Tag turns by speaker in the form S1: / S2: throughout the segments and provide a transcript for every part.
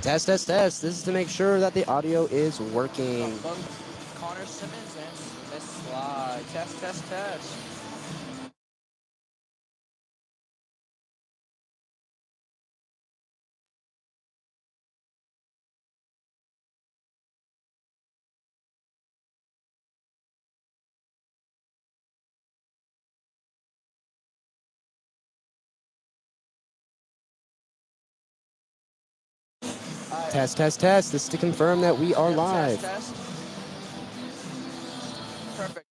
S1: Test, test, test. This is to make sure that the audio is working.
S2: From Connor Simmons and Smith Slye. Test, test, test.
S1: Test, test, test. This is to confirm that we are
S2: Yep,
S1: live.
S2: test, test. Perfect.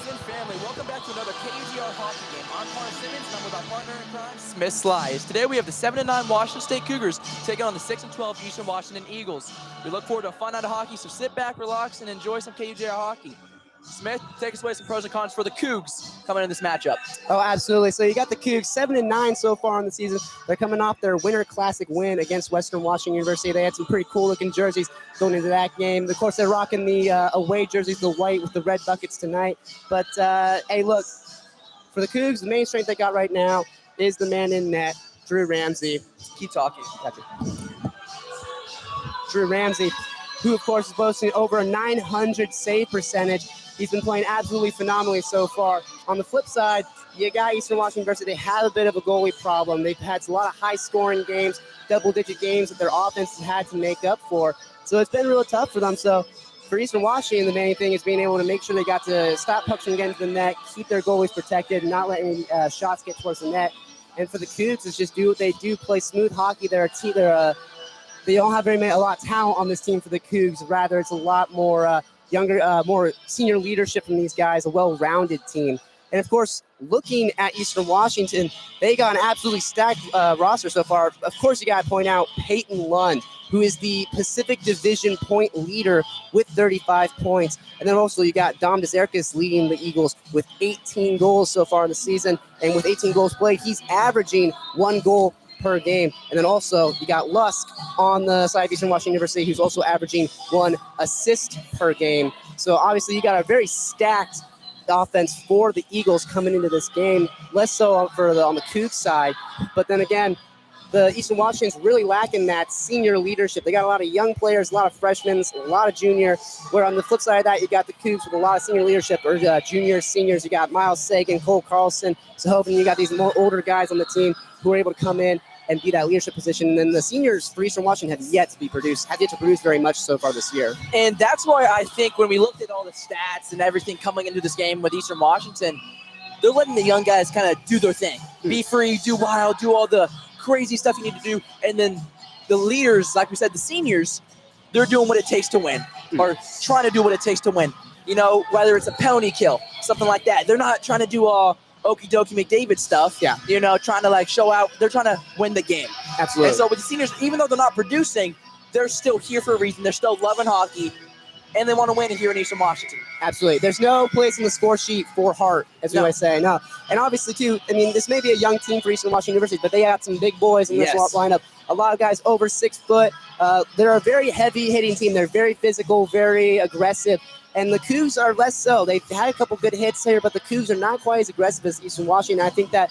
S2: and family, welcome back to another KUGR hockey game. I'm Connor Simmons, and I'm with our partner in crime, Smith Slye. Today we have the 7-9 Washington State Cougars taking on the 6-12 Eastern Washington Eagles. We look forward to a fun night of hockey, so sit back, relax, and enjoy some KUGR hockey. Smith, take us away some pros and cons for the Cougs coming in this matchup.
S1: Oh, absolutely. So you got the Cougs 7-9 so far in the season. They're coming off their Winter Classic win against Western Washington University. They had some pretty cool looking jerseys going into that game. Of course, they're rocking the away jerseys, the white with the red buckets tonight. But hey, look, for the Cougs, the main strength they got right now is the man in net, Drew Ramsey.
S2: Keep talking.
S1: Gotcha. Drew Ramsey, who of course is boasting over a 900 save percentage. He's been playing absolutely phenomenally so far. On the flip side, you got Eastern Washington University. They have a bit of a goalie problem. They've had a lot of high-scoring games, double-digit games that their offense has had to make up for. So it's been real tough for them. So for Eastern Washington, the main thing is being able to make sure they got to stop pucks from getting to the net, keep their goalies protected, not let any shots get towards the net. And for the Cougs, it's just do what they do, play smooth hockey. They don't have a lot of talent on this team for the Cougs. Rather, it's a lot more younger, more senior leadership from these guys, a well-rounded team. And of course, looking at Eastern Washington, they got an absolutely stacked roster so far. Of course, you got to point out Peyton Lund, who is the Pacific Division point leader with 35 points. And then also you got Dom Deserkis leading the Eagles with 18 goals so far in the season. And with 18 goals played, he's averaging 1 goal per game. And then also you got Lusk on the side of Eastern Washington University, who's also averaging 1 assist per game. So obviously you got a very stacked offense for the Eagles coming into this game, less so on the Cougs side. But then again, the Eastern Washington's really lacking that senior leadership. They got a lot of young players, a lot of freshmen, a lot of junior, where on the flip side of that, you got the Cougs with a lot of senior leadership, or juniors, seniors. You got Miles Sagan, Cole Carlson, Sahovan. You got these more older guys on the team who are able to come in and be that leadership position. And then the seniors for Eastern Washington have yet to produce very much so far this year.
S2: And that's why I think when we looked at all the stats and everything coming into this game with Eastern Washington, they're letting the young guys kind of do their thing. Be free, do wild, do all the crazy stuff you need to do. And then the leaders, like we said, the seniors, they're doing what it takes to win, or trying to do what it takes to win. You know, whether it's a penalty kill, something like that. They're not trying to do all okie dokie McDavid stuff.
S1: Yeah.
S2: You know, trying to like show out. They're trying to win the game.
S1: Absolutely.
S2: And so with the seniors, even though they're not producing, they're still here for a reason. They're still loving hockey, and they want to win here in Eastern Washington.
S1: Absolutely. There's no place in the score sheet for heart, as we might say. No. And obviously, too, I mean, this may be a young team for Eastern Washington University, but they got some big boys in this lineup. A lot of guys over 6 foot. They're a very heavy-hitting team. They're very physical, very aggressive. And the Cougs are less so. They've had a couple good hits here, but the Cougs are not quite as aggressive as Eastern Washington. I think that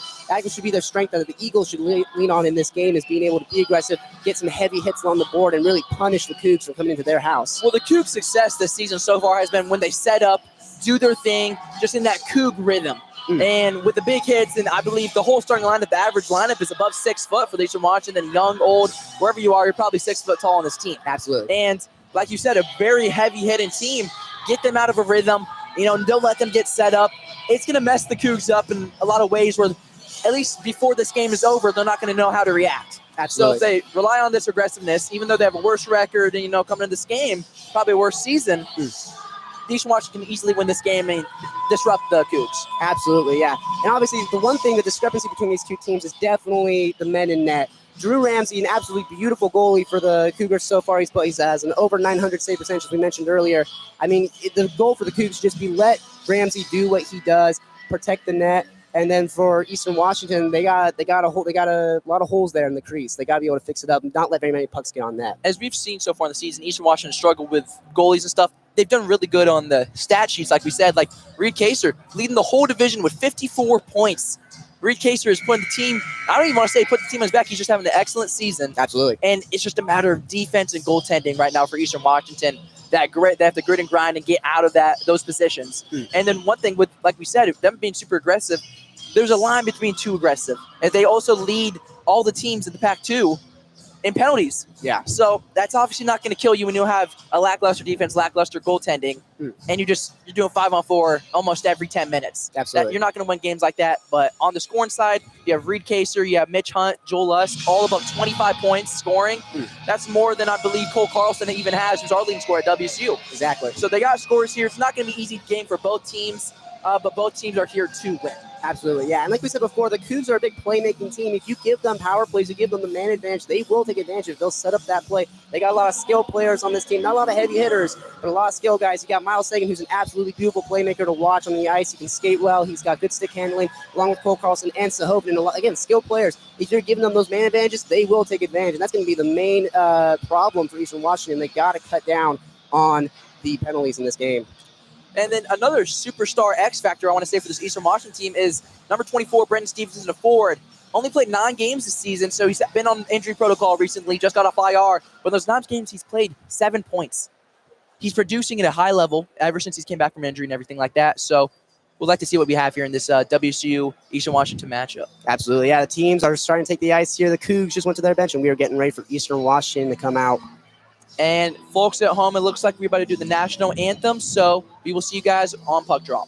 S1: should be their strength that the Eagles should lean on in this game, is being able to be aggressive, get some heavy hits on the board, and really punish the Cougs for coming into their house.
S2: Well, the Cougs' success this season so far has been when they set up, do their thing, just in that Coug rhythm. And with the big hits, and I believe the whole starting lineup, the average lineup is above 6 foot for the Eastern Washington. Young, old, wherever you are, you're probably 6 foot tall on this team.
S1: Absolutely.
S2: And like you said, a very heavy-hitting team. Get them out of a rhythm, you know, and don't let them get set up. It's going to mess the Cougs up in a lot of ways where, at least before this game is over, they're not going to know how to react.
S1: Absolutely.
S2: So if they rely on this aggressiveness, even though they have a worse record and, you know, coming into this game, probably a worse season, Eastern Washington can easily win this game and disrupt the Cougs.
S1: Absolutely, yeah. And obviously, the one thing, the discrepancy between these two teams is definitely the men in net. Drew Ramsey, an absolutely beautiful goalie for the Cougars so far. He has an over 900 save percentage, as we mentioned earlier. I mean, the goal for the Cougs should just be let Ramsey do what he does, protect the net. And then for Eastern Washington, they got a lot of holes there in the crease. They got to be able to fix it up and not let very many pucks get on net.
S2: As we've seen so far in the season, Eastern Washington struggled with goalies and stuff. They've done really good on the stat sheets, like we said. Like Reed Kaser leading the whole division with 54 points. Reed Kaser is putting the team, I don't even want to say put the team on his back. He's just having an excellent season.
S1: Absolutely.
S2: And it's just a matter of defense and goaltending right now for Eastern Washington. They have to grit and grind and get out of those positions. And then one thing with, like we said, them being super aggressive, there's a line between too aggressive. And they also lead all the teams in the Pac-2 in penalties.
S1: Yeah.
S2: So that's obviously not going to kill you when you have a lackluster defense, lackluster goaltending, and you're doing 5-on-4 almost every 10 minutes.
S1: Absolutely.
S2: You're not going to win games like that. But on the scoring side, you have Reed Kaser, you have Mitch Hunt, Joel Lusk, all above 25 points scoring. That's more than I believe Cole Carlson even has, who's our leading scorer at WSU.
S1: Exactly.
S2: So they got scores here. It's not going to be an easy game for both teams. but both teams are here to win.
S1: Absolutely, yeah. And like we said before, the Cougs are a big playmaking team. If you give them power plays, you give them the man advantage, they will take advantage of it. They'll set up that play. They got a lot of skill players on this team, not a lot of heavy hitters, but a lot of skill guys. You got Miles Sagan, who's an absolutely beautiful playmaker to watch on the ice. He can skate well. He's got good stick handling, along with Cole Carlson and Sahoven. And again, skill players. If you're giving them those man advantages, they will take advantage. And that's going to be the main problem for Eastern Washington. They got to cut down on the penalties in this game.
S2: And then another superstar X factor I want to say for this Eastern Washington team is number 24, Brendan Stevenson, a forward. Only played 9 games this season, so he's been on injury protocol recently, just got off IR. But in those 9 games, he's played 7 points. He's producing at a high level ever since he's came back from injury and everything like that. So we'd like to see what we have here in this WSU Eastern Washington matchup.
S1: Absolutely, yeah. The teams are starting to take the ice here. The Cougs just went to their bench, and we are getting ready for Eastern Washington to come out.
S2: And folks at home, it looks like we're about to do the national anthem, so we will see you guys on puck drop.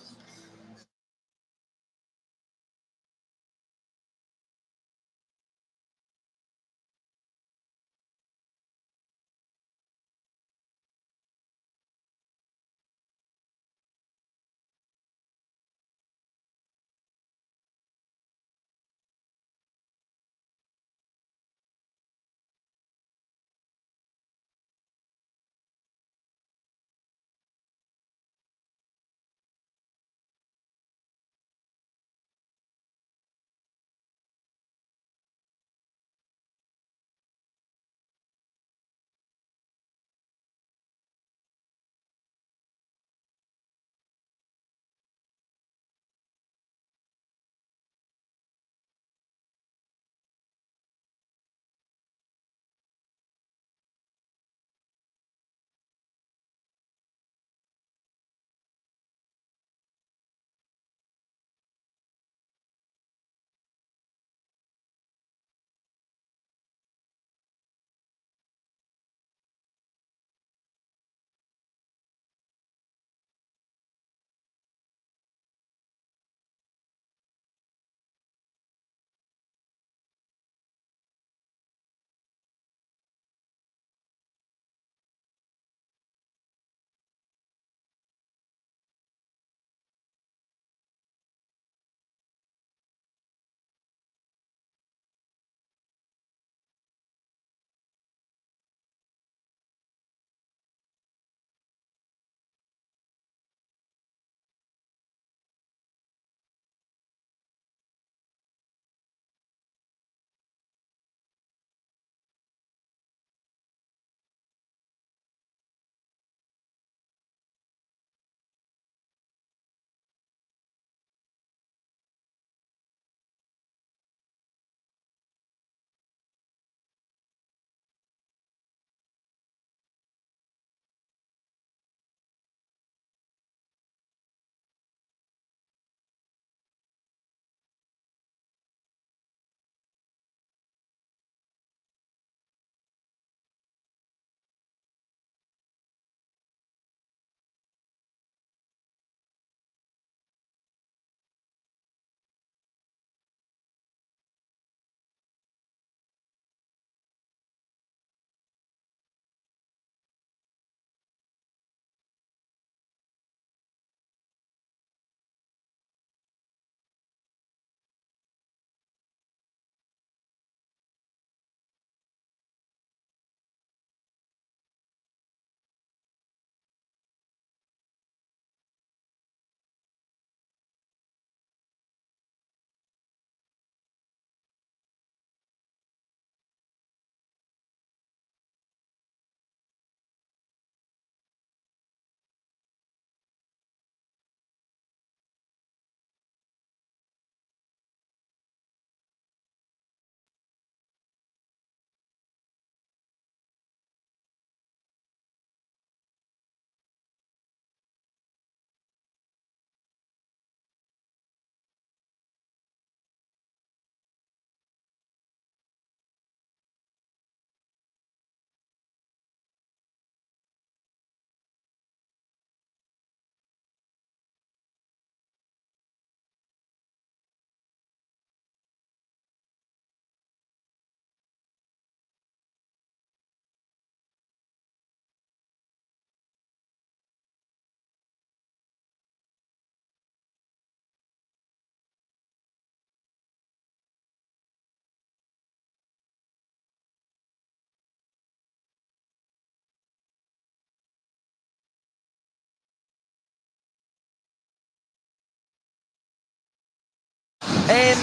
S2: And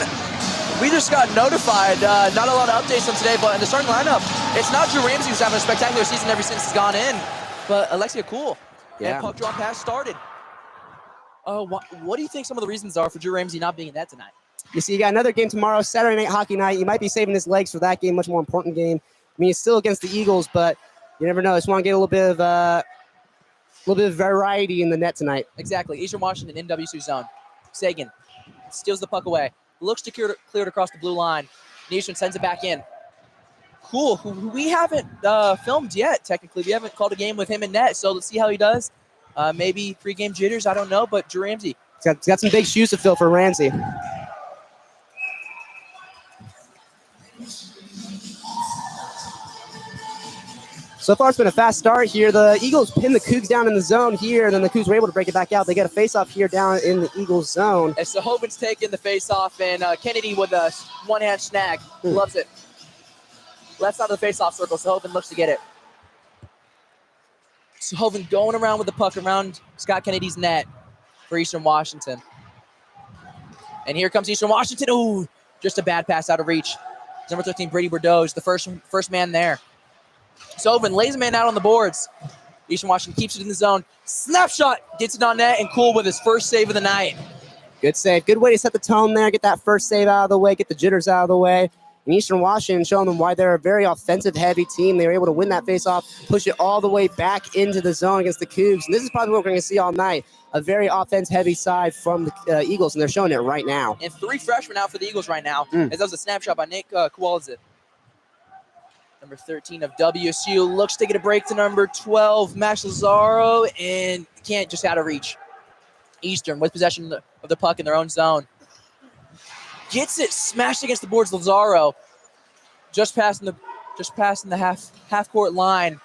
S2: we just got notified, not a lot of updates on today, but in the starting lineup, it's not Drew Ramsey who's having a spectacular season ever since he's gone in, but Alexia Cool.
S1: Yeah.
S2: And puck draw pass started. What do you think some of the reasons are for Drew Ramsey not being in that tonight?
S1: You see, you got another game tomorrow, Saturday night hockey night. You might be saving his legs for that game, much more important game. I mean, he's still against the Eagles, but you never know. I just want to get a little bit of variety in the net tonight.
S2: Exactly. Eastern Washington in WSU zone. Sagan steals the puck away. Looks to clear it across the blue line. Eastern sends it back in. Cool. Who we haven't filmed yet, technically. We haven't called a game with him in net, so let's see how he does. Maybe pre-game jitters, I don't know, but Drew Ramsey.
S1: He's got some big shoes to fill for Ramsey. So far, it's been a fast start here. The Eagles pin the Cougs down in the zone here, and then the Cougs were able to break it back out. They get a face-off here down in the Eagles zone.
S2: And so Hoban's taking the face-off, and Kennedy with a one-hand snag. Loves it. Left side of the face-off circle, so Hoban looks to get it. So Hoban going around with the puck around Scott Kennedy's net for Eastern Washington. And here comes Eastern Washington. Ooh, just a bad pass out of reach. Number 13, Brady Bordeaux, the first man there. So Hoban lays a man out on the boards. Eastern Washington keeps it in the zone. Snapshot, gets it on net, and Cool with his first save of the night.
S1: Good save. Good way to set the tone there. Get that first save out of the way. Get the jitters out of the way. And Eastern Washington showing them why they're a very offensive-heavy team. They were able to win that face-off, push it all the way back into the zone against the Cougs. And this is probably what we're going to see all night, a very offense-heavy side from the Eagles, and they're showing it right now.
S2: And 3 freshmen out for the Eagles right now, as that was a snapshot by Nick Kowalczyk. Number 13 of WSU looks to get a break to number 12, Max Lazaro, and can't, just out of reach. Eastern with possession of the puck in their own zone. Gets it smashed against the boards. Lazaro just passing the half court line.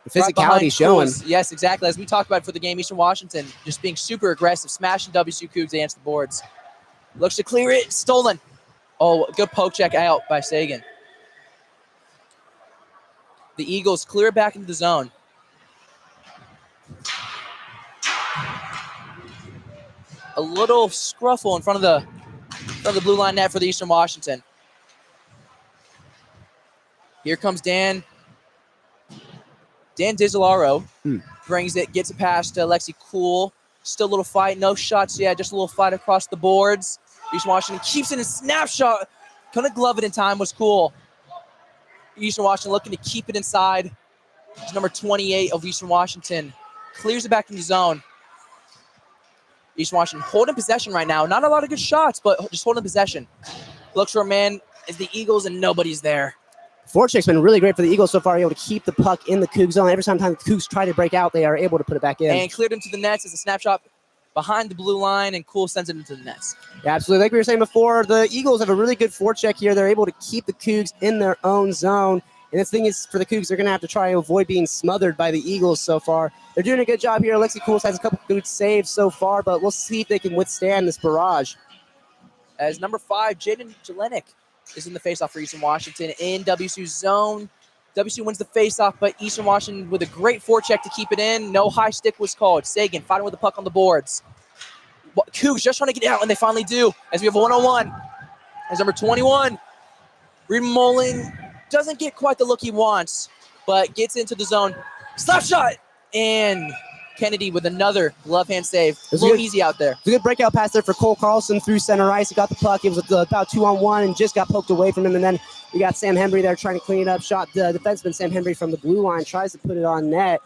S1: The physicality showing.
S2: Yes, exactly. As we talked about for the game, Eastern Washington just being super aggressive, smashing WSU Cougs against the boards. Looks to clear it. Stolen. Oh, good poke check out by Sagan. The Eagles clear back into the zone. A little scruffle in front of the blue line net for the Eastern Washington. Here comes Dan Dizzolaro. Brings it, gets it past Lexi Cool. Still a little fight, no shots yet, just a little fight across the boards. Eastern Washington keeps it in a snapshot. Couldn't glove it in time, was Cool. Eastern Washington looking to keep it inside. It's number 28 of Eastern Washington. Clears it back in the zone. Eastern Washington holding possession right now. Not a lot of good shots, but just holding possession. Looks for a man is the Eagles, and nobody's there.
S1: Forecheck's been really great for the Eagles so far, able to keep the puck in the Cougs zone. Every time the Cougs try to break out, they are able to put it back in.
S2: And cleared into the nets as a snapshot behind the blue line, and Cool sends it into the nets.
S1: Yeah, absolutely. Like we were saying before, the Eagles have a really good forecheck here. They're able to keep the Cougs in their own zone. And the thing is, for the Cougs, they're going to have to try to avoid being smothered by the Eagles so far. They're doing a good job here. Alexi Cool has a couple good saves so far, but we'll see if they can withstand this barrage.
S2: As number 5, Jaden Jelenik is in the faceoff for Eastern Washington in WSU's zone. WSU wins the faceoff, but Eastern Washington with a great forecheck to keep it in. No high stick was called. Sagan fighting with the puck on the boards. Cougs just trying to get out, and they finally do, as we have a one-on-one. As number 21, Reed Mullen doesn't get quite the look he wants, but gets into the zone. Slap shot! And Kennedy with another glove hand save. A little easy out there.
S1: It's a good breakout pass there for Cole Carlson through center ice. He got the puck. It was about 2-on-1 and just got poked away from him. And then we got Sam Henry there trying to clean it up. Shot the defenseman Sam Henry from the blue line, tries to put it on net.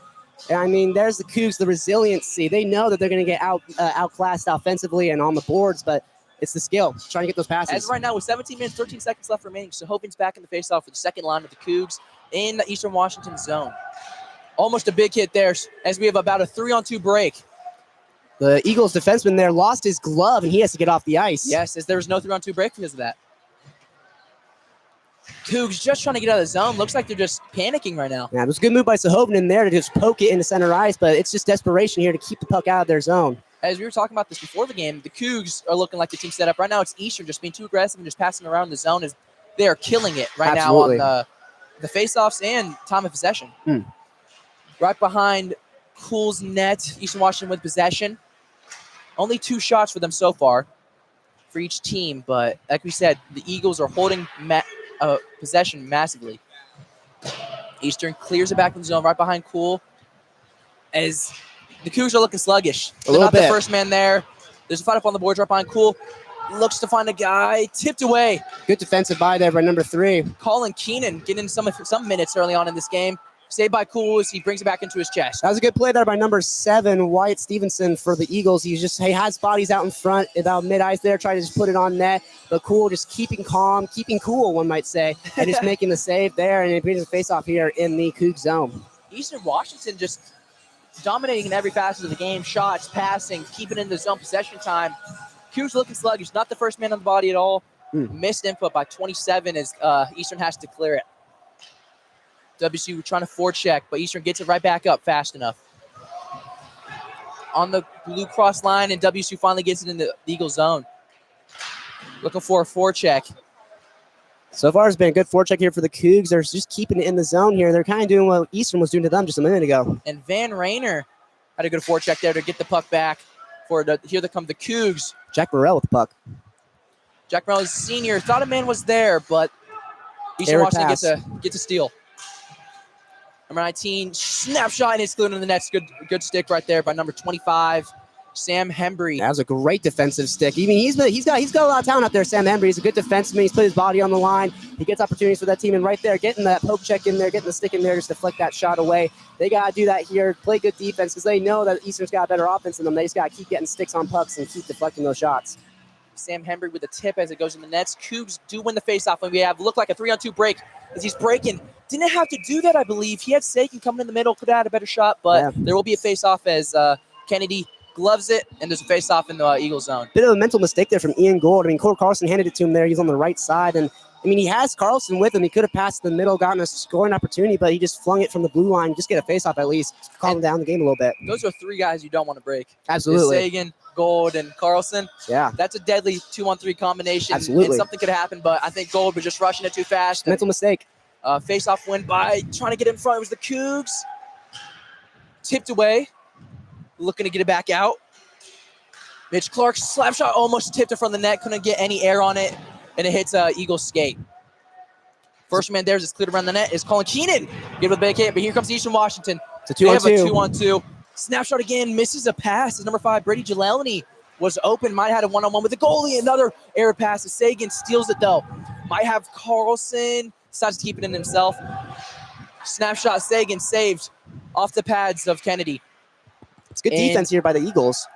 S1: And I mean, there's the Cougs, the resiliency. They know that they're going to get outclassed offensively and on the boards, but it's the skill, trying to get those passes.
S2: As right now, with 17 minutes, 13 seconds left remaining, Sohovin's back in the faceoff for the second line of the Cougs in the Eastern Washington zone. Almost a big hit there as we have about a 3-on-2 break.
S1: The Eagles defenseman there lost his glove, and he has to get off the ice.
S2: Yes, as there was no 3-on-2 break because of that. Cougs just trying to get out of the zone. Looks like they're just panicking right now.
S1: Yeah, it was a good move by Sohovin in there to just poke it into center ice, but it's just desperation here to keep the puck out of their zone.
S2: As we were talking about this before the game, the Cougs are looking like the team set up. Right now, it's Eastern just being too aggressive and just passing around the zone. As they are killing it right now on the faceoffs and time of possession. Right behind Cool's net, Eastern Washington with possession. Only 2 shots for them so far. for each team. But like we said, the Eagles are holding possession massively. Eastern clears it back from the zone right behind Cool. As the Cougs are looking sluggish. They're not the first man there. There's a fight up on the boards right behind Cool. Looks to find a guy. Tipped away.
S1: Good defensive buy there by number 3.
S2: Colin Keenan getting some minutes early on in this game. Saved by Cool as he brings it back into his chest.
S1: That was a good play there by number 7, Wyatt Stevenson for the Eagles. He has bodies out in front, about mid-ice there, trying to just put it on net. But Cool just keeping calm, keeping cool, one might say, and just making the save there, and it brings the face-off here in the Cougs zone.
S2: Eastern Washington just dominating in every facet of the game. Shots, passing, keeping in the zone possession time. Cougs looking sluggish, not the first man on the body at all. Missed input by 27 as Eastern has to clear it. WSU trying to forecheck, but Eastern gets it right back up fast enough. On the blue cross line, and WSU finally gets it in the Eagle zone. Looking for a forecheck.
S1: So far, it's been a good forecheck here for the Cougs. They're just keeping it in the zone here. They're kind of doing what Eastern was doing to them just a minute ago.
S2: And Van Rayner had a good forecheck there to get the puck back. Here they come the Cougs.
S1: Jack Morrell with the puck.
S2: Jack Morrell is senior. Thought a man was there, but Eastern Washington gets a steal. Number 19, snapshot, and it's cleared in the net. Good stick right there by number 25, Sam Hembry.
S1: That was a great defensive stick. I mean, he's got a lot of talent out there, Sam Hembry. He's a good defenseman. He's put his body on the line. He gets opportunities for that team, and right there, getting that poke check in there, getting the stick in there, just to deflect that shot away. They got to do that here, play good defense, because they know that Eastern's got a better offense than them. They just got to keep getting sticks on pucks and keep deflecting those shots.
S2: Sam Hembry with a tip as it goes in the nets. Cougs do win the faceoff, and we have looked like a 3-on-2 break as he's breaking. Didn't have to do that, I believe. He had Sagan coming in the middle, could have had a better shot, but there will be a faceoff as Kennedy gloves it, and there's a faceoff in the Eagle zone.
S1: Bit of a mental mistake there from Ian Gould. I mean, Cole Carlson handed it to him there. He's on the right side, and I mean, he has Carlson with him. He could have passed the middle, gotten a scoring opportunity, but he just flung it from the blue line. Just get a faceoff at least, calm down the game a little bit.
S2: Those are 3 guys you don't want to break.
S1: Absolutely.
S2: Sagan, Gold, and Carlson.
S1: Yeah.
S2: That's a deadly 2-on-3 combination.
S1: Absolutely.
S2: And something could happen, but I think Gold was just rushing it too fast.
S1: Mental mistake.
S2: Face-off win by trying to get in front. It was the Cougs. Tipped away. Looking to get it back out. Mitch Clark, slap shot, almost tipped it from the net. Couldn't get any air on it, and it hits Eagles skate. First man there is cleared around the net is Colin Keenan. Give it a big hit, but here comes Eastern Washington.
S1: It's a 2-on-2.
S2: They have a 2-on-2. Snapshot again, misses a pass. As number 5, Brady Jalelny was open. Might have had a 1-on-1 with the goalie. Another error pass. Sagan steals it, though. Might have Carlson. Decides to keep it in himself. Snapshot, Sagan saved off the pads of Kennedy.
S1: It's good defense here by the Eagles.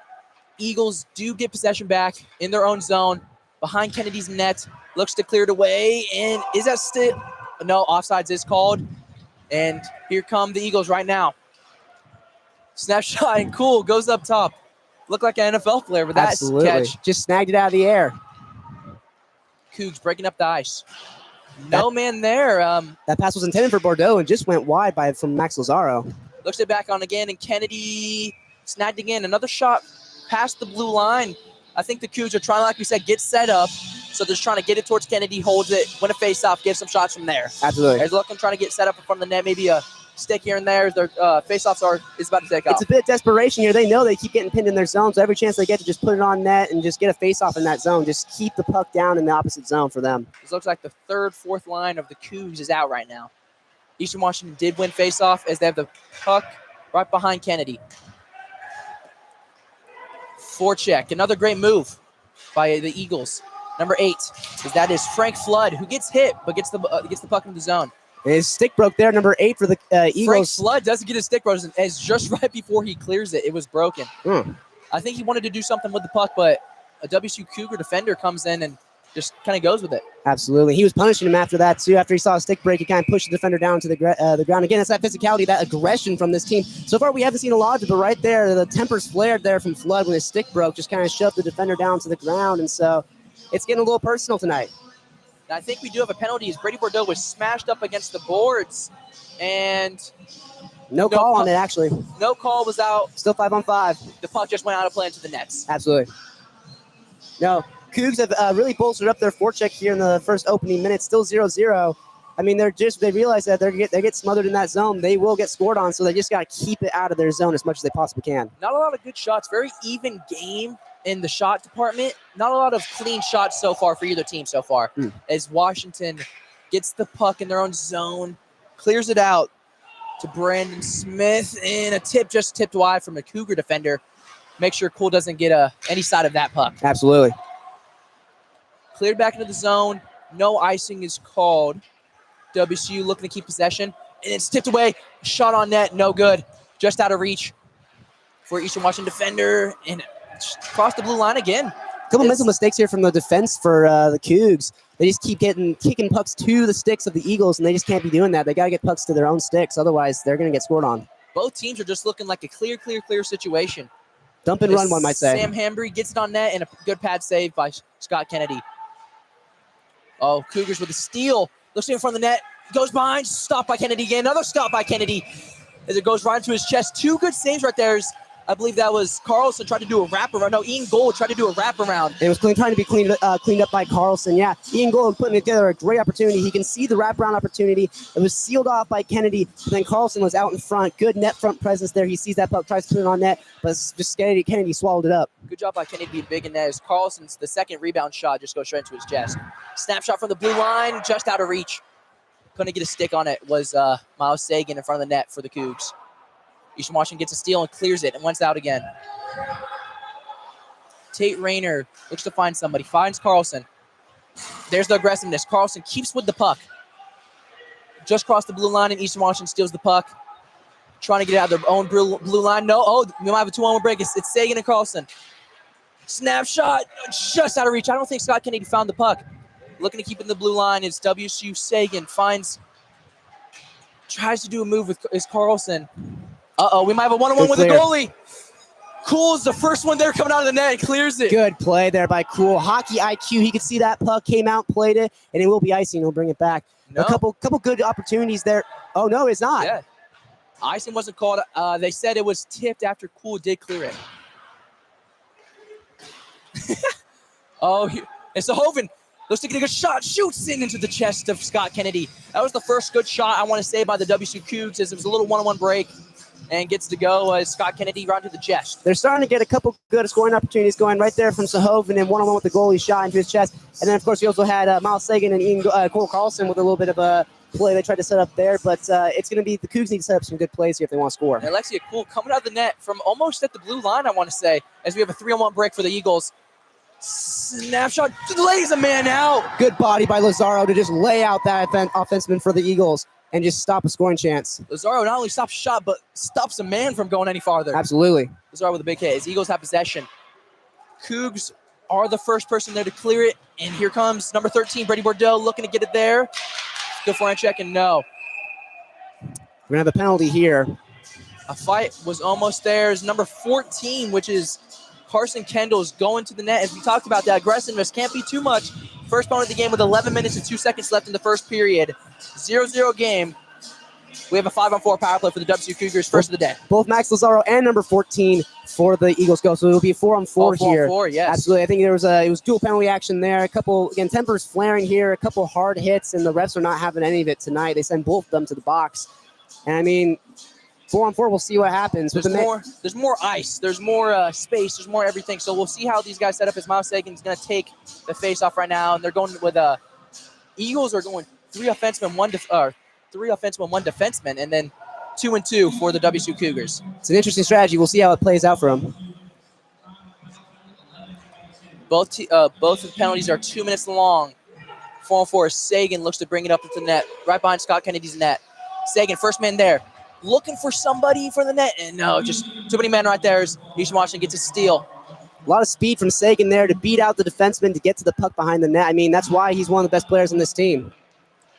S2: Eagles do get possession back in their own zone. Behind Kennedy's net. Looks to clear it away. And is that still? No, offsides is called. And here come the Eagles right now. Snapshot and Cool goes up top. Looked like an NFL player with that catch.
S1: Just snagged it out of the air.
S2: Cougs breaking up the ice. No man there.
S1: That pass was intended for Bordeaux and just went wide from Max Lazaro.
S2: Looks it back on again, and Kennedy snagged again. Another shot past the blue line. I think the Cougs are trying, like we said, get set up. So they're just trying to get it towards Kennedy, holds it, win a face-off, get some shots from there.
S1: Absolutely.
S2: They're looking, trying to get set up in front of the net, maybe a stick here and there. Their face-offs is about to take off.
S1: It's a bit of desperation here. They know they keep getting pinned in their zone, so every chance they get to just put it on net and just get a face-off in that zone. Just keep the puck down in the opposite zone for them.
S2: This looks like the 3rd, 4th line of the Cougs is out right now. Eastern Washington did win face-off as they have the puck right behind Kennedy. Forecheck, another great move by the Eagles. Number 8, that is Frank Flood, who gets hit but gets the puck into the zone.
S1: His stick broke there, number 8 for the Eagles.
S2: Frank Flood doesn't get his stick broken, as just right before he clears it, it was broken. I think he wanted to do something with the puck, but a WSU Cougar defender comes in and just kind of goes with it.
S1: Absolutely. He was punishing him after that, too. After he saw a stick break, he kind of pushed the defender down to the ground. Again, it's that physicality, that aggression from this team. So far, we haven't seen a lot of it, but right there, the tempers flared there from Flood when his stick broke, just kind of shoved the defender down to the ground. And so it's getting a little personal tonight.
S2: Now, I think we do have a penalty as Brady Bordeaux was smashed up against the boards, and
S1: no call on it, actually.
S2: No call was out.
S1: Still 5-on-5.
S2: The puck just went out of play into the nets.
S1: Absolutely. No, Cougs have really bolstered up their forecheck here in the first opening minutes. Still 0-0. I mean, they realize that they get smothered in that zone. They will get scored on, so they just got to keep it out of their zone as much as they possibly can.
S2: Not a lot of good shots. Very even game. in the shot department. Not a lot of clean shots so far for either team so far. As Washington gets the puck in their own zone, clears it out to Brandon Smith, and a tip just tipped wide from a Cougar defender. Make sure Cool doesn't get any side of that puck.
S1: Absolutely.
S2: Cleared back into the zone. No icing is called. WSU looking to keep possession, and it's tipped away. Shot on net, no good. Just out of reach for Eastern Washington defender, and cross the blue line again.
S1: A couple mental mistakes here from the defense for the Cougs. They just keep kicking pucks to the sticks of the Eagles, and they just can't be doing that. They got to get pucks to their own sticks. Otherwise, they're going to get scored on.
S2: Both teams are just looking like a clear situation.
S1: Dump and run, one might say.
S2: Sam Hambry gets it on net, and a good pad save by Scott Kennedy. Oh, Cougars with a steal. Looks in front of the net. Goes behind. Stopped by Kennedy again. Another stop by Kennedy as it goes right into his chest. Two good saves right there. I believe that was Carlson tried to do a wraparound. No, Ian Gold tried to do a wraparound.
S1: It was trying to be cleaned up by Carlson. Yeah, Ian Gold putting together a great opportunity. He can see the wraparound opportunity. It was sealed off by Kennedy. But then Carlson was out in front. Good net front presence there. He sees that puck, tries to put it on net, but just Kennedy swallowed it up.
S2: Good job by Kennedy being big in net. As Carlson's the second rebound shot just goes straight into his chest. Snapshot from the blue line, just out of reach. Couldn't get a stick on it. Was Miles Sagan in front of the net for the Cougs. Eastern Washington gets a steal and clears it and went out again. Tate Rayner looks to find somebody. Finds Carlson. There's the aggressiveness. Carlson keeps with the puck. Just crossed the blue line and Eastern Washington steals the puck. Trying to get out of their own blue line. No. Oh, we might have a 2-on-1 break. It's Sagan and Carlson. Snapshot. Just out of reach. I don't think Scott Kennedy found the puck. Looking to keep it in the blue line is WSU. Sagan finds. Tries to do a move with Carlson. We might have a one-on-one with the goalie. Cool's the first one there coming out of the net and clears it.
S1: Good play there by Cool. Hockey IQ. He could see that puck, came out, played it, and it will be icing. He'll bring it back. No. A couple good opportunities there. Oh, no, it's not.
S2: Yeah. Icing wasn't called. They said it was tipped after Cool did clear it. And so Hoven looks to get a good shot. Shoots into the chest of Scott Kennedy. That was the first good shot, I want to say, by the WSU Cougs, as it was a little one-on-one break. And gets to go as Scott Kennedy right to the chest.
S1: They're starting to get a couple good scoring opportunities going right there from Sahoven and one-on-one with the goalie shot into his chest. And then, of course, we also had Miles Sagan and Cole Carlson with a little bit of a play they tried to set up there. But it's going to be the Cougs need to set up some good plays here if they want to score.
S2: And Alexia Cool coming out of the net from almost at the blue line, I want to say, as we have a 3-on-1 break for the Eagles. Snapshot, lays a man out.
S1: Good body by Lazaro to just lay out that offenseman for the Eagles and just stop a scoring chance.
S2: Lazaro not only stops a shot, but stops a man from going any farther.
S1: Absolutely.
S2: Lazaro with a big hit as Eagles have possession. Cougs are the first person there to clear it, and here comes number 13, Brady Bordeaux, looking to get it there. Good forehand check, and no.
S1: We're going to have a penalty here.
S2: A fight was almost there. It's number 14, which is Carson Kendall's going to the net. As we talked about, that aggressiveness can't be too much. First point of the game with 11 minutes and 2 seconds left in the first period. 0-0 game. We have a 5-on-4 power play for the WSU Cougars, first of the day.
S1: Both Max Lazaro and number 14 for the Eagles go. So it'll be 4-on-4 here.
S2: 4-on-4, yes.
S1: Absolutely. I think it was dual penalty action there. A couple, again, tempers flaring here, a couple hard hits, and the refs are not having any of it tonight. They send both of them to the box. And I mean, 4-on-4, we'll see what happens.
S2: There's more ice. There's more space. There's more everything. So we'll see how these guys set up. As Miles Sagan's going to take the face-off right now, and they're going with Eagles are going 3 offensemen, 1 defenseman, and then 2-2 for the WSU Cougars.
S1: It's an interesting strategy. We'll see how it plays out for them.
S2: Both of the penalties are 2 minutes long. 4-on-4. Sagan looks to bring it up into the net, right behind Scott Kennedy's net. Sagan, first man there, looking for somebody for the net, and no, just too many men right there. As Eastern Washington gets a steal.
S1: A lot of speed from Sagan there to beat out the defenseman to get to the puck behind the net. I mean, that's why he's one of the best players on this team.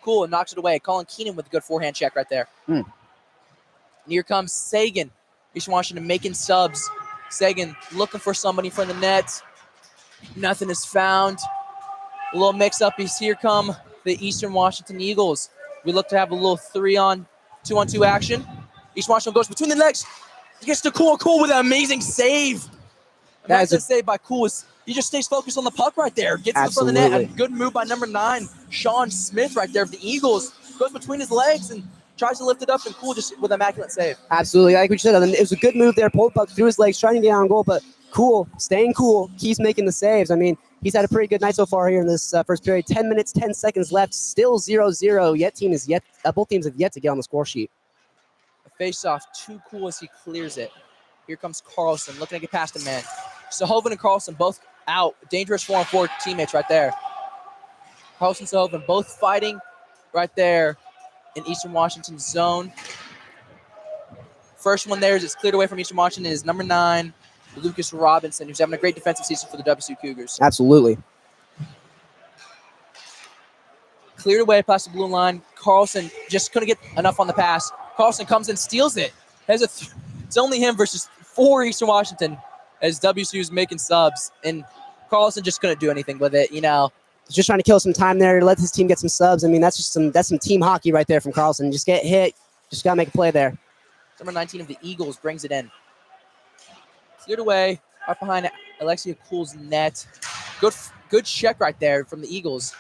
S2: Cool, and knocks it away. Colin Keenan with a good forehand check right there. And here comes Sagan. Eastern Washington making subs. Sagan looking for somebody from the net. Nothing is found. A little mix-up is here come the Eastern Washington Eagles. We look to have a little 2-on-2 action. Eastern Washington goes between the legs. Gets to Cool with an amazing save. That's a save by Cool. He just stays focused on the puck right there. Gets in front of the net. A good move by number 9, Sean Smith right there of the Eagles. Goes between his legs and tries to lift it up, and Cool just with an immaculate save.
S1: Absolutely. Like we said, it was a good move there. Pulled puck through his legs, trying to get on goal, but cool, staying cool, keeps making the saves. I mean, he's had a pretty good night so far here in this first period. 10 minutes, 10 seconds left, still 0-0. Both teams have yet to get on the score sheet.
S2: A face-off, too cool as he clears it. Here comes Carlson, looking to get past him, man. Sahoven and Carlson both out. Dangerous 4-on-4 teammates right there. Carlson and Sahoven both fighting right there in Eastern Washington's zone. First one there is it's cleared away from Eastern Washington is number 9, Lucas Robinson, who's having a great defensive season for the WSU Cougars.
S1: Absolutely.
S2: Cleared away past the blue line. Carlson just couldn't get enough on the pass. Carlson comes in, steals it. It's only him versus 4 Eastern Washington as WSU's making subs, and Carlson just couldn't do anything with it, you know.
S1: Just trying to kill some time there, let his team get some subs. I mean, that's some team hockey right there from Carlson. Just get hit, just got to make a play there.
S2: Number 19 of the Eagles brings it in. Cleared away, right behind Alexia Cool's net. Good check right there from the Eagles.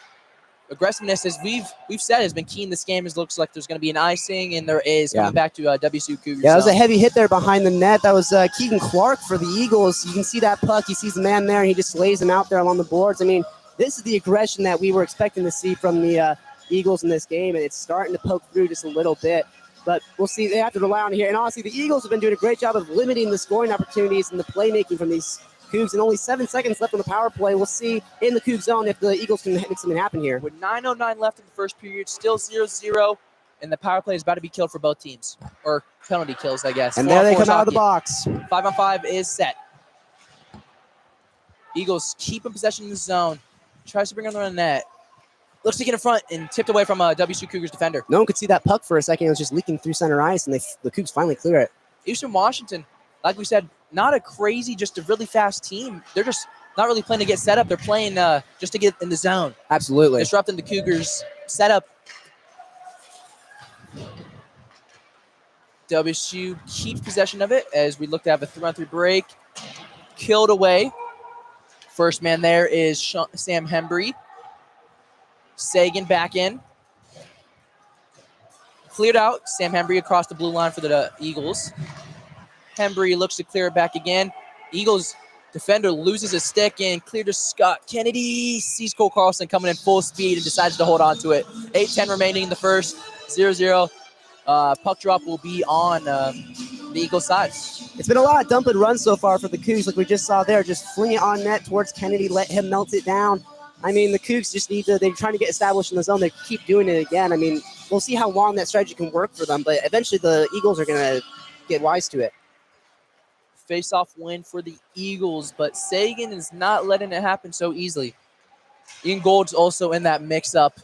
S2: Aggressiveness, as we've said, has been key in this game. It looks like there's going to be an icing, and there is coming back to WSU Cougars.
S1: Yeah, that was a heavy hit there behind the net. That was Keegan Clark for the Eagles. You can see that puck. He sees the man there, and he just lays him out there along the boards. I mean, this is the aggression that we were expecting to see from the Eagles in this game, and it's starting to poke through just a little bit. But we'll see. They have to rely on it here. And honestly, the Eagles have been doing a great job of limiting the scoring opportunities and the playmaking from these Cougs, and only 7 seconds left on the power play. We'll see in the Cougs zone if the Eagles can make something happen here.
S2: With 9:09 left in the first period, still 0-0, and the power play is about to be killed for both teams, or penalty kills, I guess.
S1: And there they come out of the box.
S2: 5-on-5 is set. Eagles keep in possession in the zone. Tries to bring it on the net. Looks to get in front and tipped away from a WSU Cougars defender.
S1: No one could see that puck for a second. It was just leaking through center ice, and the Cougs finally clear it.
S2: Eastern Washington, like we said, not a crazy, just a really fast team. They're just not really playing to get set up. They're playing just to get in the zone.
S1: Absolutely.
S2: Disrupting the Cougars' setup. WSU keeps possession of it as we look to have a 3-on-3 break. Killed away. First man there is Sam Hembry. Sagan back in. Cleared out. Sam Hembry across the blue line for the Eagles. Hembry looks to clear it back again. Eagles defender loses his stick and cleared to Scott Kennedy. Sees Cole Carlson coming in full speed and decides to hold on to it. 8:10 remaining in the first. 0-0. Puck drop will be on the Eagles side.
S1: It's been a lot of dump and run so far for the Cougs, like we just saw there. Just fling it on net towards Kennedy, let him melt it down. I mean, the Cougs just they're trying to get established in the zone. They keep doing it again. I mean, we'll see how long that strategy can work for them, but eventually the Eagles are going to get wise to it.
S2: Face-off win for the Eagles, but Sagan is not letting it happen so easily. Ian Gold's also in that mix-up.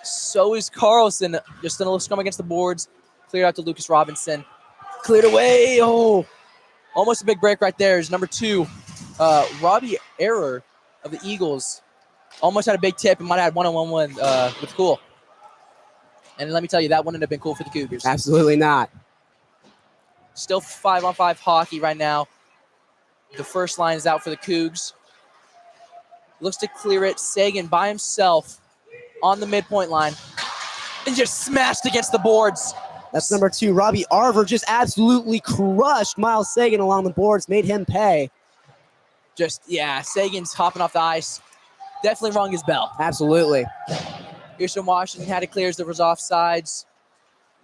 S2: So is Carlson, just in a little scrum against the boards. Cleared out to Lucas Robinson. Cleared away. Oh, almost a big break right there is number 2. Robbie Error of the Eagles. Almost had a big tip and might have had 1-on-1 with Cool. And let me tell you, that wouldn't have been cool for the Cougars.
S1: Absolutely not.
S2: Still 5-on-5 hockey right now. The first line is out for the Cougs. Looks to clear it. Sagan by himself on the midpoint line. And just smashed against the boards.
S1: That's number 2. Robbie Arver just absolutely crushed Miles Sagan along the boards, made him pay.
S2: Sagan's hopping off the ice. Definitely rung his bell.
S1: Absolutely.
S2: Eastern Washington had to clear as there was offsides.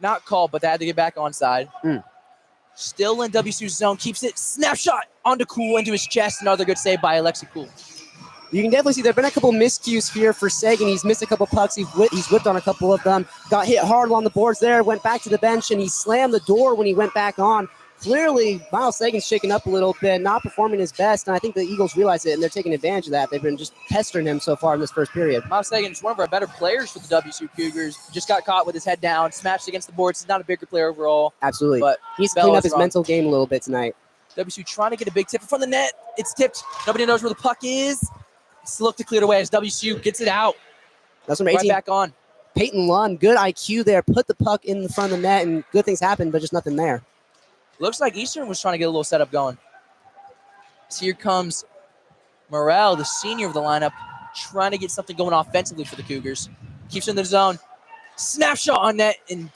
S2: Not called, but they had to get back onside. Still in WSU's zone. Keeps it. Snapshot onto Cool into his chest. Another good save by Alexi Cool.
S1: You can definitely see there have been a couple miscues here for Sagan. He's missed a couple pucks. He's whipped on a couple of them. Got hit hard along the boards there. Went back to the bench, and he slammed the door when he went back on. Clearly, Miles Sagan's shaken up a little bit, not performing his best, and I think the Eagles realize it, and they're taking advantage of that. They've been just pestering him so far in this first period.
S2: Miles Sagan is one of our better players for the WSU Cougars. Just got caught with his head down, smashed against the boards. He's not a bigger player overall.
S1: Absolutely.
S2: But
S1: he's cleaned up his mental game a little bit tonight.
S2: WSU trying to get a big tip in front of the net. It's tipped. Nobody knows where the puck is. Look to clear it away as WSU gets it out.
S1: That's number 18.
S2: Right back on.
S1: Peyton Lund, good IQ there. Put the puck in the front of the net, and good things happen, but just nothing there.
S2: Looks like Eastern was trying to get a little setup going. So here comes Morrell, the senior of the lineup, trying to get something going offensively for the Cougars. Keeps in the zone. Snapshot on net, and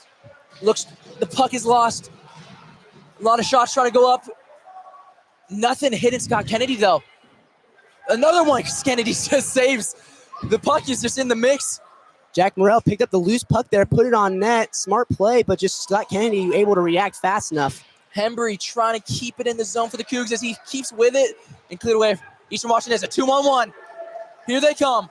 S2: looks the puck is lost. A lot of shots trying to go up. Nothing hitting Scott Kennedy, though. Another one, because Kennedy just saves. The puck is just in the mix.
S1: Jack Morrell picked up the loose puck there, put it on net. Smart play, but just Scott Kennedy able to react fast enough.
S2: Hembry trying to keep it in the zone for the Cougs as he keeps with it and cleared away. Eastern Washington has a 2-on-1. Here they come.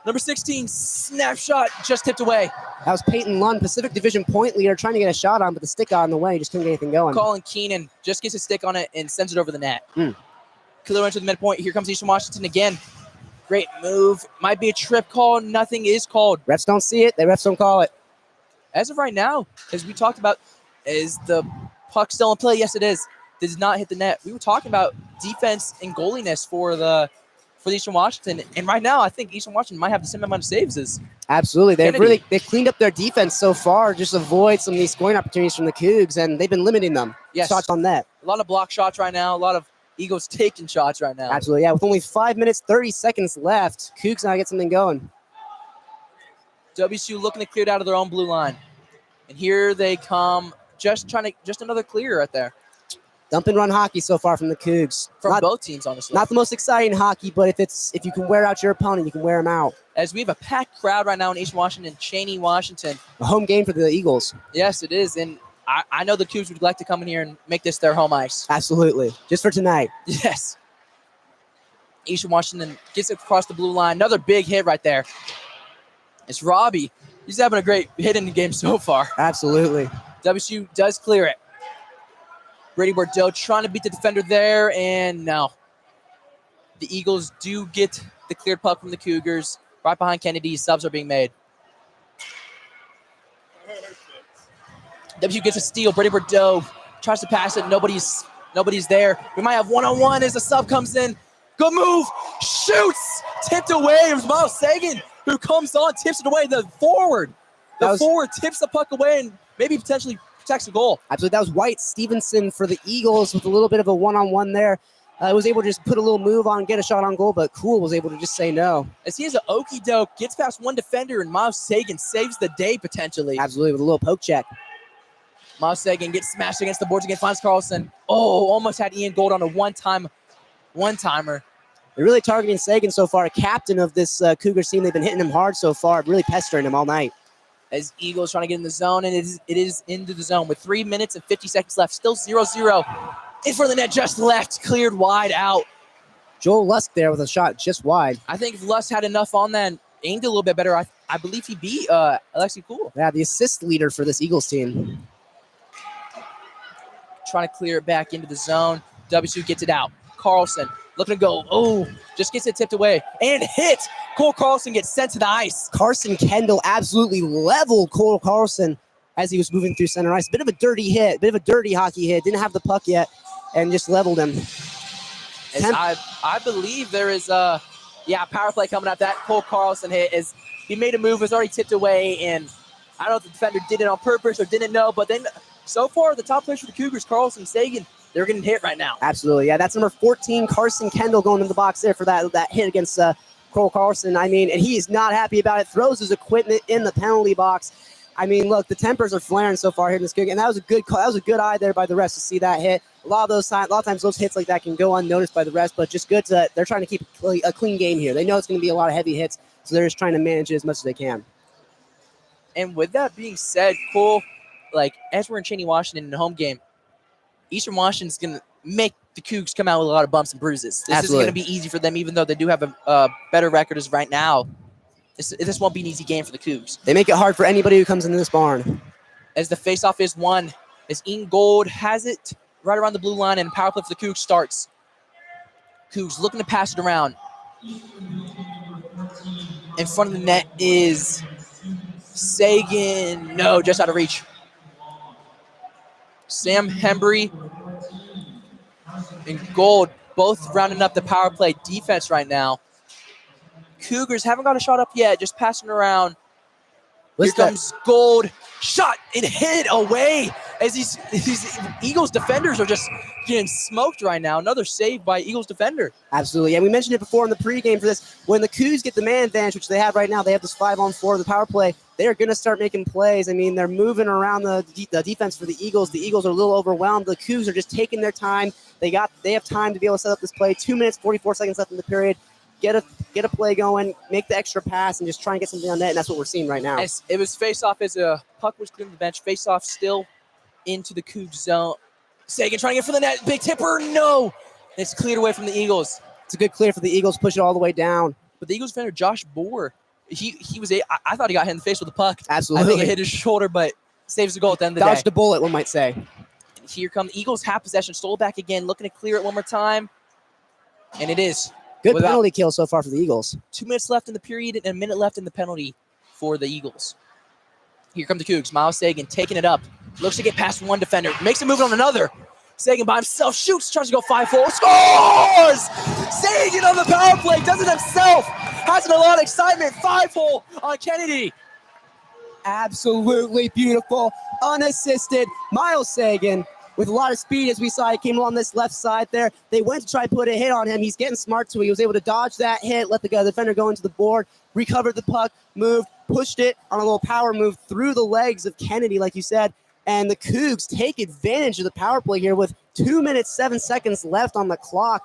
S2: Number 16, snapshot, just tipped away.
S1: That was Peyton Lund, Pacific Division point leader, trying to get a shot on, but the stick got in the way. He just couldn't get anything going.
S2: Colin Keenan just gets a stick on it and sends it over the net. Clear into the midpoint. Here comes Eastern Washington again. Great move. Might be a trip call. Nothing is called.
S1: Refs don't see it. The refs don't call it.
S2: As of right now, as we talked about, is the puck still in play? Yes, it is. Does not hit the net. We were talking about defense and goaliness for the Eastern Washington, and right now I think Eastern Washington might have the same amount of saves as
S1: absolutely.
S2: Kennedy.
S1: They've cleaned up their defense so far, just avoid some of these scoring opportunities from the Cougs, and they've been limiting them.
S2: Yes.
S1: Shots on net. A
S2: lot of block shots right now. A lot of Eagles taking shots right now.
S1: Absolutely, yeah. With only 5 minutes, 30 seconds left, Cougs now get something going.
S2: WSU looking to clear it out of their own blue line, and here they come. Just another clear right there.
S1: Dump and run hockey so far from the Cougs.
S2: From both teams, honestly.
S1: Not the most exciting hockey, but if you can wear out your opponent, you can wear them out.
S2: As we have a packed crowd right now in Eastern Washington, Cheney, Washington.
S1: A home game for the Eagles.
S2: Yes, it is, and I know the Cougs would like to come in here and make this their home ice.
S1: Absolutely. Just for tonight.
S2: Yes. Eastern Washington gets it across the blue line. Another big hit right there. It's Robbie. He's having a great hit in the game so far.
S1: Absolutely.
S2: WSU does clear it. Brady Bordeaux trying to beat the defender there, and no. The Eagles do get the cleared puck from the Cougars. Right behind Kennedy, subs are being made. WSU gets a steal. Brady Bordeaux tries to pass it. Nobody's there. We might have one-on-one as the sub comes in. Good move. Shoots. Tipped away. It was Miles Sagan who comes on, tips it away. The forward tips the puck away and maybe potentially protects the goal.
S1: Absolutely. That was White Stevenson for the Eagles with a little bit of a one-on-one there. Was able to just put a little move on, get a shot on goal, but Cool was able to just say no.
S2: As he has an okey doke, gets past one defender, and Miles Sagan saves the day potentially.
S1: Absolutely, with a little poke check.
S2: Miles Sagan gets smashed against the boards again, finds Carlson. Oh, almost had Ian Gold on a one-timer.
S1: They're really targeting Sagan so far, captain of this Cougars team. They've been hitting him hard so far, really pestering him all night.
S2: As Eagles trying to get in the zone, and it is into the zone with 3 minutes and 50 seconds left. Still 0-0. In front of the net, just left, cleared wide out.
S1: Joel Lusk there with a shot just wide.
S2: I think if Lusk had enough on that and aimed a little bit better, I believe he beat Alexi Cool.
S1: Yeah, the assist leader for this Eagles team.
S2: Trying to clear it back into the zone. WSU gets it out. Carlson looking to go. Oh, just gets it tipped away and hit. Cole Carlson gets sent to the ice.
S1: Carson Kendall absolutely leveled Cole Carlson as he was moving through center ice. Bit of a dirty hit, bit of a dirty hockey hit. Didn't have the puck yet and just leveled him.
S2: I believe there is a power play coming up. That Cole Carlson hit is he made a move, was already tipped away, and I don't know if the defender did it on purpose or didn't know, but then so far the top players for the Cougars, Carlson and Sagan, they're getting hit right now.
S1: Absolutely, yeah. That's number 14, Carson Kendall, going in the box there for that hit against Cole Carlson. I mean, and he is not happy about it. Throws his equipment in the penalty box. I mean, look, the tempers are flaring so far here in this game, and that was a good call. That was a good eye there by the refs to see that hit. A lot of times those hits like that can go unnoticed by the refs, but just good to they're trying to keep a clean game here. They know it's going to be a lot of heavy hits, so they're just trying to manage it as much as they can.
S2: And with that being said, Cole, as we're in Cheney, Washington in the home game, Eastern Washington's going to make the Cougs come out with a lot of bumps and bruises. This isn't going to be easy for them, even though they do have a better record as right now. This won't be an easy game for the Cougs.
S1: They make it hard for anybody who comes into this barn.
S2: As the faceoff is won, as Ian Gold has it right around the blue line, and power play for the Cougs starts. Cougs looking to pass it around. In front of the net is Sagan. No, just out of reach. Sam Hembry and Gold both rounding up the power play defense right now. Cougars haven't got a shot up yet, just passing around. Here comes Gold. Shot and hit away. as these Eagles defenders are just getting smoked right now. Another save by Eagles defender.
S1: Absolutely. Yeah, we mentioned it before in the pregame for this. When the Cougs get the man advantage, which they have right now, they have this 5-on-4 the power play. They are going to start making plays. I mean, they're moving around the defense for the Eagles. The Eagles are a little overwhelmed. The Cougs are just taking their time. They have time to be able to set up this play. 2 minutes, 44 seconds left in the period. Get a play going, make the extra pass, and just try and get something on net, and that's what we're seeing right now.
S2: As it was face-off as a puck was clearing the bench. Face-off still into the Cougs zone. Sagan trying to get for the net. Big tipper, no. It's cleared away from the Eagles.
S1: It's a good clear for the Eagles, push it all the way down.
S2: But the Eagles defender, Josh Bohr, I thought he got hit in the face with the puck.
S1: Absolutely.
S2: I think it hit his shoulder, but saves the goal at the end of the day.
S1: Dodged a bullet, one might say.
S2: And here come the Eagles, half possession, stole back again, looking to clear it one more time. And it is.
S1: Good penalty kill so far for the Eagles.
S2: 2 minutes left in the period and a minute left in the penalty for the Eagles. Here come the Cougs. Miles Sagan taking it up. Looks to get past one defender. Makes a move on another. Sagan by himself shoots, tries to go 5-4. Scores! Sagan on the power play. Does it himself. Has a lot of excitement. 5-hole on Kennedy.
S1: Absolutely beautiful. Unassisted. Miles Sagan with a lot of speed, as we saw. He came along this left side there. They went to try to put a hit on him. He's getting smart, so he was able to dodge that hit, let the defender go into the board, recovered the puck, moved, pushed it on a little power move through the legs of Kennedy, like you said. And the Cougs take advantage of the power play here with 2 minutes, 7 seconds left on the clock.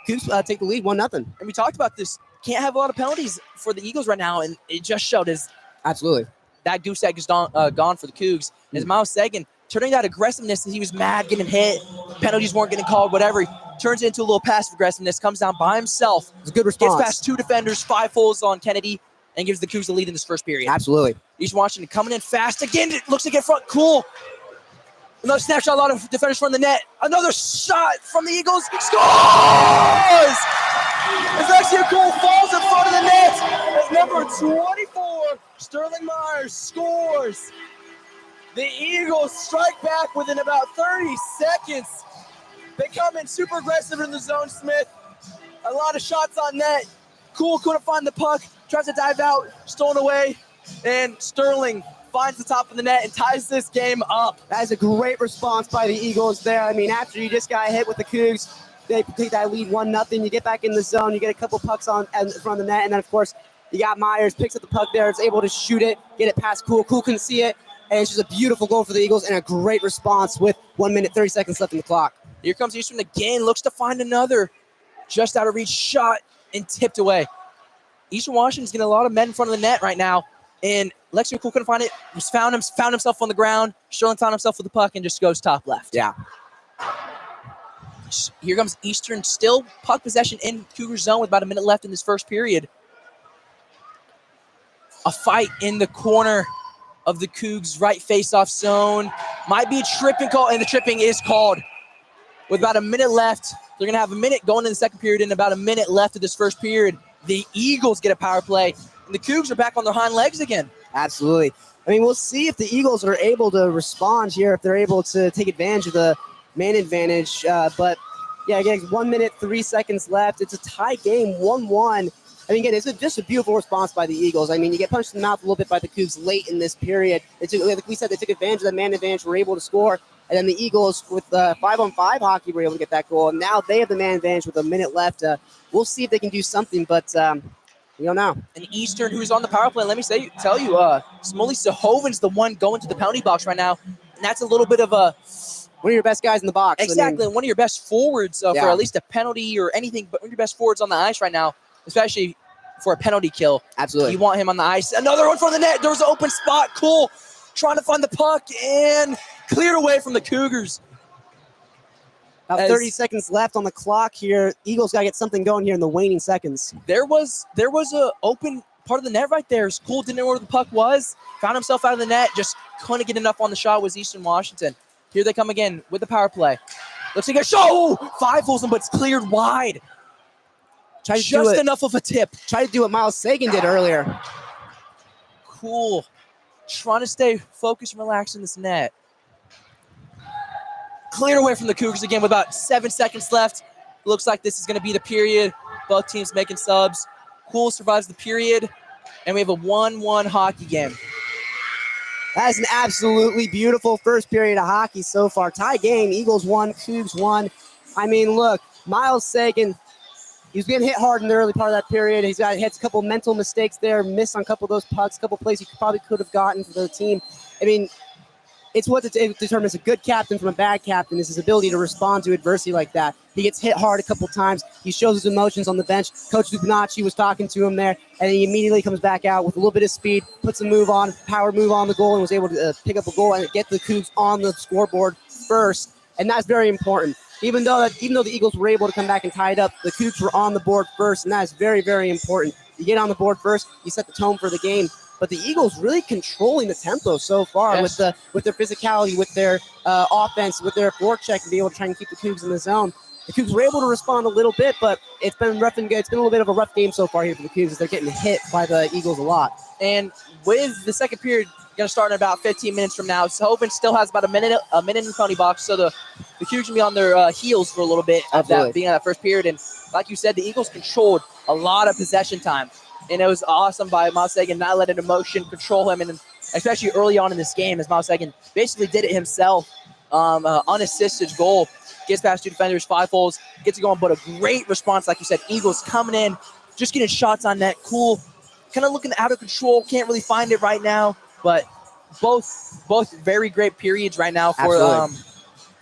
S1: Cougs take the lead, 1-0.
S2: And we talked about this. Can't have a lot of penalties for the Eagles right now, and it just showed as
S1: absolutely
S2: that goose egg is gone for the Cougs. As Miles Sagan turning that aggressiveness, he was mad getting hit, penalties weren't getting called, whatever. He turns it into a little passive aggressiveness, comes down by himself.
S1: It's a good response.
S2: Gets past two defenders, 5 holes on Kennedy, and gives the Cougs the lead in this first period.
S1: Absolutely.
S2: East Washington coming in fast again. It looks like in front. Cool. Another snapshot. A lot of defenders from the net. Another shot from the Eagles. Scores! It's actually a goal. Falls in front of the net. As number 24, Sterling Myers scores. The Eagles strike back within about 30 seconds. They come in super aggressive in the zone, Smith. A lot of shots on net. Cool couldn't find the puck. Tries to dive out. Stolen away. And Sterling finds the top of the net and ties this game up.
S1: That is a great response by the Eagles there. I mean, after you just got hit with the Cougs, they take that lead 1-0. You get back in the zone. You get a couple pucks on in front of the net. And then, of course, you got Myers, picks up the puck there, is able to shoot it, get it past Cool. Cool couldn't see it. And it's just a beautiful goal for the Eagles and a great response with 1 minute, 30 seconds left in the clock.
S2: Here comes Eastern again. Looks to find another just out of reach shot and tipped away. Eastern Washington's getting a lot of men in front of the net right now. And Lexington Cool couldn't find it. Just found himself on the ground. Sterling found himself with the puck and just goes top left.
S1: Yeah.
S2: Here comes Eastern, still puck possession in Cougar zone with about a minute left in this first period. A fight in the corner of the Cougs right face-off zone. Might be a tripping call, and the tripping is called. With about a minute left, they're going to have a minute going in the second period and about a minute left of this first period. The Eagles get a power play, and the Cougs are back on their hind legs again.
S1: Absolutely. I mean, we'll see if the Eagles are able to respond here, if they're able to take advantage of the man advantage. But, yeah, again, 1 minute, 3 seconds left. It's a tie game, 1-1. I mean, again, it's just a beautiful response by the Eagles. I mean, you get punched in the mouth a little bit by the Cougs late in this period. Like we said, they took advantage of the man advantage, were able to score. And then the Eagles, with 5-on-5 hockey, were able to get that goal. And now they have the man advantage with a minute left. We'll see if they can do something, but we don't know.
S2: And Eastern, who's on the power play, let me tell you, Smolly Sahovin's the one going to the penalty box right now. And that's a little bit of a...
S1: one of your best guys in the box.
S2: Exactly,
S1: I mean,
S2: one of your best forwards for at least a penalty or anything, but one of your best forwards on the ice right now, especially for a penalty kill.
S1: Absolutely.
S2: You want him on the ice. Another one from the net. There was an open spot. Cool. Trying to find the puck and cleared away from the Cougars.
S1: About 30 seconds left on the clock here. Eagles got to get something going here in the waning seconds.
S2: There was a open part of the net right there. Cool didn't know where the puck was. Found himself out of the net. Just couldn't get enough on the shot was Eastern Washington. Here they come again with the power play. Looks like a shot. Oh, 5 holes in, but it's cleared wide. Just enough of a tip.
S1: Try to do what Miles Sagan did earlier.
S2: Cool. Trying to stay focused and relaxed in this net. Cleared away from the Cougars again with about 7 seconds left. Looks like this is going to be the period. Both teams making subs. Cool survives the period. And we have a 1-1 hockey game.
S1: That is an absolutely beautiful first period of hockey so far. Tie game. Eagles won. Cougs won. I mean, look, Miles Sagan, he was getting hit hard in the early part of that period. He had a couple mental mistakes there, missed on a couple of those pucks, a couple plays he probably could have gotten for the team. I mean, it's what determines a good captain from a bad captain is his ability to respond to adversity like that. He gets hit hard a couple times. He shows his emotions on the bench. Coach Lupinacci was talking to him there, and he immediately comes back out with a little bit of speed, puts a move on, power move on the goal, and was able to pick up a goal and get the Cougs on the scoreboard first. And that's very important. Even though the Eagles were able to come back and tie it up, the Cougs were on the board first, and that is very, very important. You get on the board first, you set the tone for the game. But the Eagles really controlling the tempo so far with their physicality, with their offense, with their forecheck, and be able to try and keep the Cougs in the zone. The Cougs were able to respond a little bit, but it's been rough and good. It's been a little bit of a rough game so far here for the Cougs as they're getting hit by the Eagles a lot.
S2: And with the second period going to start in about 15 minutes from now, Hovind still has about a minute in the penalty box, so the Cougs will be on their heels for a little bit of that being that first period. And like you said, the Eagles controlled a lot of possession time. And it was awesome by Miles Sagan not letting emotion control him, and especially early on in this game as Miles Sagan basically did it himself. Unassisted goal, gets past two defenders, 5 holes, gets it going, but a great response, like you said. Eagles coming in, just getting shots on net, cool, kind of looking out of control, can't really find it right now, but both very great periods right now for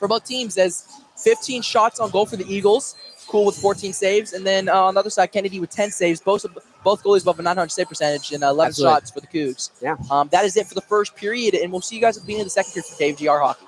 S2: both teams. As 15 shots on goal for the Eagles, cool with 14 saves, and then on the other side, Kennedy with 10 saves, both goalies above a 900 save percentage, and 11 shots for the Cougs.
S1: Yeah.
S2: That is it for the first period, and we'll see you guys at the beginning of the second period for KFGR Hockey.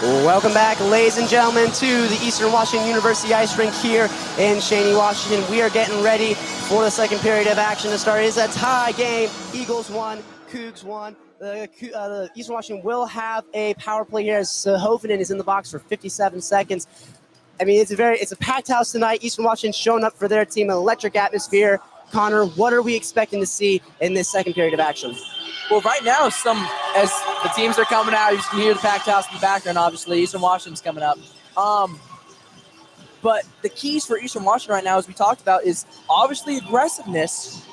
S1: Welcome back, ladies and gentlemen, to the Eastern Washington University Ice Rink here in Cheney, Washington. We are getting ready for the second period of action to start. It is a tie game. Eagles won, Cougs won. The Eastern Washington will have a power play here as Hovinen is in the box for 57 seconds. I mean, it's a packed house tonight. Eastern Washington showing up for their team, an electric atmosphere. Connor, what are we expecting to see in this second period of action?
S2: Well, right now, as the teams are coming out, you can hear the packed house in the background, obviously. Eastern Washington's coming up. But the keys for Eastern Washington right now, as we talked about, is obviously aggressiveness.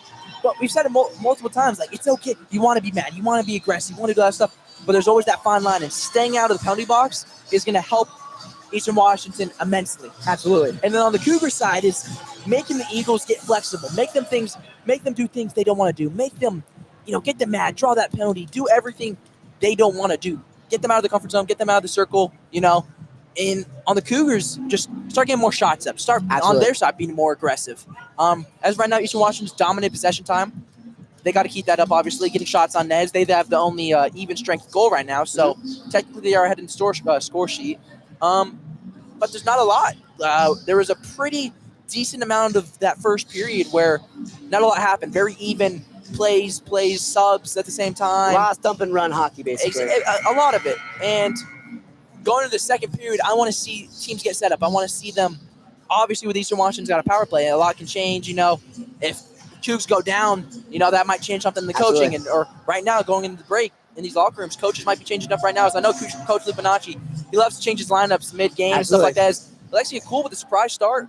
S2: But we've said it multiple times, like, it's okay. You want to be mad. You want to be aggressive. You want to do that stuff. But there's always that fine line. And staying out of the penalty box is going to help Eastern Washington immensely.
S1: Absolutely.
S2: And then on the Cougar side is making the Eagles get flexible. Make them do things they don't want to do. Make them, get them mad, draw that penalty, do everything they don't want to do. Get them out of the comfort zone, get them out of the circle, And on the Cougars, just start getting more shots up. Start on their side being more aggressive. As right now, Eastern Washington's dominant possession time. They got to keep that up, obviously, getting shots on Nez. They have the only even strength goal right now, so technically they are ahead in the score sheet. But there's not a lot. There was a pretty decent amount of that first period where not a lot happened. Very even plays, subs at the same time.
S1: A lot of thump and run hockey, basically.
S2: A lot of it. And going into the second period, I want to see teams get set up. I want to see them, obviously with Eastern Washington's got a power play. A lot can change, if Cougs go down, that might change something in the coaching. Or right now, going into the break in these locker rooms, coaches might be changing up right now. As I know Coach Lupinacci, he loves to change his lineups mid-game and stuff like that. It's actually cool with the surprise start.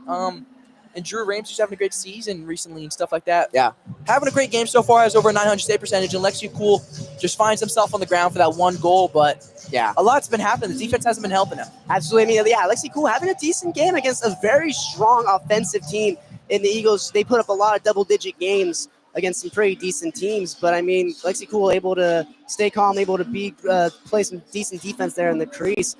S2: And Drew Ramsey's having a great season recently and stuff like that.
S1: Yeah. Having
S2: a great game so far, has over a 900 save percentage, and Lexi Cool just finds himself on the ground for that one goal. But a lot's been happening. The defense hasn't been helping him.
S1: Absolutely. I mean, Lexi Cool having a decent game against a very strong offensive team in the Eagles. They put up a lot of double-digit games against some pretty decent teams. But, I mean, Lexi Cool able to stay calm, able to play some decent defense there in the crease.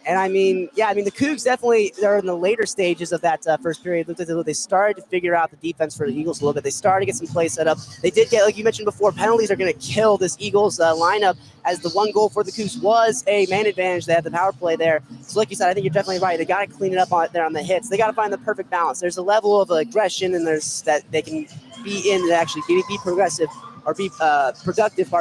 S1: And, the Cougs definitely are in the later stages of that first period. Looked like they started to figure out the defense for the Eagles a little bit. They started to get some plays set up. They did get, like you mentioned before, penalties are going to kill this Eagles lineup, as the one goal for the Cougs was a man advantage. They had the power play there. So like you said, I think you're definitely right. They got to clean it up there on the hits. They got to find the perfect balance. There's a level of aggression, and there's that they can be in to actually be progressive or be productive,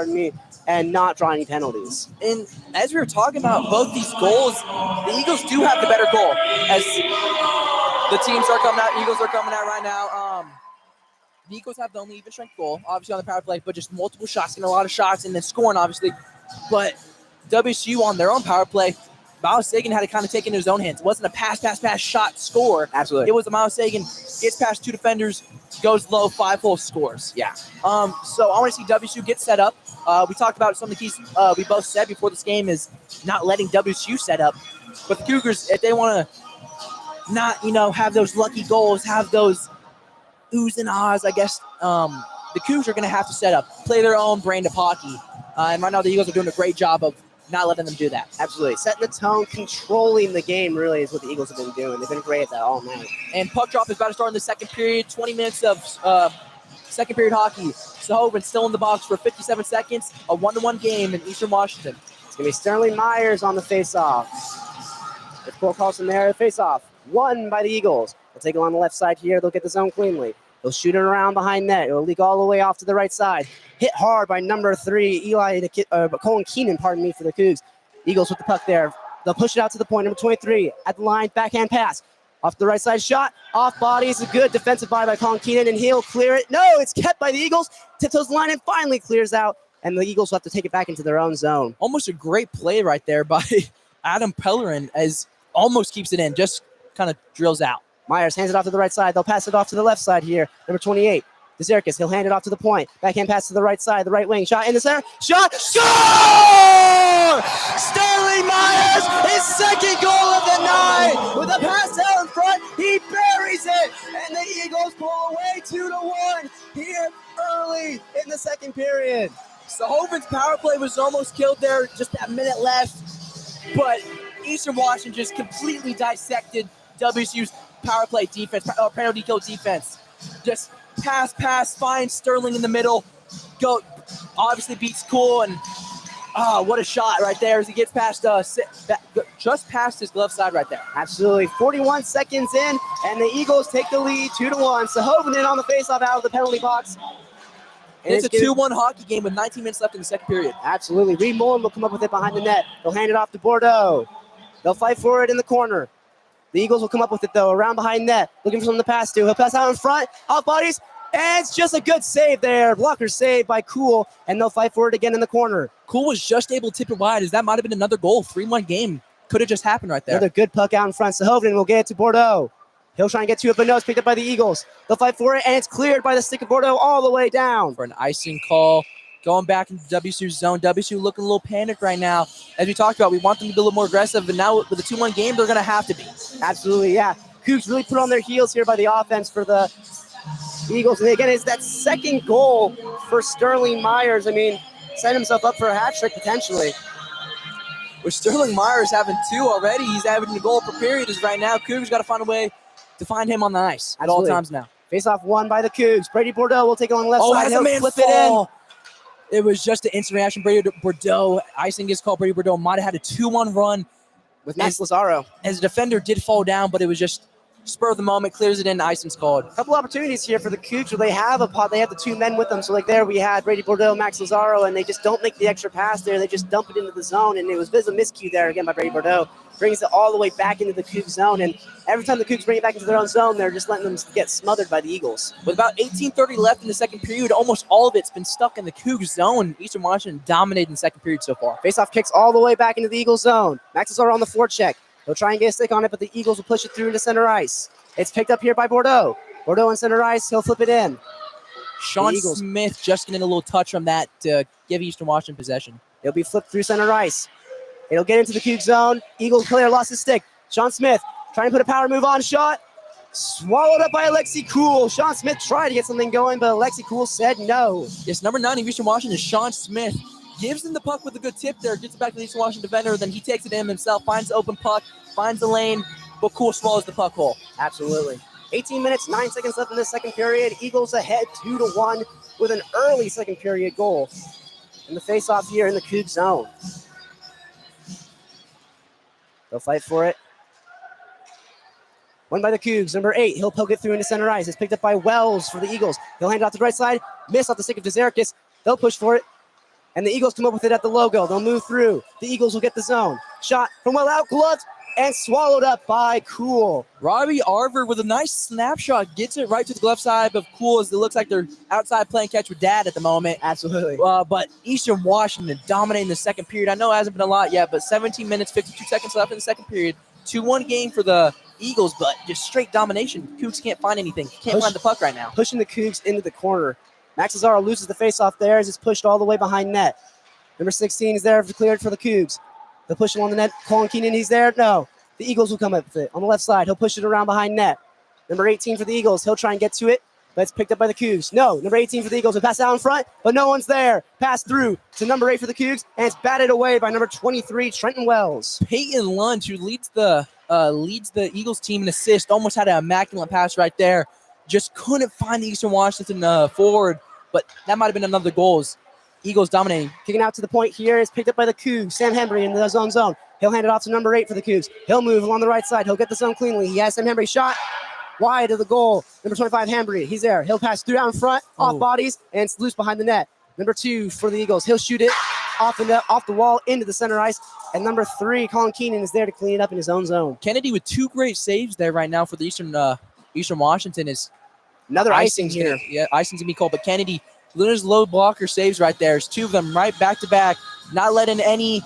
S1: and not draw any penalties.
S2: And as we were talking about both these goals, the Eagles do have the better goal. As the teams are coming out, Eagles are coming out right now. The Eagles have the only even strength goal, obviously on the power play, but just multiple shots, getting a lot of shots, and then scoring, obviously. But WSU on their own power play, Miles Sagan had to kind of take it into his own hands. It wasn't a pass, shot, score.
S1: Absolutely.
S2: It was a Miles Sagan, gets past two defenders, goes low, 5-hole scores.
S1: Yeah.
S2: So I want to see WSU get set up. We talked about some of the keys we both said before this game is not letting WSU set up. But the Cougars, if they want to not, have those lucky goals, have those oohs and ahs, I guess, the Cougs are going to have to set up, play their own brand of hockey. And right now the Eagles are doing a great job of not letting them do that.
S1: Absolutely. Setting the tone, controlling the game really is what the Eagles have been doing. They've been great at that all night.
S2: And puck drop is about to start in the second period. 20 minutes of second period hockey. Hovinen still in the box for 57 seconds. A 1-1 game in Eastern Washington.
S1: It's going to be Sterling Myers on the face-off. With Cole Carlson there, the face-off. Won by the Eagles. They'll take it on the left side here. They'll get the zone cleanly. They'll shoot it around behind net. It'll leak all the way off to the right side. Hit hard by number 3, Colin Keenan, for the Cougs. Eagles with the puck there. They'll push it out to the point. Number 23 at the line. Backhand pass. Off the right side shot. Off body. It's a good defensive body by Colin Keenan, and he'll clear it. No, it's kept by the Eagles. Tiptoes the line and finally clears out. And the Eagles will have to take it back into their own zone.
S2: Almost a great play right there by Adam Pellerin, as almost keeps it in. Just kind of drills out.
S1: Myers hands it off to the right side. They'll pass it off to the left side here. Number 28, DeZerkis. He'll hand it off to the point. Backhand pass to the right side, the right wing. Shot in the center. Shot. Score! Sterling Myers, his second goal of the night. With a pass out in front, he buries it. And the Eagles pull away 2-1 here early in the second period.
S2: So Hovin's power play was almost killed there. Just that minute left. But Eastern Washington just completely dissected WSU's power play defense, penalty kill defense. Just pass, find Sterling in the middle. Go, obviously beats Cool, and Oh, what a shot right there as he gets past, just past his glove side right there.
S1: Absolutely. 41 seconds in, and the Eagles take the lead 2-1. Sahovinen on the faceoff out of the penalty box.
S2: And it's a 2-1 hockey game with 19 minutes left in the second period.
S1: Absolutely. Reed Mullen will come up with it behind the net. They'll hand it off to Bordeaux. They'll fight for it in the corner. The Eagles will come up with it, though, around behind net, looking for someone to pass to. He'll pass out in front, off bodies, and it's just a good save there. Blocker save by Cool, and they'll fight for it again in the corner.
S2: Cool was just able to tip it wide, as that might have been another goal. 3-1 game. Could have just happened right there.
S1: Another good puck out in front. Sahovinen will get it to Bordeaux. He'll try and get to it, but no, it's picked up by the Eagles. They'll fight for it, and it's cleared by the stick of Bordeaux all the way down.
S2: For an icing call. Going back into WSU's zone. WSU looking a little panicked right now. As we talked about, we want them to be a little more aggressive, and now with the 2-1 game, they're going to have to be.
S1: Absolutely, yeah. Cougs really put on their heels here by the offense for the Eagles. And again, it's that second goal for Sterling Myers. I mean, set himself up for a hat trick potentially.
S2: With Sterling Myers having 2 already, he's having a goal per period as right now. Cougs got to find a way to find him on the ice at all times now.
S1: Face off won by the Cougs. Brady Bordeaux will take it on the left side.
S2: He'll
S1: flip
S2: it in.
S1: It in.
S2: It was just an instant reaction. Brady Bordeaux, icing is called. Brady Bordeaux might have had a 2-1 run.
S1: With Max Lazaro.
S2: As a defender did fall down, but it was just spur of the moment, clears it in, icing's called.
S1: A couple opportunities here for the Cougs where they have a pot. They have the 2 men with them. So like there we had Brady Bordeaux, Max Lazaro, and they just don't make the extra pass there. They just dump it into the zone, and it was a miscue there again by Brady Bordeaux. Brings it all the way back into the Cougs zone, and every time the Cougs bring it back into their own zone, they're just letting them get smothered by the Eagles.
S2: With about 18:30 left in the second period, almost all of it's been stuck in the Cougs zone. Eastern Washington dominated in the second period so far.
S1: Face-off kicks all the way back into the Eagles zone. Max Lazaro on the forecheck. They'll try and get a stick on it, but the Eagles will push it through into center ice. It's picked up here by Bordeaux. Bordeaux in center ice. He'll flip it in.
S2: Sean Smith just getting a little touch from that to give Eastern Washington possession.
S1: It'll be flipped through center ice. It'll get into the Cougs zone. Eagles player lost his stick. Sean Smith trying to put a power move on. Shot. Swallowed up by Alexi Cool. Sean Smith tried to get something going, but Alexi Cool said no.
S2: Yes, number 9 of Eastern Washington, Sean Smith, gives him the puck with a good tip there, gets it back to the Eastern Washington defender, then he takes it in himself, finds the open puck, finds the lane, but Cool swallows the puck hole.
S1: Absolutely. 18 minutes, 9 seconds left in the second period. Eagles ahead 2-1 with an early second period goal. And the face-off here in the Cougs zone. They'll fight for it. Won by the Cougs. Number 8, he'll poke it through into center ice. It's picked up by Wells for the Eagles. He'll hand it off to the right side. Miss off the stick of Dzerkis. They'll push for it. And the Eagles come up with it at the logo. They'll move through. The Eagles will get the zone. Shot from well out, gloved, and swallowed up by Cool.
S2: Robbie Arver with a nice snapshot gets it right to the glove side of Cool as it looks like they're outside playing catch with Dad at the moment.
S1: Absolutely.
S2: But Eastern Washington dominating the second period. I know it hasn't been a lot yet, but 17 minutes, 52 seconds left in the second period. 2-1 game for the Eagles, but just straight domination. Cougs can't find anything. Can't find the puck right now.
S1: Pushing the Cougs into the corner. Max Lazaro loses the faceoff there as it's pushed all the way behind net. Number 16 is there cleared for the Cougs. They'll push along the net. Colin Keenan, he's there. No. The Eagles will come up with it. On the left side, he'll push it around behind net. Number 18 for the Eagles. He'll try and get to it, but it's picked up by the Cougs. No. Number 18 for the Eagles. He'll pass out in front, but no one's there. Pass through to number 8 for the Cougs, and it's batted away by number 23, Trenton Wells.
S2: Peyton Lunch, who leads the Eagles team in assist, almost had an immaculate pass right there. Just couldn't find the Eastern Washington forward, but that might have been another goal. Eagles dominating.
S1: Kicking out to the point here is picked up by the Cougs. Sam Hembry in the zone. He'll hand it off to number 8 for the Cougs. He'll move along the right side. He'll get the zone cleanly. He has Sam Hembry shot wide of the goal. Number 25, Hembry. He's there. He'll pass through out in front, off bodies, and it's loose behind the net. Number 2 for the Eagles. He'll shoot it off the wall into the center ice. And number 3, Colin Keenan, is there to clean it up in his own zone.
S2: Kennedy with 2 great saves there right now for the Eastern Washington is
S1: another icing here.
S2: Yeah, icing's gonna be called, but Kennedy, Luna's low blocker saves right there. There's 2 of them right back to back, not letting any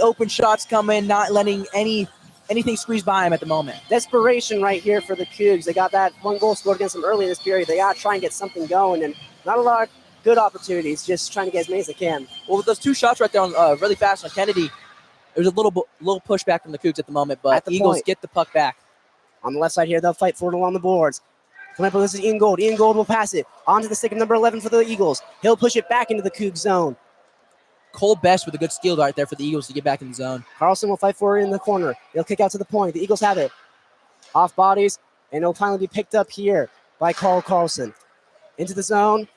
S2: open shots come in, not letting anything squeeze by him at the moment.
S1: Desperation right here for the Cougs. They got that 1 goal scored against them early in this period. They got to try and get something going, and not a lot of good opportunities, just trying to get as many as they can.
S2: Well, with those 2 shots right there on, really fast on Kennedy, there's a little pushback from the Cougs at the moment, but the Eagles get the puck back.
S1: On the left side here, they'll fight for it along the boards. Coming up, this is Ian Gold. Ian Gold will pass it onto the stick of number 11 for the Eagles. He'll push it back into the Cougs zone.
S2: Cole Best with a good steal right there for the Eagles to get back in the zone.
S1: Carlson will fight for it in the corner. He'll kick out to the point. The Eagles have it. Off bodies, and it'll finally be picked up here by Carl Carlson. Into the zone.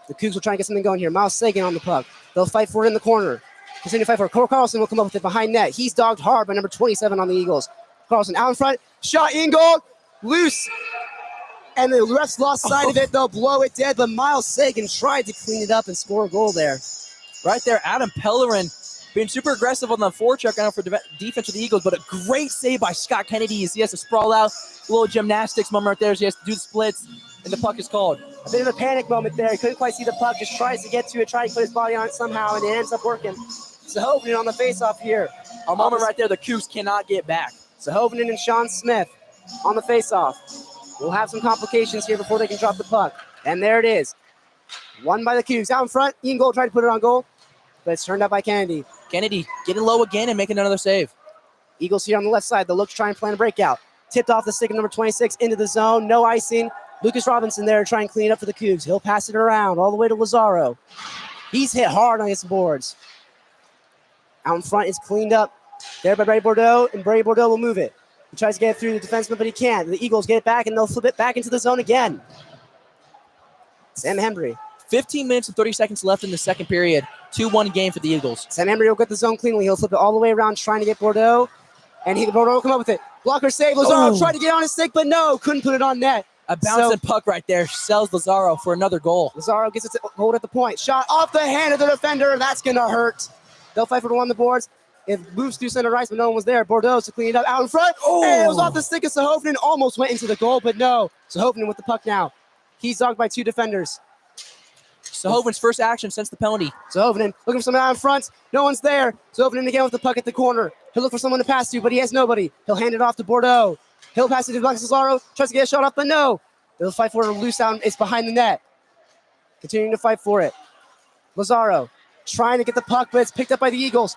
S1: The Cougs will try and get something going here. Miles Sagan on the puck. They'll fight for it in the corner. Continue to fight for it. Cole Carlson will come up with it behind net. He's dogged hard by number 27 on the Eagles. Carlson out in front. Shot in goal. Loose. And the refs lost sight of it. They'll blow it dead. But Miles Sagan tried to clean it up and score a goal there.
S2: Right there, Adam Pellerin being super aggressive on the forecheck now for defense of the Eagles, but a great save by Scott Kennedy as he has to sprawl out. A little gymnastics moment right there as he has to do the splits, and the puck is called.
S1: A bit of a panic moment there. He couldn't quite see the puck. Just tries to get to it, trying to put his body on it somehow, and it ends up working. Sahovinen on the face-off here.
S2: A moment right there the Cougs cannot get back.
S1: Sahovinen and Sean Smith on the face-off. We'll have some complications here before they can drop the puck. And there it is. Won by the Cougs. Out in front, Ian Gold tried to put it on goal, but it's turned out by Kennedy.
S2: Kennedy getting low again and making another save.
S1: Eagles here on the left side. They'll look to try and plan a breakout. Tipped off the stick of number 26 into the zone. No icing. Lucas Robinson there trying to clean it up for the Cougs. He'll pass it around all the way to Lazaro. He's hit hard on his boards. Out in front is cleaned up there by Brady Bordeaux, and Brady Bordeaux will move it. He tries to get it through the defenseman, but he can't. The Eagles get it back, and they'll flip it back into the zone again. Sam Hembry.
S2: 15 minutes and 30 seconds left in the second period. 2-1 game for the Eagles.
S1: Sam Hembry will get the zone cleanly. He'll flip it all the way around, trying to get Bordeaux. And Bordeaux will come up with it. Blocker save. Lazaro tried to get on his stick, but no, couldn't put it on net.
S2: A bouncing puck right there sells Lazaro for another goal.
S1: Lazaro gets it to hold at the point. Shot off the hand of the defender. That's going to hurt. They'll fight for the one on the boards. It moves through center ice, but no one was there. Bordeaux to clean it up out in front. And it was off the stick of Sahovinen. Almost went into the goal, but no. Sahovinen with the puck now. He's dogged by two defenders.
S2: Sahovinen's first action since the penalty.
S1: Sahovinen looking for someone out in front. No one's there. Sahovinen again with the puck at the corner. He'll look for someone to pass to, but he has nobody. He'll hand it off to Bordeaux. He'll pass it to Lazaro. Tries to get a shot off, but no. They'll fight for it loose out. It's behind the net. Continuing to fight for it. Lazaro trying to get the puck, but it's picked up by the Eagles.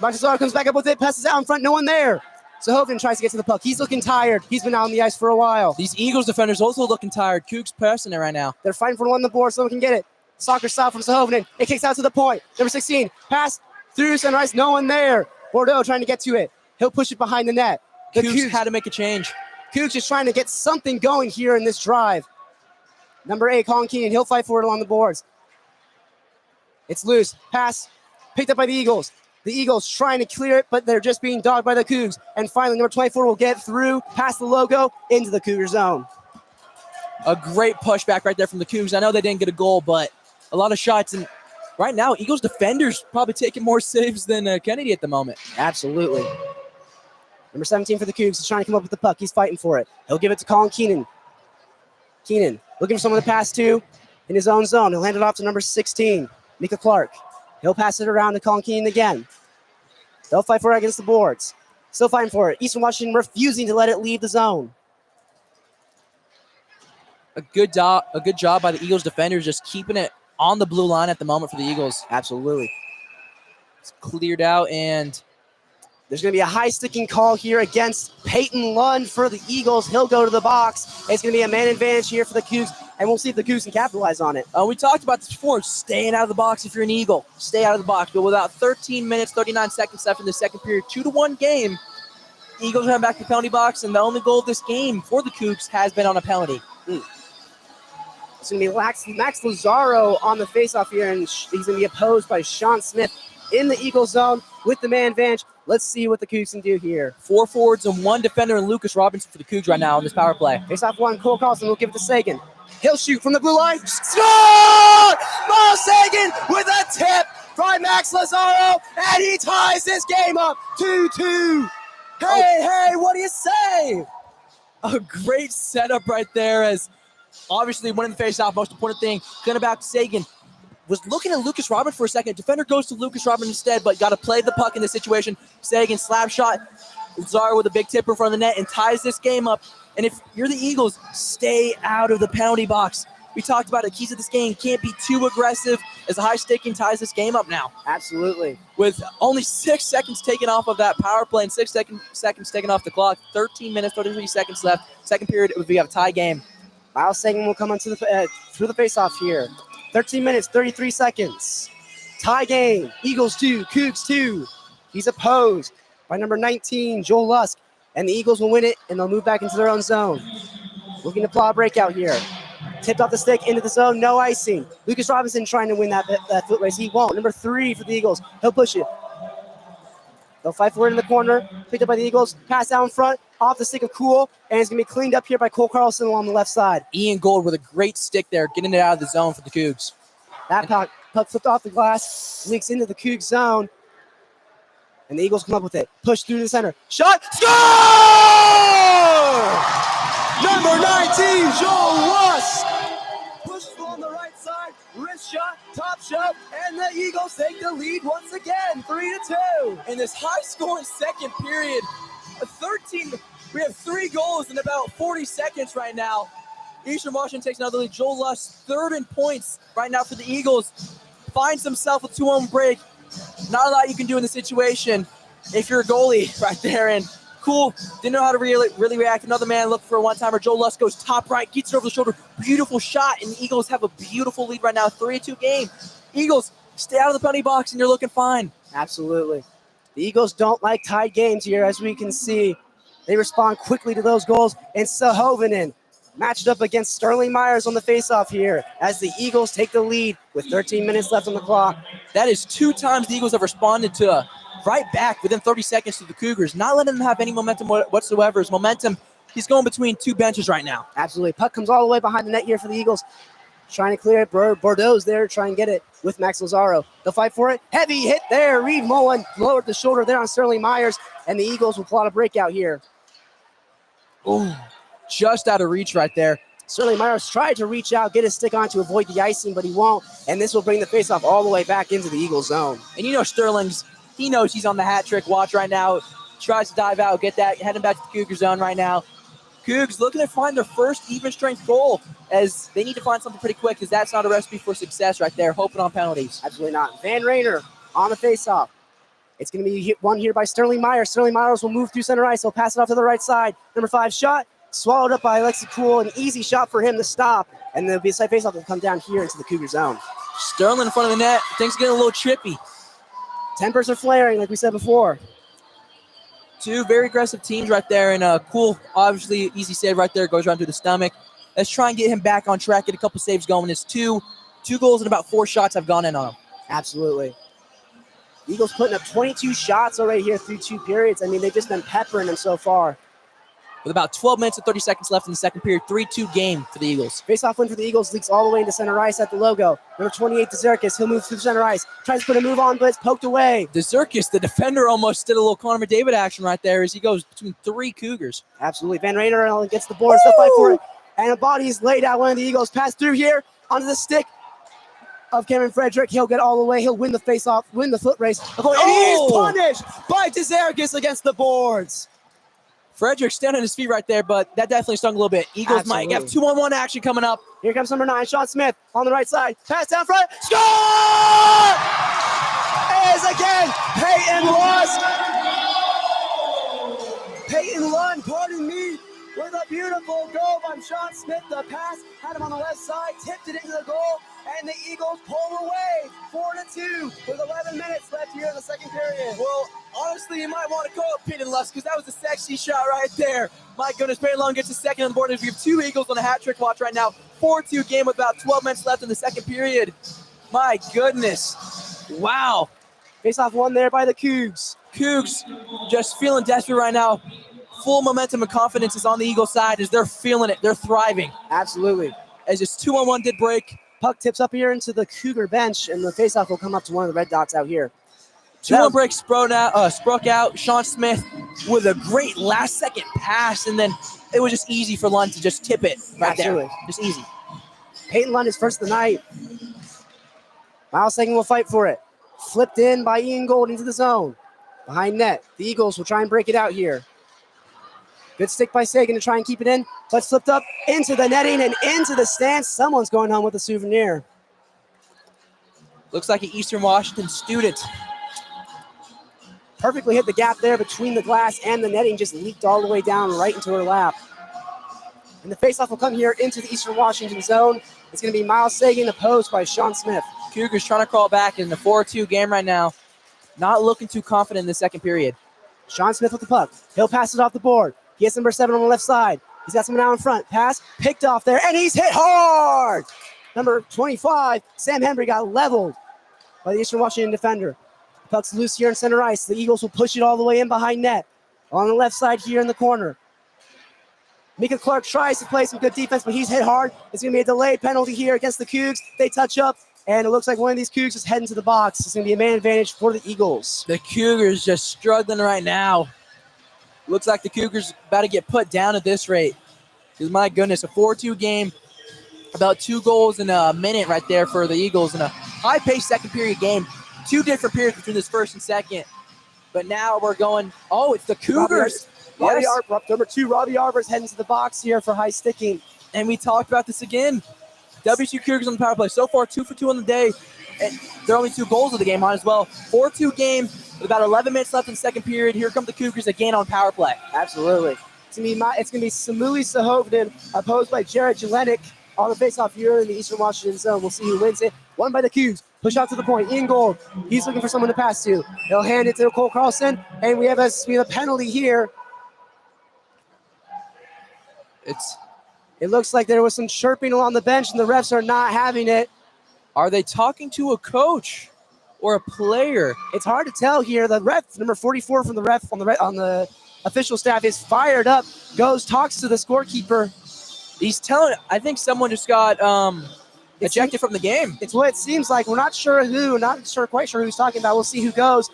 S1: Lazaro comes back up with it, passes out in front, no one there. Sahovinen tries to get to the puck. He's looking tired. He's been out on the ice for a while.
S2: These Eagles defenders also looking tired. Cougs pressing it right now.
S1: They're fighting for the one on the board so we can get it. Soccer style from Sahovinen. It kicks out to the point. Number 16, pass through center ice, no one there. Bordeaux trying to get to it. He'll push it behind the net. The
S2: Cougs had to make a change.
S1: Cougs just trying to get something going here in this drive. Number 8, Colin Keenan. He'll fight for it along the boards. It's loose. Pass picked up by the Eagles. The Eagles trying to clear it, but they're just being dogged by the Cougs. And finally, number 24 will get through, past the logo, into the Cougar zone.
S2: A great pushback right there from the Cougs. I know they didn't get a goal, but a lot of shots. And right now, Eagles defenders probably taking more saves than Kennedy at the moment.
S1: Absolutely. Number 17 for the Cougs is trying to come up with the puck. He's fighting for it. He'll give it to Colin Keenan. Keenan looking for someone to pass to in his own zone. He'll hand it off to number 16, Mika Clark. He'll pass it around to Colin Keenan again. They'll fight for it against the boards. Still fighting for it. Eastern Washington refusing to let it leave the zone.
S2: A good job by the Eagles defenders, just keeping it on the blue line at the moment for the Eagles.
S1: Absolutely.
S2: It's cleared out, and
S1: there's going to be a high sticking call here against Peyton Lund for the Eagles. He'll go to the box. It's going to be a man advantage here for the Cougs, and we'll see if the Cougs can capitalize on it.
S2: We talked about this before, staying out of the box if you're an Eagle. Stay out of the box. But without 13 minutes, 39 seconds left in the second period, 2-1 game, Eagles run back to the penalty box, and the only goal of this game for the Cougs has been on a penalty.
S1: It's going to be Max Lazaro on the faceoff here, and he's going to be opposed by Sean Smith in the Eagle zone with the man advantage. Let's see what the Cougs can do here. 4 forwards and 1 defender, and Lucas Robinson for the Cougs right now on this power play. Faceoff 1, Cole Carlson will give it to Sagan. He'll shoot from the blue line. Score! Miles Sagan with a tip by Max Lazaro, and he ties this game up 2-2. Hey, what do you say?
S2: A great setup right there, as obviously winning the faceoff, most important thing. Going back to Sagan. Was looking at Lucas Robinson for a second. Defender goes to Lucas Robinson instead, but got to play the puck in this situation. Sagan slap shot. Lazaro with a big tip in front of the net and ties this game up. And if you're the Eagles, stay out of the penalty box. We talked about the keys of this game. Can't be too aggressive, as the high sticking ties this game up now.
S1: Absolutely.
S2: With only 6 seconds taken off of that power play and 6 seconds taken off the clock. 13 minutes, 33 seconds left. Second period, we have a tie game. Miles Sagan will come onto the through the faceoff here. 13 minutes, 33 seconds. Tie game. Eagles 2, Cougs 2. He's opposed by number 19, Joel Lusk. And the Eagles will win it, and they'll move back into their own zone. Looking to plot a breakout here.
S1: Tipped off the stick into the zone, no icing. Lucas Robinson trying to win that foot race. He won't. Number 3 for the Eagles. He'll push it. They'll fight for it in the corner. Picked up by the Eagles. Pass out in front. Off the stick of Cool. And it's going to be cleaned up here by Cole Carlson along the left side.
S2: Ian Gold with a great stick there, getting it out of the zone for the Cougs.
S1: That puck flipped off the glass. Leaks into the Cougs zone. And the Eagles come up with it. Push through the center. Shot. Score! Number 19, Joel Rusk. Pushes on the right side. Wrist shot. Top shot. And the Eagles take the lead once again. 3-2.
S2: In this high-scoring second period, we have 3 goals in about 40 seconds right now. Eastern Washington takes another lead. Joel Lusk, third in points right now for the Eagles. Finds himself a 2-on break. Not a lot you can do in the situation if you're a goalie right there. And Cool didn't know how to really react. Another man looking for a one-timer. Joel Lusk goes top right, gets it over the shoulder. Beautiful shot, and the Eagles have a beautiful lead right now. 3-2 game. Eagles, stay out of the penalty box, and you're looking fine.
S1: Absolutely. The Eagles don't like tied games here, as we can see. They respond quickly to those goals. And Sahovinen matched up against Sterling Myers on the faceoff here as the Eagles take the lead with 13 minutes left on the clock.
S2: That is 2 times the Eagles have responded to right back within 30 seconds to the Cougars, not letting them have any momentum whatsoever. His momentum, he's going between 2 benches right now.
S1: Absolutely. Puck comes all the way behind the net here for the Eagles. Trying to clear it. Bordeaux's there, trying to get it with Max Lazaro. They'll fight for it. Heavy hit there. Reed Mullen lowered the shoulder there on Sterling Myers, and the Eagles will plot a breakout here.
S2: Ooh, just out of reach right there.
S1: Sterling Myers tried to reach out, get his stick on to avoid the icing, but he won't, and this will bring the faceoff all the way back into the Eagles zone.
S2: And you know he knows he's on the hat trick watch right now. Tries to dive out, get that, heading back to the Cougar zone right now. Cougs looking to find their first even strength goal, as they need to find something pretty quick, because that's not a recipe for success right there. Hoping on penalties.
S1: Absolutely not. Van Rayner on the faceoff. It's going to be won here by Sterling Myers. Sterling Myers will move through center ice. He'll pass it off to the right side. Number 5 shot. Swallowed up by Alexi Cool. An easy shot for him to stop. And there'll be a side faceoff that will come down here into the Cougar zone.
S2: Sterling in front of the net. Things getting a little trippy.
S1: 10-person flaring, like we said before.
S2: 2 very aggressive teams right there. And Cool, obviously, easy save right there. Goes right through the stomach. Let's try and get him back on track. Get a couple saves going. It's 2 goals and about 4 shots have gone in on him.
S1: Absolutely. Eagles putting up 22 shots already here through 2 periods. I mean, they've just been peppering them so far.
S2: With about 12 minutes and 30 seconds left in the second period, 3-2 game for the Eagles.
S1: Face-off win for the Eagles, leaks all the way into center ice at the logo. Number 28, DeZerkis, he'll move through center ice. Tries to put a move on, but it's poked away.
S2: DeZerkis, the defender, almost did a little Connor McDavid action right there as he goes between 3 Cougars.
S1: Absolutely. Van Rayner gets the boards. They'll fight for it. And a body is laid out. One of the Eagles pass through here onto the stick of Cameron Frederick. He'll get all the way. He'll win the face-off, win the foot race. And he's punished by DeZerkis against the boards.
S2: Frederick standing on his feet right there, but that definitely stung a little bit. Eagles
S1: Absolutely.
S2: might have 2-on-1 action coming up.
S1: Here comes number 9, Sean Smith on the right side. Pass down front. Score! As again, Peyton Lund, pardon me, with a beautiful goal by Sean Smith. The pass had him on the left side, tipped it into the goal, and the Eagles pull away 4-2 with 11 minutes left here in the second period.
S2: Well, honestly, you might want to call it Peyton Lund, because that was a sexy shot right there. My goodness, Peyton Lund gets a second on the board. We have 2 Eagles on a hat trick watch right now. 4-2 game with about 12 minutes left in the second period. My goodness. Wow.
S1: Face-off won there by the Cougs.
S2: Cougs just feeling desperate right now. Full momentum and confidence is on the Eagle side as they're feeling it. They're thriving.
S1: Absolutely.
S2: As this 2-on-1 did break.
S1: Puck tips up here into the Cougar bench, and the faceoff will come up to one of the Red Dots out here.
S2: 2-on break spoke out. Sean Smith with a great last-second pass, and then it was just easy for Lund to just tip it right there. Just easy.
S1: Peyton Lund is first of the night. Miles Sagan will fight for it. Flipped in by Ian Gold into the zone. Behind net, the Eagles will try and break it out here. Good stick by Sagan to try and keep it in, but flipped up into the netting and into the stands. Someone's going home with a souvenir.
S2: Looks like an Eastern Washington student.
S1: Perfectly hit the gap there between the glass and the netting, just leaked all the way down right into her lap. And the faceoff will come here into the Eastern Washington zone. It's going to be Miles Sagan opposed by Sean Smith.
S2: Cougars trying to crawl back in the 4-2 game right now. Not looking too confident in the second period.
S1: Sean Smith with the puck. He'll pass it off the board. He has number 7 on the left side. He's got someone out in front. Pass picked off there, and he's hit hard. Number 25, Sam Hembry, got leveled by the Eastern Washington defender. Puck's loose here in center ice. The Eagles will push it all the way in behind net. On the left side here in the corner. Mika Clark tries to play some good defense, but he's hit hard. It's going to be a delayed penalty here against the Cougs. They touch up, and it looks like one of these Cougs is heading to the box. It's going to be a man advantage for the Eagles.
S2: The Cougars just struggling right now. Looks like the Cougars about to get put down at this rate. Because, my goodness, a 4-2 game, about 2 goals in a minute right there for the Eagles in a high-paced second period game. 2 different periods between this first and second. But now we're going, it's the Cougars.
S1: Number 2, Robbie Arbors heading to the box here for high sticking.
S2: And we talked about this again. WSU Cougars on the power play. So far, 2 for 2 on the day. And they're only 2 goals of the game on as well. 4-2 game with about 11 minutes left in the second period. Here come the Cougars again on power play.
S1: Absolutely. It's going to be Samuli Sahovden opposed by Jared Jelenik on the faceoff here in the Eastern Washington zone. We'll see who wins it. Won by the Cougs. Push out to the point. Ian Gold. He's looking for someone to pass to. He'll hand it to Cole Carlson. And we have a penalty here. It looks like there was some chirping along the bench, and the refs are not having it.
S2: Are they talking to a coach or a player?
S1: It's hard to tell here. The ref, number 44 from the ref on the official staff, is fired up. Talks to the scorekeeper.
S2: He's telling. I think someone just got ejected from the game.
S1: It's what it seems like. We're not sure who. Quite sure who's talking about. We'll see who goes.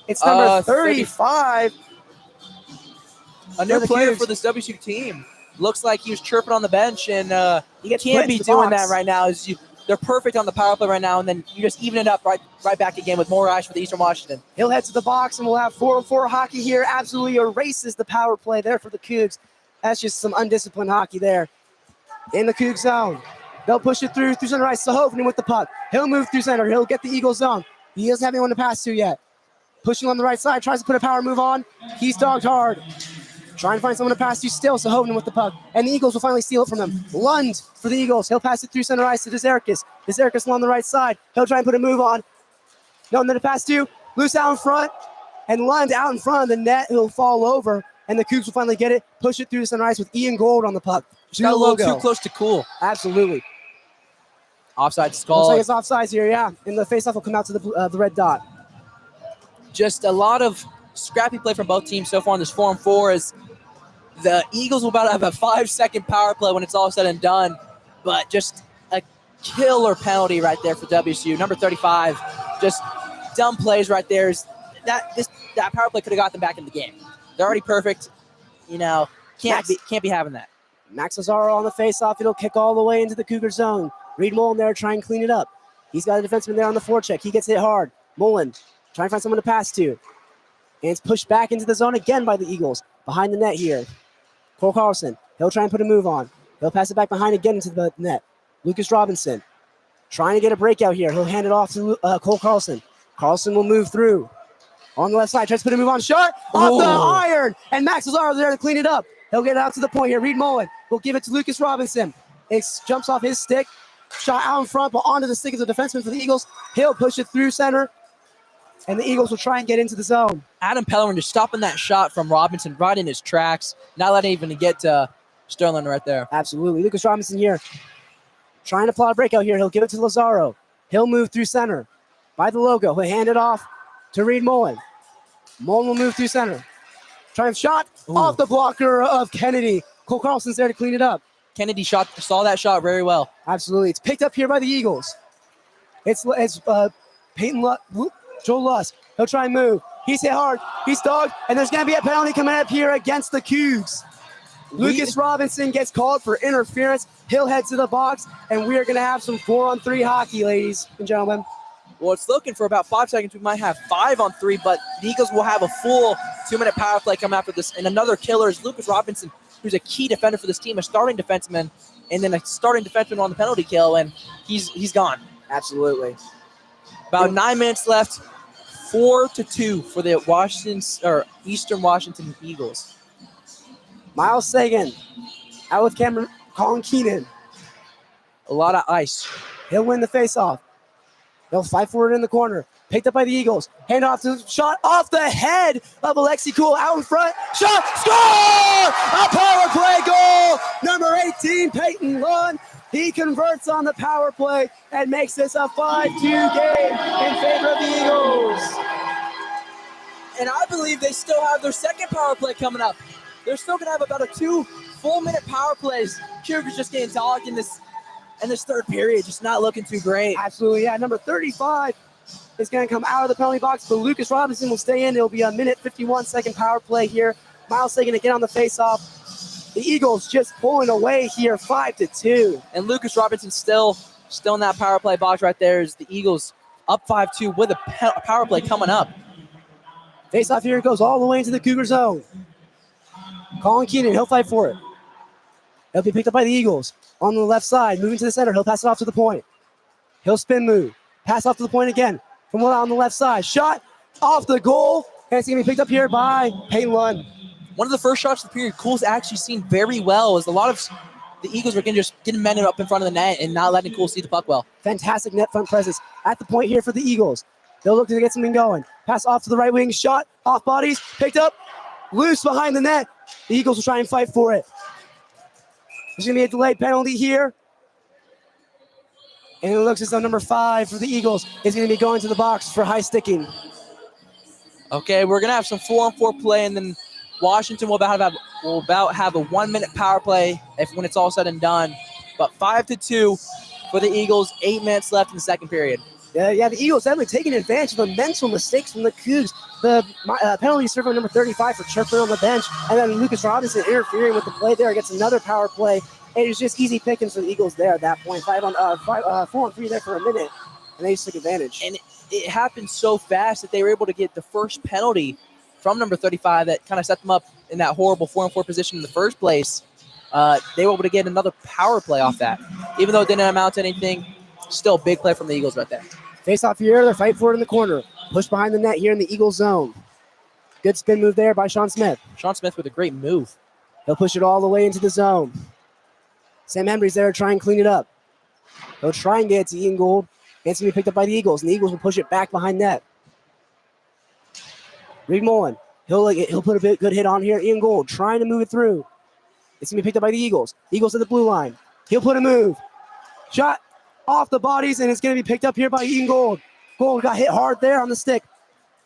S1: It's number 35.
S2: A new player for this WSU team. Looks like he was chirping on the bench, and you can't be doing that right now. They're perfect on the power play right now, and then you just even it up right back again with more ice for the Eastern Washington.
S1: He'll head to the box, and we'll have 4-on-4 hockey here. Absolutely erases the power play there for the Cougs. That's just some undisciplined hockey there. In the Cougs zone. They'll push it through center ice. Sahovnin with the puck. He'll move through center. He'll get the Eagle zone. He doesn't have anyone to pass to yet. Pushing on the right side. Tries to put a power move on. He's dogged hard. Trying to find someone to pass to still. Sahovnin with the puck. And the Eagles will finally steal it from him. Lund for the Eagles. He'll pass it through center ice to Dezerkis. Dezerkis along the right side. He'll try and put a move on. No one to pass to. Loose out in front. And Lund out in front of the net. He'll fall over. And the Cougs will finally get it. Push it through the center ice with Ian Gold on the puck.
S2: Got a little too close to cool.
S1: Absolutely.
S2: Offside skull.
S1: Looks like it's offsides here, yeah. And the faceoff will come out to the red dot.
S2: Just a lot of scrappy play from both teams so far in this 4-on-4 as the Eagles will about to have a 5-second power play when it's all said and done. But just a killer penalty right there for WSU. Number 35, just dumb plays right there. That power play could have got them back in the game. They're already perfect. Can't be having that.
S1: Max Lazaro on the faceoff. It'll kick all the way into the Cougar zone. Reed Mullen there trying to clean it up. He's got a defenseman there on the forecheck. He gets hit hard. Mullen trying to find someone to pass to. And it's pushed back into the zone again by the Eagles. Behind the net here. Cole Carlson. He'll try and put a move on. He'll pass it back behind again into the net. Lucas Robinson trying to get a breakout here. He'll hand it off to Cole Carlson. Carlson will move through. On the left side, tries to put a move on. Shot off the iron. And Max Lazaro there to clean it up. He'll get it out to the point here. Reed Mullen will give it to Lucas Robinson. It jumps off his stick. Shot out in front, but onto the stick of the defenseman for the Eagles. He'll push it through center. And the Eagles will try and get into the zone.
S2: Adam Pellerin just stopping that shot from Robinson right in his tracks. Not letting even get to Sterling right there.
S1: Absolutely. Lucas Robinson here. Trying to plot a breakout here. He'll give it to Lazaro. He'll move through center. By the logo. He'll hand it off to Reed Mullen. Mullen will move through center. Trying shot off the blocker of Kennedy. Cole Carlson's there to clean it up.
S2: Kennedy saw that shot very well.
S1: Absolutely. It's picked up here by the Eagles. It's Peyton Joel Lusk. He'll try and move. He's hit hard. He's dogged. And there's going to be a penalty coming up here against the Cougs. Lucas Robinson gets called for interference. He'll head to the box. And we are going to have some 4-on-3 hockey, ladies and gentlemen.
S2: Well, it's looking for about 5 seconds. We might have 5-on-3, but the Eagles will have a full 2-minute power play coming after this. And another killer is Lucas Robinson, who's a key defender for this team, a starting defenseman, and then a starting defenseman on the penalty kill, and he's gone.
S1: Absolutely.
S2: About 9 minutes left. 4-2 for the Eastern Washington Eagles.
S1: Miles Sagan out with Colin Keenan.
S2: A lot of ice.
S1: He'll win the faceoff. They'll fight for it in the corner. Picked up by the Eagles. Hand off to shot off the head of Alexi Cool out in front. Shot, score! A power play goal! Number 18, Peyton Lund. He converts on the power play and makes this a 5-2 game in favor of the Eagles.
S2: And I believe they still have their second power play coming up. They're still going to have about a 2 full-minute power plays. Cougs just getting dogged in this third period, just not looking too great.
S1: Absolutely, yeah. Number 35 is going to come out of the penalty box, but Lucas Robinson will stay in. It'll be a minute 51-second power play here. Miles Say going to get on the face-off. The Eagles just pulling away here, 5-2.
S2: And Lucas Robinson still in that power play box right there as the Eagles up 5-2 with a power play coming up.
S1: Face-off here goes all the way into the Cougar zone. Colin Keenan, he'll fight for it. He'll be picked up by the Eagles. On the left side, moving to the center, he'll pass it off to the point. He'll spin move. Pass off to the point again. From on the left side. Shot off the goal. And it's going to be picked up here by Peyton Lund.
S2: One of the first shots of the period, Cool's actually seen very well as a lot of the Eagles were getting men up in front of the net and not letting Cool see the puck well.
S1: Fantastic net front presence at the point here for the Eagles. They'll look to get something going. Pass off to the right wing. Shot off bodies. Picked up. Loose behind the net. The Eagles will try and fight for it. There's going to be a delayed penalty here. And it looks as though number 5 for the Eagles is going to be going to the box for high sticking.
S2: Okay, we're going to have some 4-on-4 play, and then Washington will about have a 1-minute power play when it's all said and done. But 5-2 for the Eagles, 8 minutes left in the second period.
S1: Yeah, the Eagles definitely taking advantage of the mental mistakes from the Cougs. The penalty served on number 35 for chirping on the bench, and then Lucas Robinson interfering with the play there gets another power play. And it's just easy pickings for the Eagles there at that point. 4-on-3 there for a minute, and they just took advantage.
S2: And it happened so fast that they were able to get the first penalty from number 35 that kind of set them up in that horrible 4-on-4 position in the first place. They were able to get another power play off that. Even though it didn't amount to anything, still big play from the Eagles right there.
S1: Face off here, they're fighting for it in the corner. Push behind the net here in the Eagles zone. Good spin move there by Sean Smith.
S2: Sean Smith with a great move.
S1: He'll push it all the way into the zone. Sam Embry's there to try and clean it up. He'll try and get it to Ian Gould. It's going to be picked up by the Eagles, and the Eagles will push it back behind net. Reed Mullen, he'll put a good hit on here. Ian Gould trying to move it through. It's going to be picked up by the Eagles. Eagles at the blue line. He'll put a move. Shot off the bodies, and it's going to be picked up here by Ian Gould. Gould got hit hard there on the stick.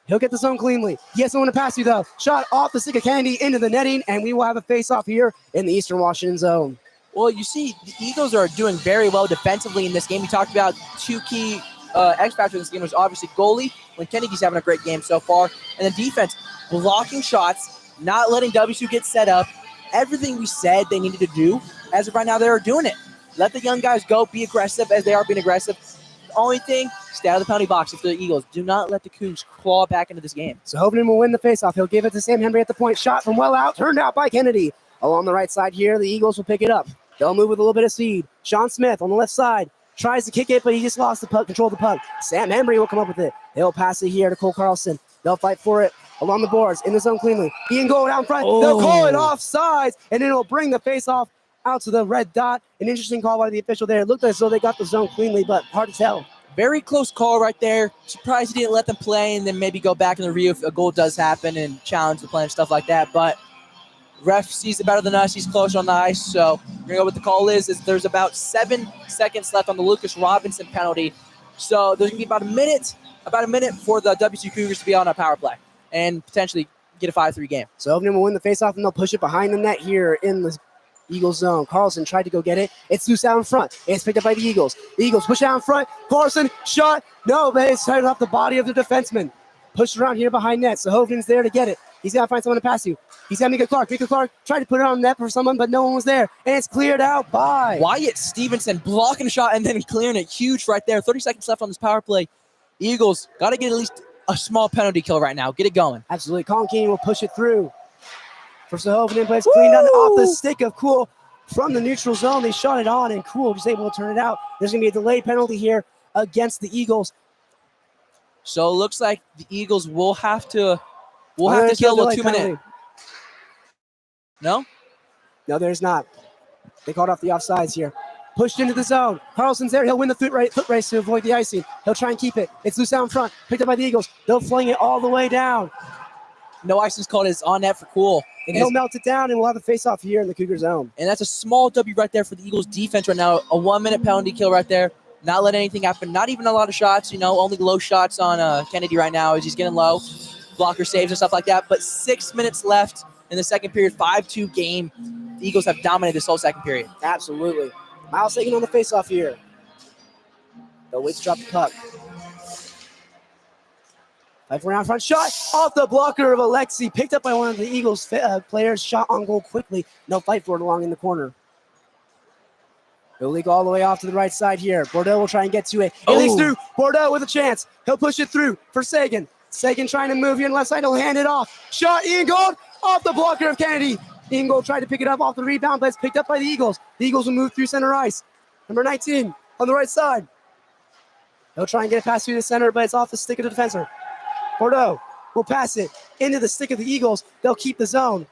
S1: He'll get the zone cleanly. He has someone to pass you, though. Shot off the stick of Kennedy into the netting, and we will have a face-off here in the Eastern Washington zone.
S2: Well, you see, the Eagles are doing very well defensively in this game. We talked about 2 key X factors in this game was obviously goalie, when Kennedy's having a great game so far, and the defense blocking shots, not letting WSU get set up. Everything we said they needed to do, as of right now, they are doing it. Let the young guys go, be aggressive as they are being aggressive. The only thing, stay out of the penalty box if the Eagles. Do not let the Cougs claw back into this game.
S1: So Hovden will win the faceoff. He'll give it to Sam Henry at the point. Shot from well out, turned out by Kennedy. Along the right side here, the Eagles will pick it up. They'll move with a little bit of speed. Sean Smith on the left side tries to kick it, but he just lost the puck, control of the puck. Sam Henry will come up with it. They'll pass it here to Cole Carlson. They'll fight for it along the boards, in the zone cleanly. Ian Gould out front. Oh. They'll call it offsides, and it'll bring the faceoff out to the red dot. An interesting call by the official there. It looked as though they got the zone cleanly, but hard to tell.
S2: Very close call right there. Surprised he didn't let them play and then maybe go back in the review if a goal does happen and challenge the play and stuff like that. But ref sees it better than us. He's close on the ice. So we're going to go with the call is there's about 7 seconds left on the Lucas Robinson penalty. So there's going to be about a minute for the WSU Cougars to be on a power play and potentially get a 5-3 game.
S1: So Ovenden will win the faceoff, and they'll push it behind the net here in the Eagles zone. Carlson tried to go get it. It's loose out in front. It's picked up by the Eagles. The Eagles push out in front. Carlson, shot. No, but it's tied off the body of the defenseman. Pushed around here behind net. So Hoven's there to get it. He's got to find someone to pass you. He's got Mika Clark. Mika Clark tried to put it on net for someone, but no one was there. And it's cleared out by
S2: Wyatt Stevenson blocking a shot and then clearing it huge right there. 30 seconds left on this power play. Eagles got to get at least a small penalty kill right now. Get it going.
S1: Absolutely. Colin King will push it through. For Sahoven, but it's cleaned out off the stick of Cool from the neutral zone. They shot it on, and Cool was able to turn it out. There's going to be a delayed penalty here against the Eagles.
S2: So it looks like the Eagles will have to kill a 2 minute. No?
S1: No, there's not. They called off the offsides here. Pushed into the zone. Carlson's there. He'll win the foot race to avoid the icing. He'll try and keep it. It's loose out in front. Picked up by the Eagles. They'll fling it all the way down.
S2: No icing's called. It's on net for Cool.
S1: And he'll melt it down, and we'll have a face-off here in the Cougar zone.
S2: And that's a small W right there for the Eagles defense right now. A 1-minute penalty kill right there. Not letting anything happen. Not even a lot of shots. Only low shots on Kennedy right now as he's getting low. Blocker saves and stuff like that. But 6 minutes left in the second period. 5-2 game. The Eagles have dominated this whole second period.
S1: Absolutely. Miles Sagan on the face-off here. They'll wait to drop the puck. 5-4 down front. Shot off the blocker of Alexi. Picked up by one of the Eagles players. Shot on goal quickly. No fight for it along in the corner. He'll leak all the way off to the right side here. Bordeaux will try and get to it. It leaks through. Bordeaux with a chance. He'll push it through for Sagan. Sagan trying to move here on the left side. He'll hand it off. Shot Ingold off the blocker of Kennedy. Ingold tried to pick it up off the rebound, but it's picked up by the Eagles. The Eagles will move through center ice. Number 19 on the right side. He'll try and get it past through the center, but it's off the stick of the defender. Bordeaux will pass it into the stick of the Eagles. They'll keep the zone.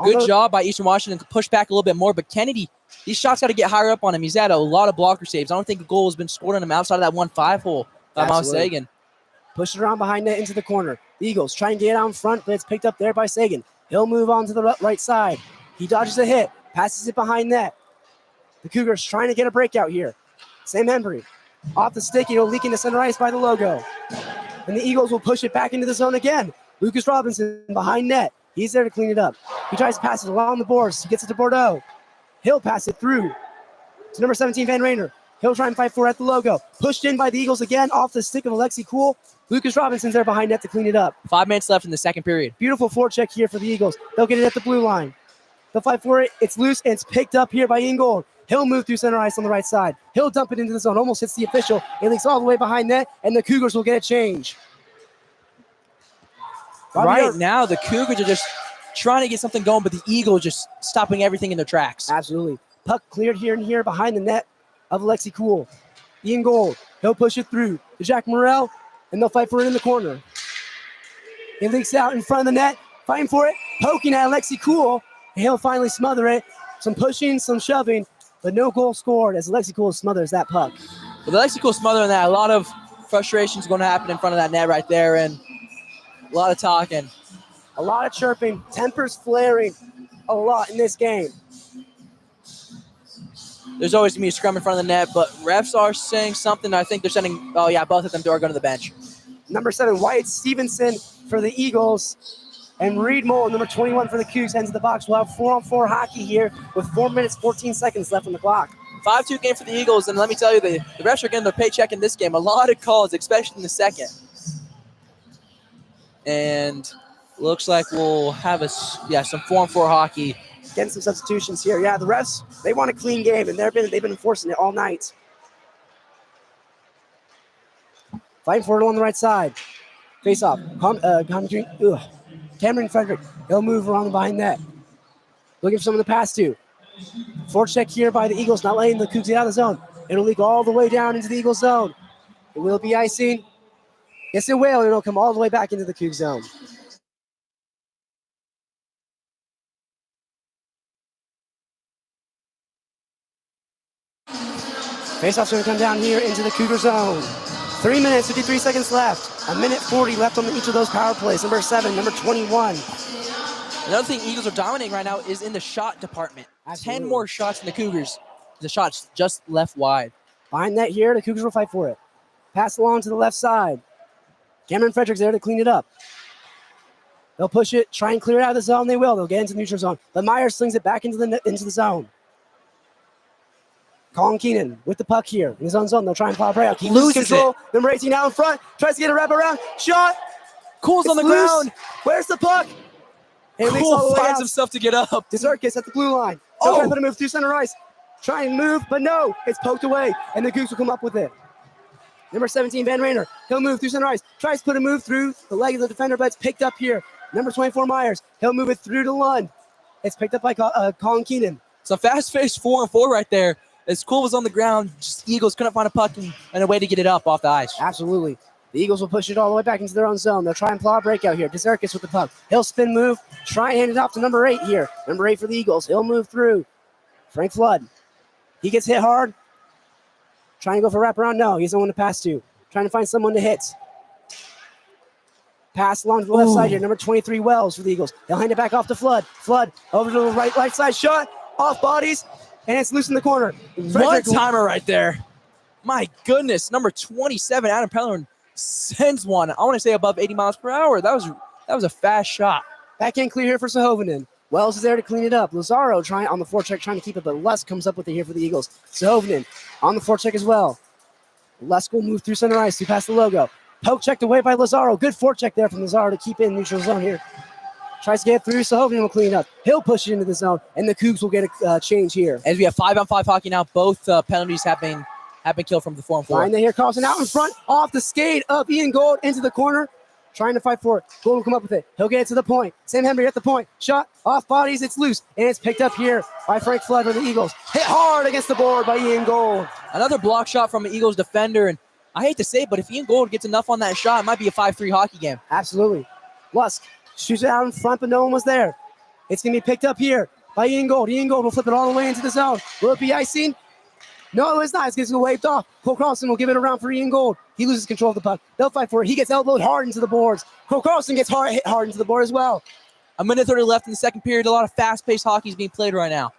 S2: Good job by Eastern Washington to push back a little bit more, but Kennedy, these shots got to get higher up on him. He's had a lot of blocker saves. I don't think a goal has been scored on him outside of that 1-5 hole by Miles Sagan.
S1: Push it around behind net into the corner. The Eagles try and get out in front, but it's picked up there by Sagan. He'll move on to the right side. He dodges a hit, passes it behind net. The Cougars trying to get a breakout here. Sam Embry off the stick. He'll leak into center ice by the logo. And the Eagles will push it back into the zone again. Lucas Robinson behind net. He's there to clean it up. He tries to pass it along the boards. He gets it to Bordeaux. He'll pass it through to number 17, Van Rayner. He'll try and fight for it at the logo. Pushed in by the Eagles again off the stick of Alexi Cool. Lucas Robinson's there behind net to clean it up.
S2: 5 minutes left in the second period.
S1: Beautiful forecheck here for the Eagles. They'll get it at the blue line. They'll fight for it. It's loose, and it's picked up here by Ingold. He'll move through center ice on the right side. He'll dump it into the zone. Almost hits the official. It leaks all the way behind net, and the Cougars will get a change.
S2: Right now, the Cougars are just trying to get something going, but the Eagles just stopping everything in their tracks.
S1: Absolutely. Puck cleared here and here behind the net of Alexi Cool. Ian Gold. He'll push it through to Jack Morrell, and they'll fight for it in the corner. It leaks out in front of the net, fighting for it, poking at Alexi Cool, and he'll finally smother it. Some pushing, some shoving, but no goal scored as Alexi Cool smothers that puck.
S2: With Alexi Cool smothering that, a lot of frustration is going to happen in front of that net right there, and a lot of talking.
S1: A lot of chirping, tempers flaring a lot in this game.
S2: There's always going to be a scrum in front of the net, but refs are saying something. I think they're sending, both of them are going to the bench.
S1: Number 7, Wyatt Stevenson for the Eagles, and Reed Mole, number 21 for the Cougs, heads to the box. We'll have 4-on-4 hockey here with 4 minutes, 14 seconds left on the clock.
S2: 5-2 game for the Eagles, and let me tell you, the refs are getting their paycheck in this game. A lot of calls, especially in the second. And looks like we'll have some 4-on-4 hockey.
S1: Getting some substitutions here. Yeah, the refs, they want a clean game, and they've been enforcing it all night. Fighting for it on the right side. Face off. Cameron Frederick. He'll move around behind net. Looking for someone to pass to. Forecheck here by the Eagles, not letting the Cougs get out of the zone. It'll leak all the way down into the Eagles zone. It will be icing. Yes, it will. It'll come all the way back into the Cougs zone. Faceoff's going to come down here into the Cougar zone. 3 minutes, 53 seconds left. 1:40 left on each of those power plays. Number 7, number 21.
S2: Another thing Eagles are dominating right now is in the shot department.
S1: Absolutely.
S2: 10 more shots than the Cougars. The shots just left wide.
S1: Behind that here, the Cougars will fight for it. Pass along to the left side. Cameron Frederick's there to clean it up. They'll push it, try and clear it out of the zone. They will. They'll get into the neutral zone. But Myers slings it back into the zone. Colin Keenan with the puck here in his own zone. They'll try and pop right out. He loses control. Number 18 out in front. Tries to get a wrap around. Shot.
S2: Cool's on the
S1: loose.
S2: ground.
S1: Where's the puck?
S2: Cool finds himself to get up.
S1: Deserkis at the blue line. They'll try to put a move through center ice. Try and move, but no. It's poked away, and the Cougs will come up with it. Number 17, Van Rayner. He'll move through center ice. Tries to put a move through the leg of the defender, but it's picked up here. Number 24, Myers. He'll move it through to Lund. It's picked up by Colin Keenan.
S2: It's a fast-paced 4-on-4 right there. As Cool was on the ground, just Eagles couldn't find a puck and a way to get it up off the ice.
S1: Absolutely. The Eagles will push it all the way back into their own zone. They'll try and plow a breakout here. Deserkis with the puck. He'll spin move. Try and hand it off to number 8 here. Number 8 for the Eagles. He'll move through. Frank Flood. He gets hit hard. Trying to go for wraparound. No, he doesn't want to pass to. Trying to find someone to hit. Pass along to the left side here. Number 23, Wells for the Eagles. They'll hand it back off to Flood. Flood over to the right side. Shot. Off bodies. And it's loose in the corner.
S2: One timer right there. My goodness. Number 27, Adam Pellerin sends one. I want to say above 80 miles per hour. That was a fast shot.
S1: Backhand clear here for Sehovinen. Wells is there to clean it up. Lazaro trying on the forecheck, trying to keep it, but Lusk comes up with it here for the Eagles. Sehovinen on the forecheck as well. Lusk will move through center ice to pass the logo. Poke checked away by Lazaro. Good forecheck there from Lazaro to keep in neutral zone here. Tries to get through. Sehovinen will clean it up. He'll push it into the zone, and the Cougs will get a change here.
S2: As we have 5-on-5 hockey now, both penalties have been killed from the 4-on-4.
S1: Find there here, Carlson out in front, off the skate of Ian Gold into the corner. Trying to fight for it. Gold will come up with it. He'll get it to the point. Sam Henry at the point. Shot off bodies. It's loose. And it's picked up here by Frank Flood for the Eagles. Hit hard against the board by Ian Gold.
S2: Another block shot from an Eagles defender. And I hate to say it, but if Ian Gold gets enough on that shot, it might be a 5-3 hockey game.
S1: Absolutely. Lusk shoots it out in front, but no one was there. It's going to be picked up here by Ian Gold. Ian Gold will flip it all the way into the zone. Will it be icing? No, it's not. It's going to waved off. Cole Carlson will give it around for Ian Gold. He loses control of the puck. They'll fight for it. He gets elbowed hard into the boards. Cole Carlson gets hit hard into the board as well.
S2: A minute 30 left in the second period. A lot of fast-paced hockey is being played right now.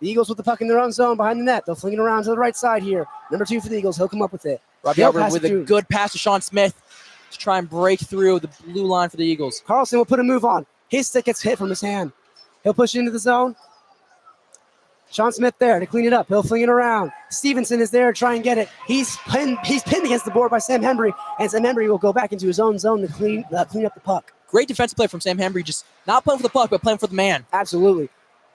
S1: The Eagles with the puck in their own zone behind the net. They'll fling it around to the right side here. Number 2 for the Eagles. He'll come up with it.
S2: Robbie Albert with a good pass to Sean Smith to try and break through the blue line for the Eagles.
S1: Carlson will put a move on. His stick gets hit from his hand. He'll push it into the zone. Sean Smith there to clean it up. He'll fling it around. Stevenson is there to try and get it. He's pinned against the board by Sam Henry, and Sam Henry will go back into his own zone to clean up the puck.
S2: Great defensive play from Sam Henry, just not playing for the puck, but playing for the man.
S1: Absolutely.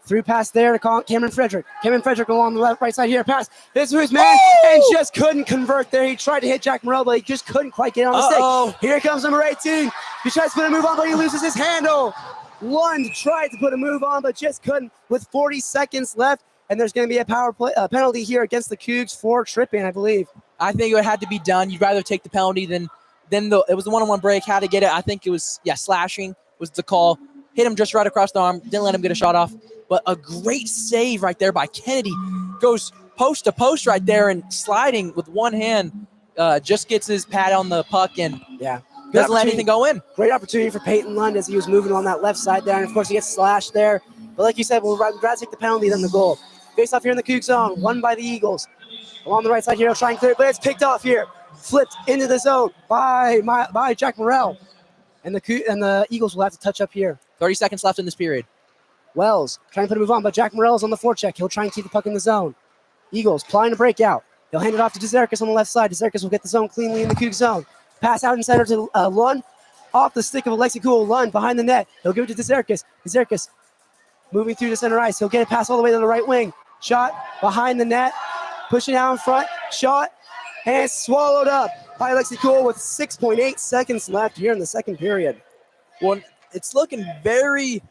S1: Through pass there to Cameron Frederick. Cameron Frederick along the right side here. Pass. This is his man, and just couldn't convert there. He tried to hit Jack Morrell, but he just couldn't quite get on the stick. Here comes number 18. He tries to put a move on, but he loses his handle. Lund tried to put a move on, but just couldn't with 40 seconds left. And there's going to be a power play penalty here against the Cougs for tripping, I believe.
S2: I think it had to be done. You'd rather take the penalty than it was the one-on-one break. Had to get it. I think it was, slashing was the call. Hit him just right across the arm. Didn't let him get a shot off. But a great save right there by Kennedy. Goes post to post right there and sliding with one hand. Just gets his pad on the puck and doesn't let anything go in.
S1: Great opportunity for Peyton Lund as he was moving on that left side there. And, of course, he gets slashed there. But like you said, we'll rather take the penalty than the goal. Face off here in the Cougs zone, won by the Eagles. Along the right side here, he'll try and clear it, but it's picked off here. Flipped into the zone by Jack Morrell. And the Eagles will have to touch up here.
S2: 30 seconds left in this period.
S1: Wells trying to put a move on, but Jack Morrell's on the forecheck. He'll try and keep the puck in the zone. Eagles plying to break out. He'll hand it off to DeZerkis on the left side. DeZerkis will get the zone cleanly in the Cougs zone. Pass out in center to Lund. Off the stick of Alexi Cool. Lund behind the net. He'll give it to DeZerkis. DeZerkis moving through the center ice. He'll get it passed all the way to the right wing. Shot behind the net. Pushing out in front. Shot. And swallowed up by Alexi Cool with 6.8 seconds left here in the second period.
S2: Well, it's looking very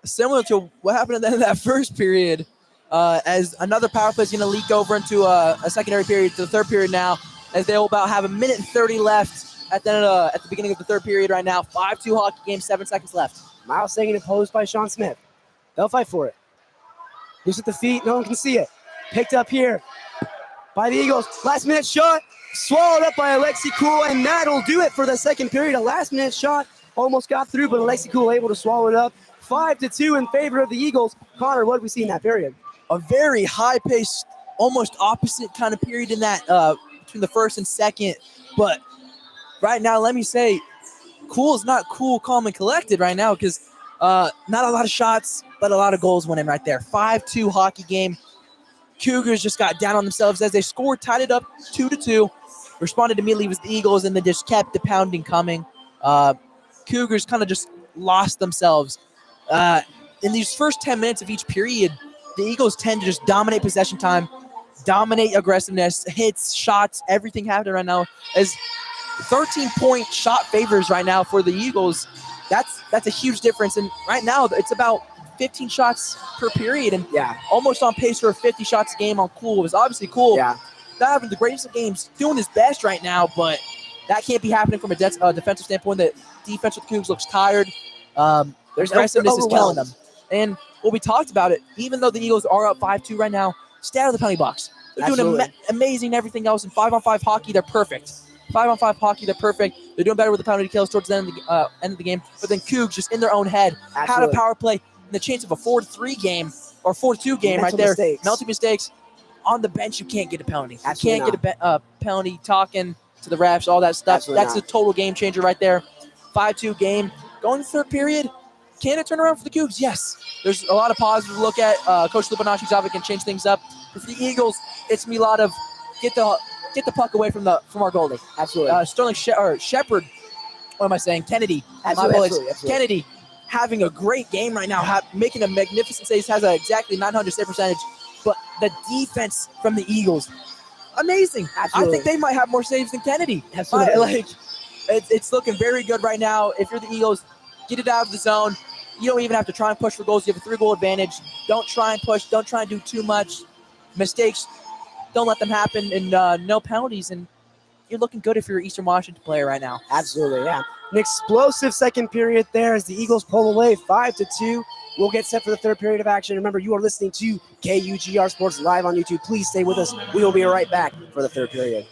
S2: similar to what happened at the end of that first period, as another power play is going to leak over into a secondary period to the third period now, as they'll about have a minute and 30 left at the beginning of the third period right now. 5-2 hockey game, 7 seconds left.
S1: Miles Sagan opposed by Sean Smith. They'll fight for it. Loose at the feet. No one can see it. Picked up here by the Eagles. Last minute shot. Swallowed up by Alexi Cool, and that'll do it for the second period. A last minute shot almost got through, but Alexi Cool able to swallow it up. 5-2 in favor of the Eagles. Connor, what did we see in that period?
S2: A very high-paced, almost opposite kind of period in that between the first and second. But right now, let me say, Cool is not cool, calm, and collected right now because not a lot of shots, but a lot of goals went in right there. 5-2 hockey game. Cougars just got down on themselves as they scored, tied it up 2-2. Responded immediately with the Eagles, and then just kept the pounding coming. Cougars kind of just lost themselves. In these first 10 minutes of each period, the Eagles tend to just dominate possession time, dominate aggressiveness, hits, shots, everything happening right now. As 13-point shot favors right now for the Eagles, that's a huge difference. And right now, it's about 15 shots per period, and almost on pace for 50 shots a game on Cool. It was obviously Cool.
S1: Yeah.
S2: Not having the greatest of games, doing his best right now, but that can't be happening from a defensive standpoint. The defense with Cougs looks tired. Their aggressiveness is killing them. And we talked about it. Even though the Eagles are up 5-2 right now, stay out of the penalty box. They're doing
S1: Absolutely.
S2: amazing everything else. In 5-on-5 hockey, they're perfect. 5-on-5 hockey, they're perfect. They're doing better with the penalty kills towards the end of the game. But then Cougs, just in their own head, had a
S1: Absolutely.
S2: power play and the chance of a 4-3 game or 4-2 game
S1: Mental
S2: right there.
S1: mistakes.
S2: Mental mistakes. On the bench, you can't get a penalty.
S1: Absolutely
S2: you can't get a penalty, talking to the refs, all that stuff.
S1: Absolutely
S2: That's
S1: not.
S2: a total game changer right there. 5-2 game. Going to the third period, can it turn around for the Cougs? Yes. There's a lot of positives to look at. Coach Lipinashi's can change things up. But for the Eagles, it's me a lot of get the puck away from our goalie.
S1: Absolutely.
S2: Sterling Shepard. What am I saying? Kennedy.
S1: Absolutely.
S2: Kennedy having a great game right now, making a magnificent save. Has exactly 900 save percentage. But the defense from the Eagles, amazing.
S1: Absolutely.
S2: I think they might have more saves than Kennedy.
S1: Absolutely.
S2: It's looking very good right now. If you're the Eagles, get it out of the zone. You don't even have to try and push for goals. You have a 3-goal advantage. Don't try and push. Don't try and do too much. Mistakes, don't let them happen, and no penalties. And you're looking good if you're an Eastern Washington player right now.
S1: Absolutely, yeah. An explosive second period there as the Eagles pull away 5-2. We'll get set for the third period of action. Remember, you are listening to KUGR Sports live on YouTube. Please stay with us. We will be right back for the third period.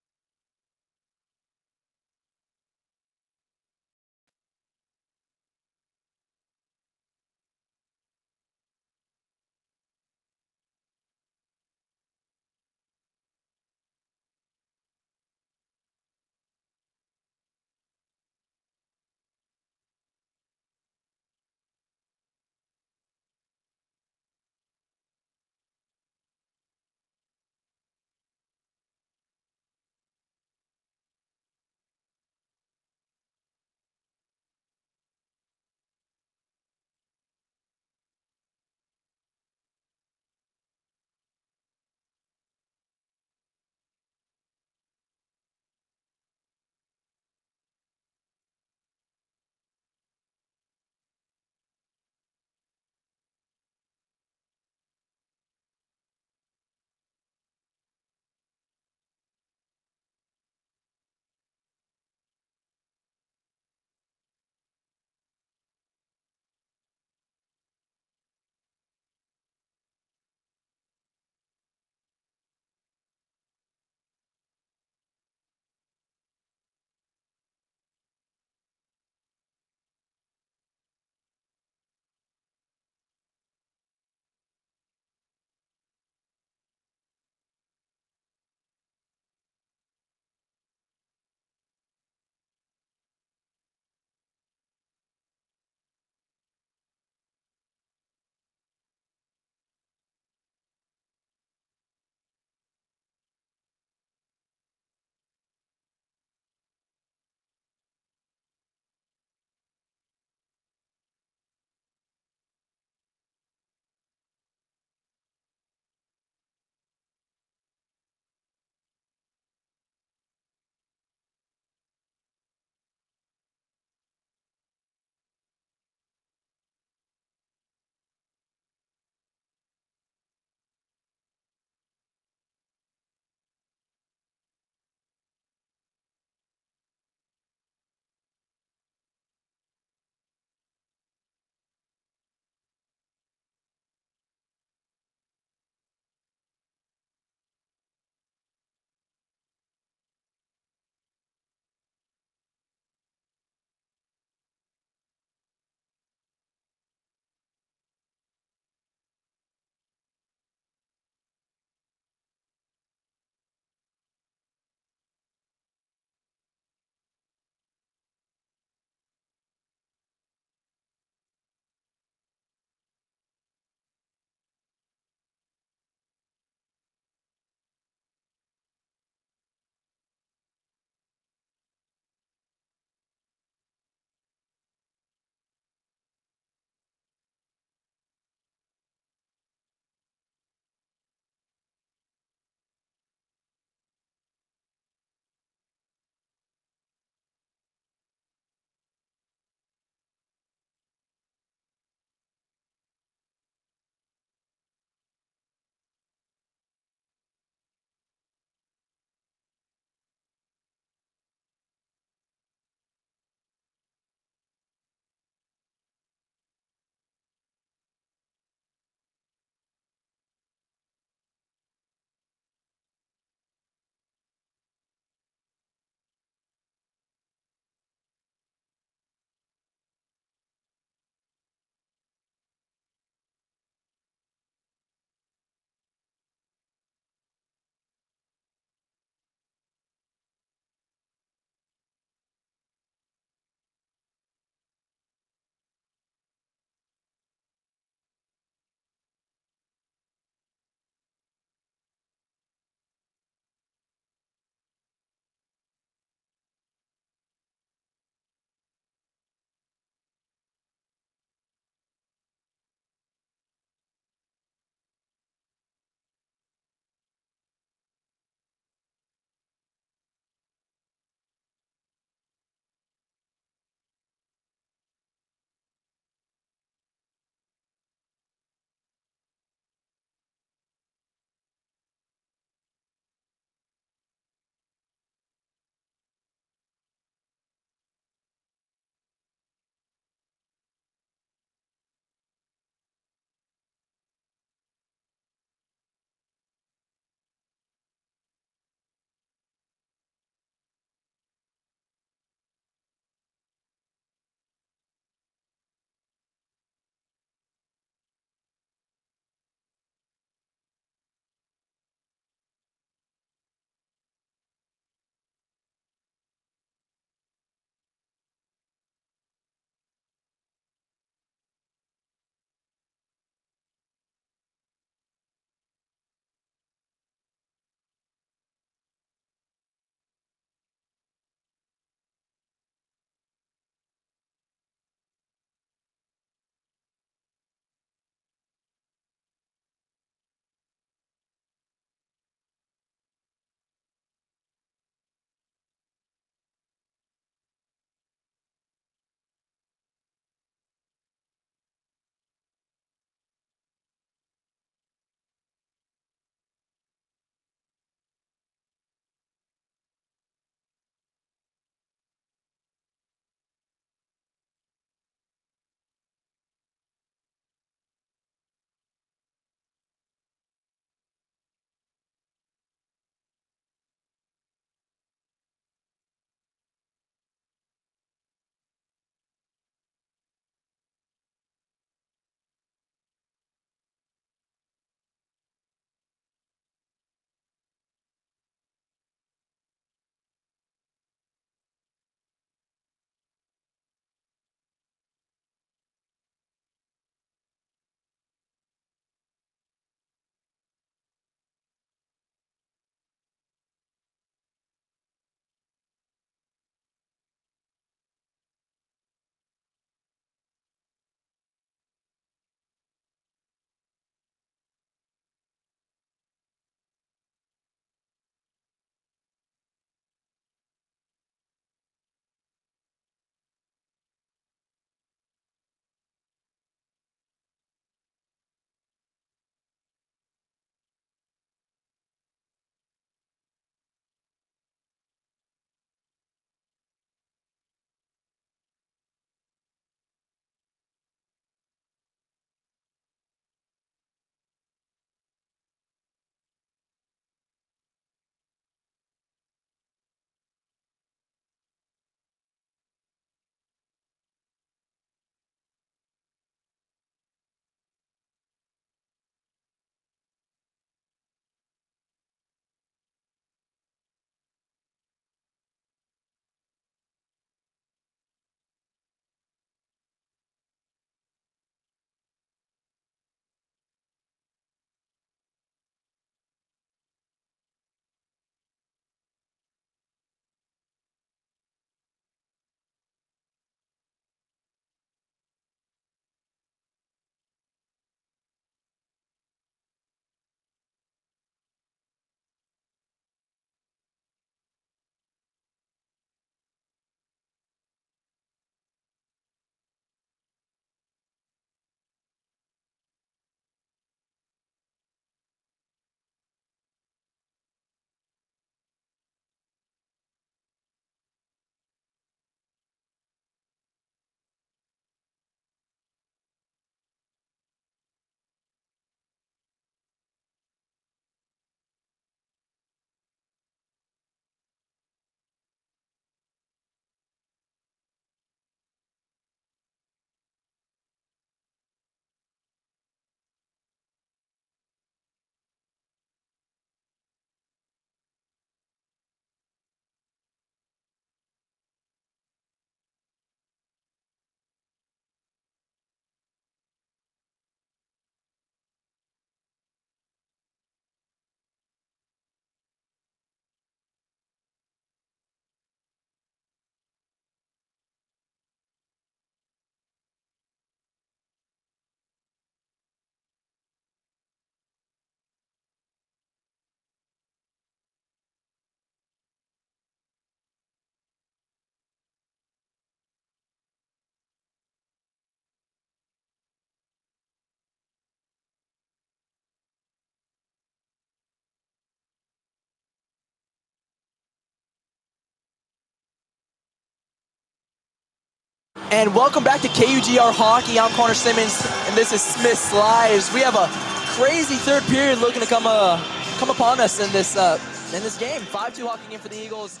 S2: And welcome back to KUGR Hockey. I'm Connor Simmons, and this is Smith Slye. We have a crazy third period looking to come upon us in this game. 5-2 hockey game for the Eagles.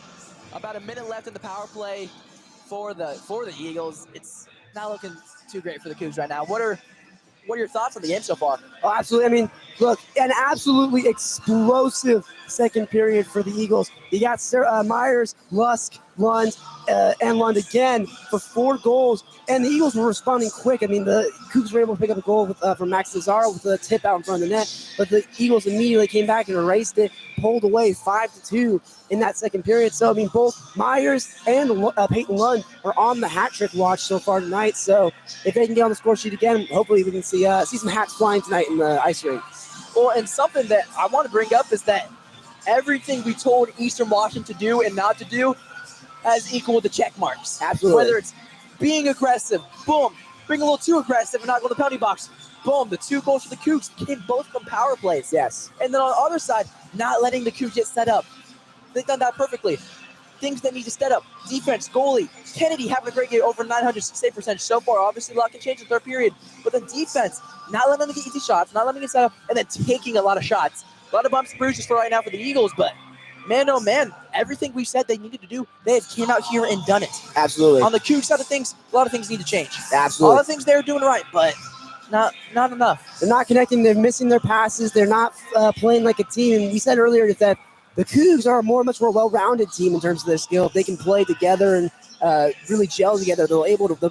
S2: About a minute left in the power play for the Eagles. It's not looking too great for the Cougs right now. What are your thoughts on the game so far?
S1: Oh, absolutely. I mean, look, an absolutely explosive second period for the Eagles. You got Myers, Lusk, Lund, and Lund again for 4 goals. And the Eagles were responding quick. I mean, the Cougs were able to pick up a goal from Max Lazaro with a tip out in front of the net. But the Eagles immediately came back and erased it, pulled away 5-2 in that second period. So, I mean, both Myers and Peyton Lund are on the hat trick watch so far tonight. So if they can get on the score sheet again, hopefully we can see some hats flying tonight in the ice rink.
S2: Well, and something that I want to bring up is that everything we told Eastern Washington to do and not to do has equal the check marks.
S1: Absolutely.
S2: Whether it's being aggressive, boom, being a little too aggressive and not go to the penalty box, boom, the 2 goals for the Cougs came both from power plays.
S1: Yes.
S2: And then on the other side, not letting the Cougs get set up. They've done that perfectly. Things that need to set up, defense, goalie, Kennedy having a great game, over 900 save percentage so far. Obviously, a lot can change in the third period. But the defense, not letting them get easy shots, not letting them get set up, and then taking a lot of shots. A lot of bumps and bruises for right now for the Eagles, but man, oh man, everything we said they needed to do, they have came out here and done it.
S1: Absolutely.
S2: On the Cougs side of things, a lot of things need to change.
S1: Absolutely.
S2: All the things they're doing right, but not enough.
S1: They're not connecting. They're missing their passes. They're not playing like a team. And we said earlier that the Cougs are a much more well-rounded team in terms of their skill. If they can play together and really gel together, they'll be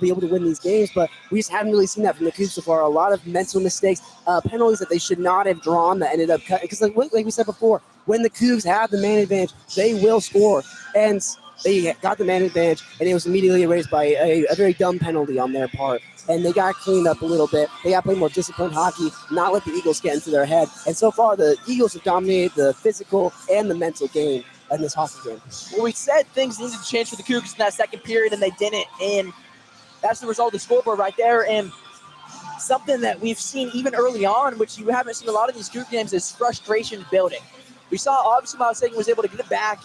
S1: able to win these games. But we just haven't really seen that from the Cougs so far. A lot of mental mistakes, penalties that they should not have drawn that ended up cutting. Because like we said before, when the Cougs have the man advantage, they will score. And they got the man advantage, and it was immediately erased by a very dumb penalty on their part. And they got cleaned up a little bit. They got to play more disciplined hockey, not let the Eagles get into their head. And so far, the Eagles have dominated the physical and the mental game in this hockey game.
S2: Well, we said things needed to change for the Cougs in that second period, and they didn't. And that's the result of the scoreboard right there. And something that we've seen even early on, which you haven't seen a lot of these Cougs games, is frustration building. We saw, obviously, Miles Sagan was able to get it back,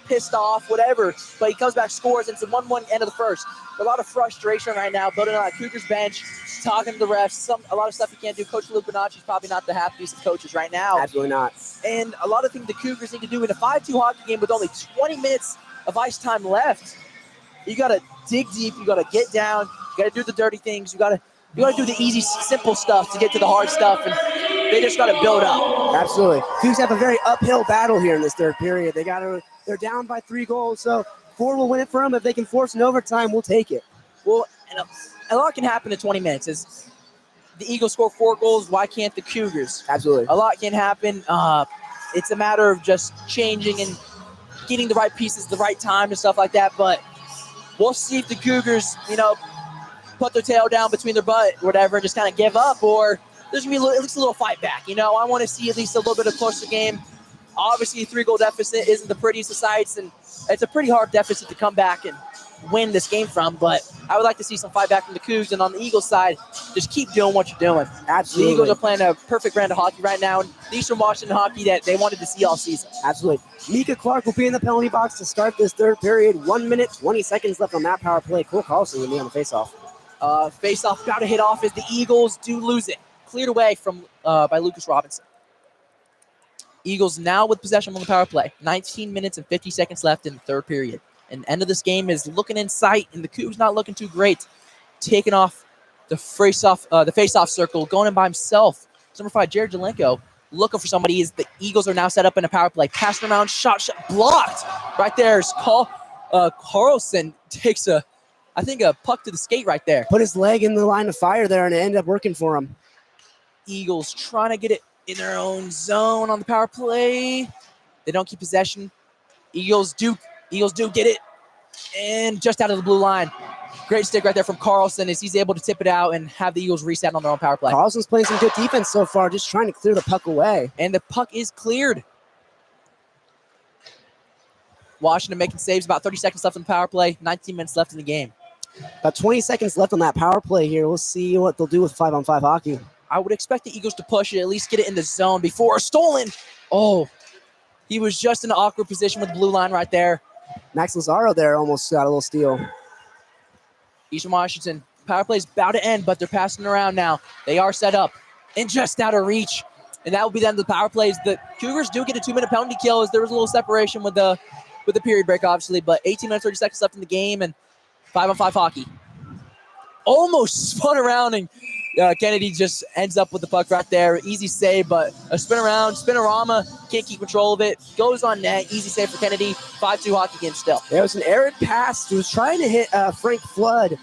S2: pissed off, whatever, but he comes back, scores, and it's a 1-1 end of the first. A lot of frustration right now, building on that Cougars bench, talking to the refs, a lot of stuff he can't do. Coach Luke Bonacci's probably not the happiest of coaches right now.
S1: Absolutely not.
S2: And a lot of things the Cougars need to do in a 5-2 hockey game with only 20 minutes of ice time left. You got to dig deep. You got to get down. You got to do the dirty things. You got to do the easy, simple stuff to get to the hard stuff, and they just got to build up.
S1: Absolutely. Cougs have a very uphill battle here in this third period. They're down by 3 goals, so 4 will win it for them. If they can force an overtime, we'll take it.
S2: Well, and a lot can happen in 20 minutes. Is the Eagles score 4 goals, why can't the Cougars?
S1: Absolutely.
S2: A lot can happen. It's a matter of just changing and getting the right pieces at the right time and stuff like that. But we'll see if the Cougars, put their tail down between their butt or whatever and just kind of give up, or there's going to be at least a little fight back. I want to see at least a little bit of closer game. Obviously, a 3-goal deficit isn't the prettiest of sights, and it's a pretty hard deficit to come back and win this game from. But I would like to see some fight back from the Cougs, and on the Eagles side, just keep doing what you're doing.
S1: Absolutely.
S2: The Eagles are playing a perfect brand of hockey right now, and the Eastern Washington hockey that they wanted to see all season.
S1: Absolutely. Mika Clark will be in the penalty box to start this third period. 1 minute, 20 seconds left on that power play. Cole Carlson will be on the faceoff.
S2: Face-off about to hit off as the Eagles do lose it. Cleared away by Lucas Robinson. Eagles now with possession on the power play. 19 minutes and 50 seconds left in the third period. And the end of this game is looking in sight, and the Cougs not looking too great. Taking off the face-off circle, going in by himself. Number 5, Jared Jelenko, looking for somebody. As the Eagles are now set up in a power play. Passing around, shot, blocked. Right there is Carlson takes a puck to the skate right there.
S1: Put his leg in the line of fire there, and it ended up working for him.
S2: Eagles trying to get it in their own zone on the power play. They don't keep possession. Eagles do get it, and just out of the blue line. Great stick right there from Carlson as he's able to tip it out and have the Eagles reset on their own power play.
S1: Carlson's playing some good defense so far, just trying to clear the puck away.
S2: And the puck is cleared. Washington making saves, about 30 seconds left in the power play, 19 minutes left in the game.
S1: About 20 seconds left on that power play here. We'll see what they'll do with 5-on-5 hockey.
S2: I would expect the Eagles to push it, at least get it in the zone before stolen. Oh, he was just in an awkward position with the blue line right there.
S1: Max Lazaro there almost got a little steal.
S2: Eastern Washington, power play is about to end, but they're passing around now. They are set up and just out of reach. And that will be the end of the power plays. The Cougars do get a 2-minute penalty kill as there was a little separation with the period break, obviously, but 18 minutes, 30 seconds left in the game, and 5-on-5 hockey. Almost spun around, and Kennedy just ends up with the puck right there. Easy save, but a spin around, spinorama, can't keep control of it. Goes on net, easy save for Kennedy. 5-2 hockey game still.
S1: There was an errant pass. He was trying to hit Frank Flood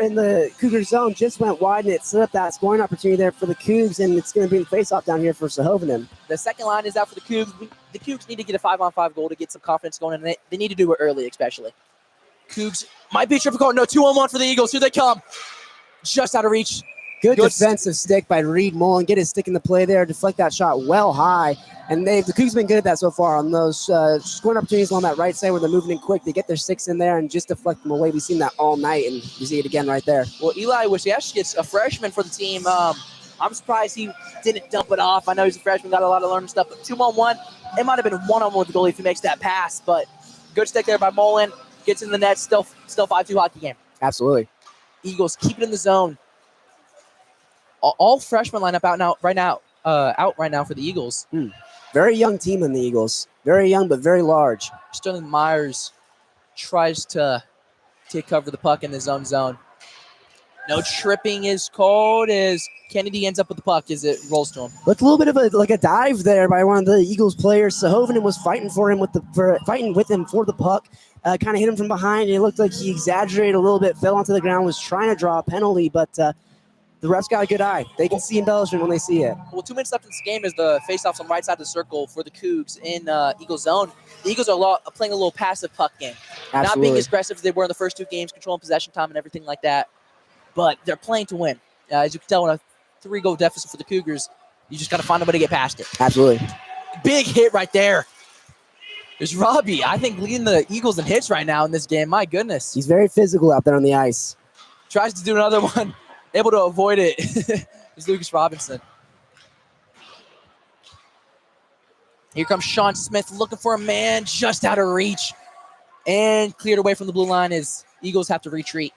S1: in the Cougar zone, just went wide, and it set up that scoring opportunity there for the Cougs, and it's going to be the face-off down here for Sahovanen.
S2: The second line is out for the Cougs. The Cougs need to get a 5-on-5 goal to get some confidence going, and they need to do it early, especially. Cougs might be a triple goal. No, 2-on-1 for the Eagles. Here they come. Just out of reach.
S1: Good defensive stick by Reed Mullen. Get his stick in the play there, deflect that shot well high. And the Cougs been good at that so far on those scoring opportunities along that right side where they're moving in quick. They get their sticks in there and just deflect them away. We've seen that all night, and you see it again right there.
S2: Well, Eli Wishiash gets a freshman for the team. I'm surprised he didn't dump it off. I know he's a freshman, got a lot of learning stuff, but 2-on-1, it might have been 1-on-1 with the goalie if he makes that pass, but good stick there by Mullen. Gets in the net, still 5-2 hockey game.
S1: Absolutely.
S2: Eagles keep it in the zone. All freshmen line up out right now for the Eagles.
S1: Very young team in the Eagles. Very young, but very large.
S2: Sterling Myers tries to take cover the puck in his own zone. No tripping is called as Kennedy ends up with the puck as it rolls to him.
S1: Looked a little bit of a dive there by one of the Eagles players. Sahovanen was fighting for him fighting with him for the puck. Kind of hit him from behind, and it looked like he exaggerated a little bit, fell onto the ground, was trying to draw a penalty, but the refs got a good eye. They can see embellishment when they see it.
S2: Well, 2 minutes left in this game is the faceoffs on the right side of the circle for the Cougs in Eagles zone. The Eagles are playing a little passive puck game.
S1: Absolutely.
S2: Not being as aggressive as they were in the first 2 games, controlling possession time and everything like that. But they're playing to win. As you can tell, in a 3-goal deficit for the Cougars, you just got to find a way to get past it.
S1: Absolutely.
S2: Big hit right there. There's Robbie, I think, leading the Eagles in hits right now in this game. My goodness.
S1: He's very physical out there on the ice.
S2: Tries to do another one. Able to avoid it is Lucas Robinson. Here comes Sean Smith looking for a man just out of reach. And cleared away from the blue line as Eagles have to retreat.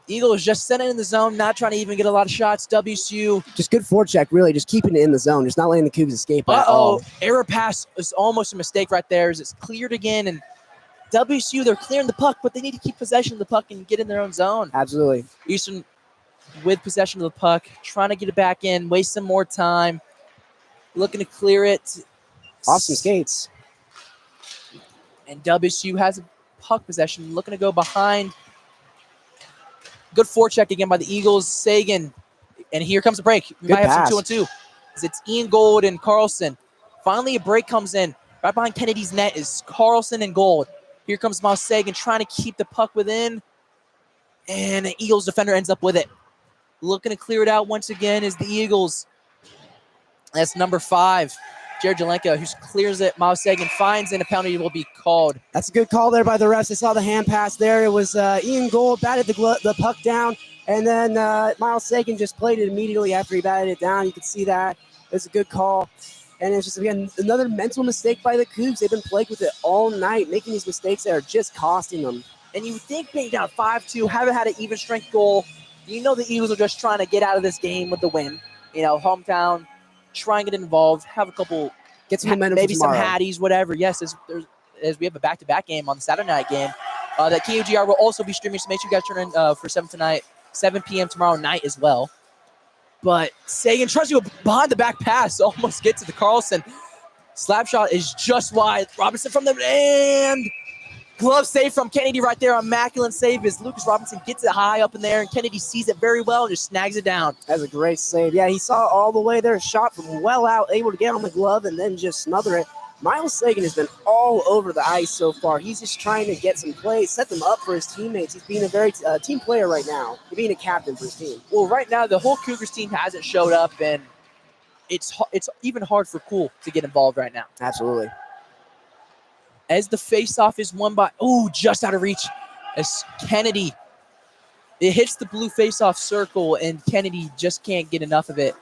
S2: Eagles just sitting in the zone, not trying to even get a lot of shots. WSU.
S1: Just good forecheck, really. Just keeping it in the zone. Just not letting the Cougs escape at all.
S2: Error pass is almost a mistake right there as it's cleared again. And WSU, they're clearing the puck, but they need to keep possession of the puck and get in their own zone.
S1: Absolutely.
S2: Eastern with possession of the puck, trying to get it back in, waste some more time, looking to clear it.
S1: Awesome skates.
S2: And WSU has a puck possession, looking to go behind. Good forecheck again by the Eagles. Sagan, and here comes a break. We might have some 2-on-2. It's Ian Gold and Carlson. Finally, a break comes in. Right behind Kennedy's net is Carlson and Gold. Here comes Miles Sagan trying to keep the puck within. And an Eagles defender ends up with it. Looking to clear it out once again is the Eagles. That's number 5, Jared Jelenka, who clears it. Miles Sagan finds, and a penalty will be called.
S1: That's a good call there by the refs. They saw the hand pass there. It was Ian Gold batted the puck down, and then Miles Sagan just played it immediately after he batted it down. You could see that. It was a good call. And it's just, again, another mental mistake by the Cougs. They've been plagued with it all night, making these mistakes that are just costing them.
S2: And you would think being down 5-2, haven't had an even strength goal, you know the Eagles are just trying to get out of this game with the win. You know, hometown, try and get involved, have a couple,
S1: get some momentum,
S2: maybe some Hatties, whatever. Yes, as we have a back-to-back game on the Saturday night game. That KUGR will also be streaming, so make sure you guys turn in for 7 p.m. tomorrow night as well. But Sagan tries to go behind the back pass, almost get to the Carlson. Slap shot is just wide. Robinson from the and glove save from Kennedy right there. Immaculate save as Lucas Robinson gets it high up in there, and Kennedy sees it very well and just snags it down.
S1: That's a great save. Yeah, he saw all the way there, shot from well out, able to get on the glove and then just smother it. Miles Sagan has been all over the ice so far. He's just trying to get some plays, set them up for his teammates. He's being a very team player right now. He's being a captain for his team.
S2: Well, right now, the whole Cougars team hasn't showed up, and it's even hard for Cool to get involved right now.
S1: Absolutely.
S2: As the faceoff is won by, just out of reach, as Kennedy, it hits the blue faceoff circle, and Kennedy just can't get enough of it.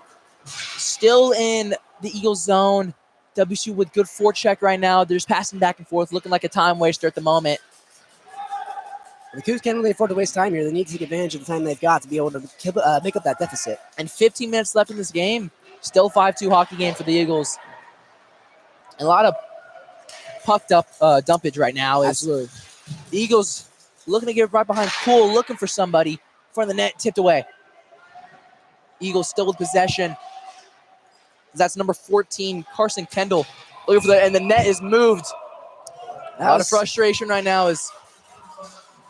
S2: Still in the Eagles zone. WSU with good forecheck right now. They're just passing back and forth, looking like a time waster at the moment.
S1: The Cougs can't really afford to waste time here. They need to take advantage of the time they've got to be able to make up that deficit.
S2: And 15 minutes left in this game. Still 5-2 hockey game for the Eagles. A lot of pucked up dumpage right now.
S1: Absolutely.
S2: The Eagles looking to get right behind Poole, looking for somebody in front of the net, tipped away. Eagles still with possession. That's number 14, Carson Kendall. Looking for and the net is moved. A lot of frustration right now.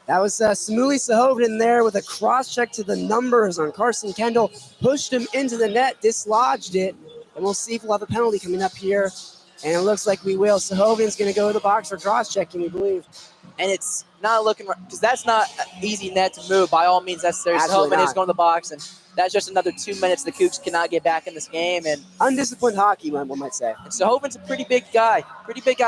S1: That was Samuli Sahovan there with a cross-check to the numbers on Carson Kendall. Pushed him into the net, dislodged it. And we'll see if we'll have a penalty coming up here. And it looks like we will. Sahovan's going to go to the box for cross-checking, we believe.
S2: And it's not looking right, because that's not an easy net to move by all means necessary. Sahovan is going to the box, and that's just another 2 minutes the Cougs cannot get back in this game. And
S1: undisciplined hockey, one might say.
S2: And Sahovan's a pretty big guy,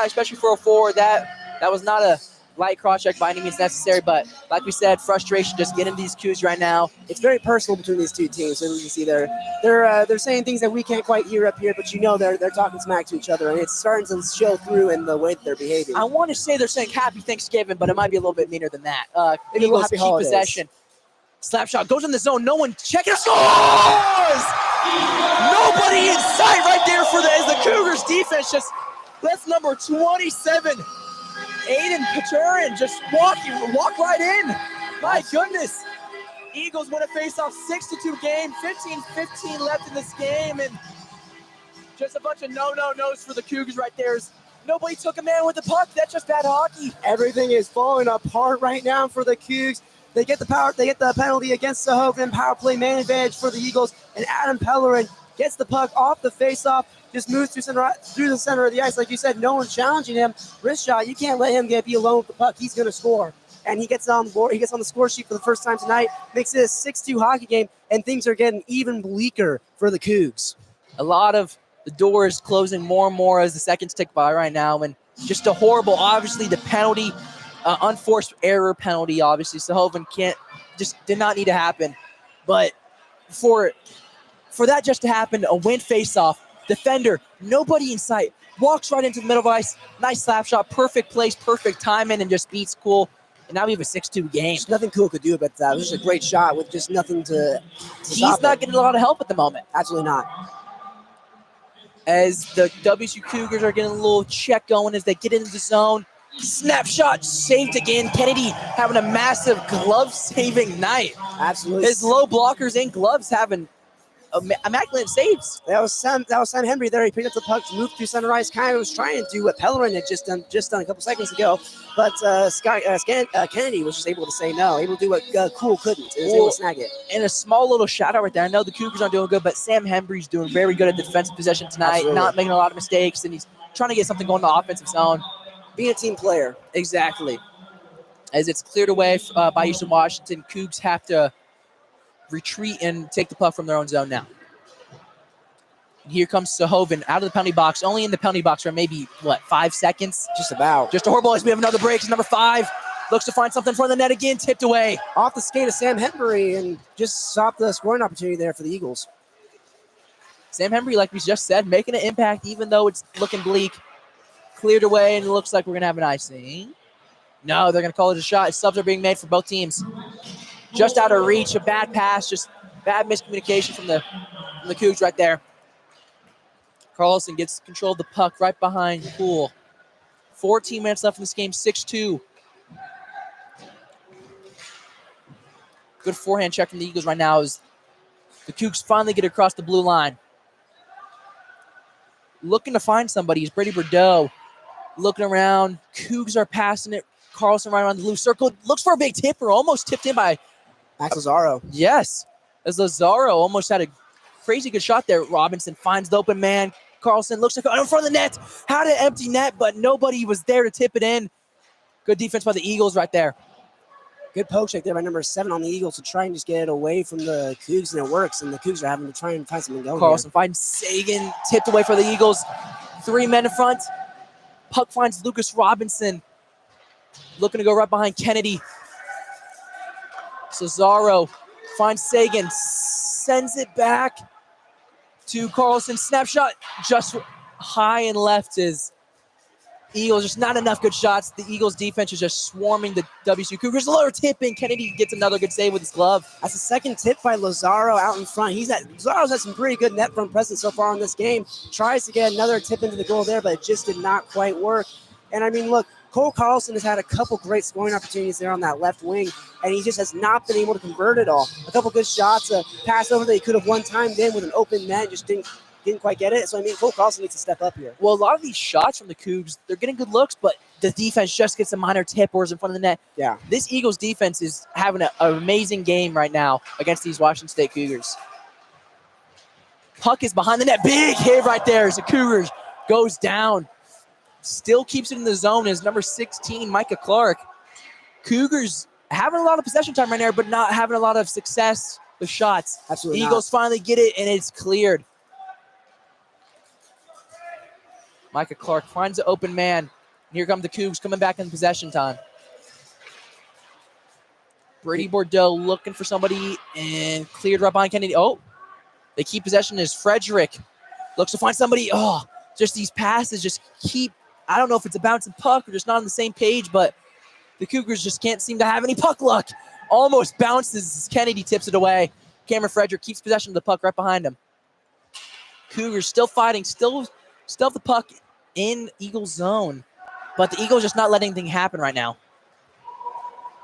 S2: especially for a forward. That was not a light cross-check by any means necessary, but like we said, frustration just getting these Cougs right now.
S1: It's very personal between these two teams. So you can see they're saying things that we can't quite hear up here, but they're talking smack to each other, and it's starting to show through in the way that they're behaving.
S2: I want to say they're saying Happy Thanksgiving, but it might be a little bit meaner than that.
S1: Eagles keep
S2: possession. Slap shot goes in the zone. No one checking. Scores! Nobody in sight right there as the Cougars defense just lets number 27. Aiden Paturin just walk right in. My goodness. Eagles win a face-off 6-2 game, 15-15 left in this game, and just a bunch of no-no-nos for the Cougars right there. Nobody took a man with the puck. That's just bad hockey.
S1: Everything is falling apart right now for the Cougs. They get the penalty against Sahovan, power play man advantage for the Eagles, and Adam Pellerin gets the puck off the face-off. Just moves through the center of the ice. Like you said, no one's challenging him. Wrist shot, you can't let him be alone with the puck. He's going to score. And he gets on the board. He gets on the score sheet for the first time tonight. Makes it a 6-2 hockey game, and things are getting even bleaker for the Cougs.
S2: A lot of the doors closing more and more as the seconds tick by right now. And just a horrible, obviously, the penalty, unforced error penalty, obviously. Sahovan did not need to happen. But for that just to happen, a win face-off, defender, nobody in sight, walks right into the middle of ice, nice slap shot, perfect place, perfect timing, and just beats Cool. And now we have a 6-2 game.
S1: There's nothing Cool could do about that. It was just a great shot with just nothing to
S2: He's not getting a lot of help at the moment.
S1: Absolutely not.
S2: As the WSU Cougars are getting a little check going as they get into the zone. Snapshot saved again. Kennedy having a massive glove-saving night.
S1: Absolutely.
S2: His low blockers and gloves having immaculate saves.
S1: That was Sam Henry there. He picked up the puck, moved through center ice, kind of was trying to do what Pellerin had just done a couple seconds ago. But Kennedy was just able to say no, able to do what Cool couldn't. He was able to snag it.
S2: And a small little shout out right there. I know the Cougars aren't doing good, but Sam Henry's doing very good at the defensive possession tonight,
S1: Absolutely.
S2: Not making a lot of mistakes, and he's trying to get something going in the offensive zone.
S1: Being a team player.
S2: Exactly. As it's cleared away by Eastern Washington, Cougs have to retreat and take the puck from their own zone now. And here comes Sahovan out of the penalty box, only in the penalty box for maybe, 5 seconds?
S1: Just about.
S2: Just a horrible as we have another break. It's number 5. Looks to find something in front of the net again, tipped away.
S1: Off the skate of Sam Henry and just stopped the scoring opportunity there for the Eagles.
S2: Sam Henry, like we just said, making an impact even though it's looking bleak. Cleared away, and it looks like we're going to have an icing. No, they're going to call it a shot. Subs are being made for both teams. Just out of reach, a bad pass, just bad miscommunication from the Cougs right there. Carlson gets control of the puck right behind Poole. 14 minutes left in this game, 6-2. Good forehand check from the Eagles right now as the Cougs finally get across the blue line. Looking to find somebody is Brady Bordeaux. Looking around, Cougs are passing it. Carlson right around the blue circle. Looks for a big tipper, almost tipped in by
S1: Max Lazaro.
S2: Yes, as Lazaro almost had a crazy good shot there. Robinson finds the open man. Carlson looks like in front of the net. Had an empty net, but nobody was there to tip it in. Good defense by the Eagles right there.
S1: Good poke check there by number 7 on the Eagles to try and just get it away from the Cougs, and it works. And the Cougs are having to try and find something going.
S2: Carlson finds Sagan, tipped away for the Eagles. 3 men in front. Puck finds Lucas Robinson. Looking to go right behind Kennedy. Cesaro finds Sagan, sends it back to Carlson. Snapshot just high and left as Eagles, just not enough good shots. The Eagles defense is just swarming the WSU Cougars. Lower tip in. Kennedy gets another good save with his glove.
S1: That's the second tip by Lazaro out in front. Lazaro's had some pretty good net front presence so far in this game. Tries to get another tip into the goal there, but it just did not quite work. And I mean, look, Cole Carlson has had a couple great scoring opportunities there on that left wing, and he just has not been able to convert it all. A couple good shots, a pass over that he could have one timed in with an open net, just didn't quite get it. So, I mean, Cole Carlson needs to step up here.
S2: Well, a lot of these shots from the Cougs, they're getting good looks, but the defense just gets a minor tip or is in front of the net.
S1: Yeah.
S2: This Eagles defense is having an amazing game right now against these Washington State Cougars. Puck is behind the net. Big hit right there as the Cougars goes down. Still keeps it in the zone is number 16, Micah Clark. Cougars having a lot of possession time right now, but not having a lot of success with shots.
S1: Absolutely
S2: Eagles finally get it, and it's cleared. Micah Clark finds the open man. Here come the Cougs coming back in possession time. Brady Bordeaux looking for somebody and cleared right behind Kennedy. Oh, they keep possession as Frederick looks to find somebody. Oh, just these passes just keep, I don't know if it's a bouncing puck or just not on the same page, but the Cougars just can't seem to have any puck luck. Almost bounces as Kennedy tips it away. Cameron Frederick keeps possession of the puck right behind him. Cougars still fighting, still have the puck in Eagles zone, but the Eagles just not letting anything happen right now.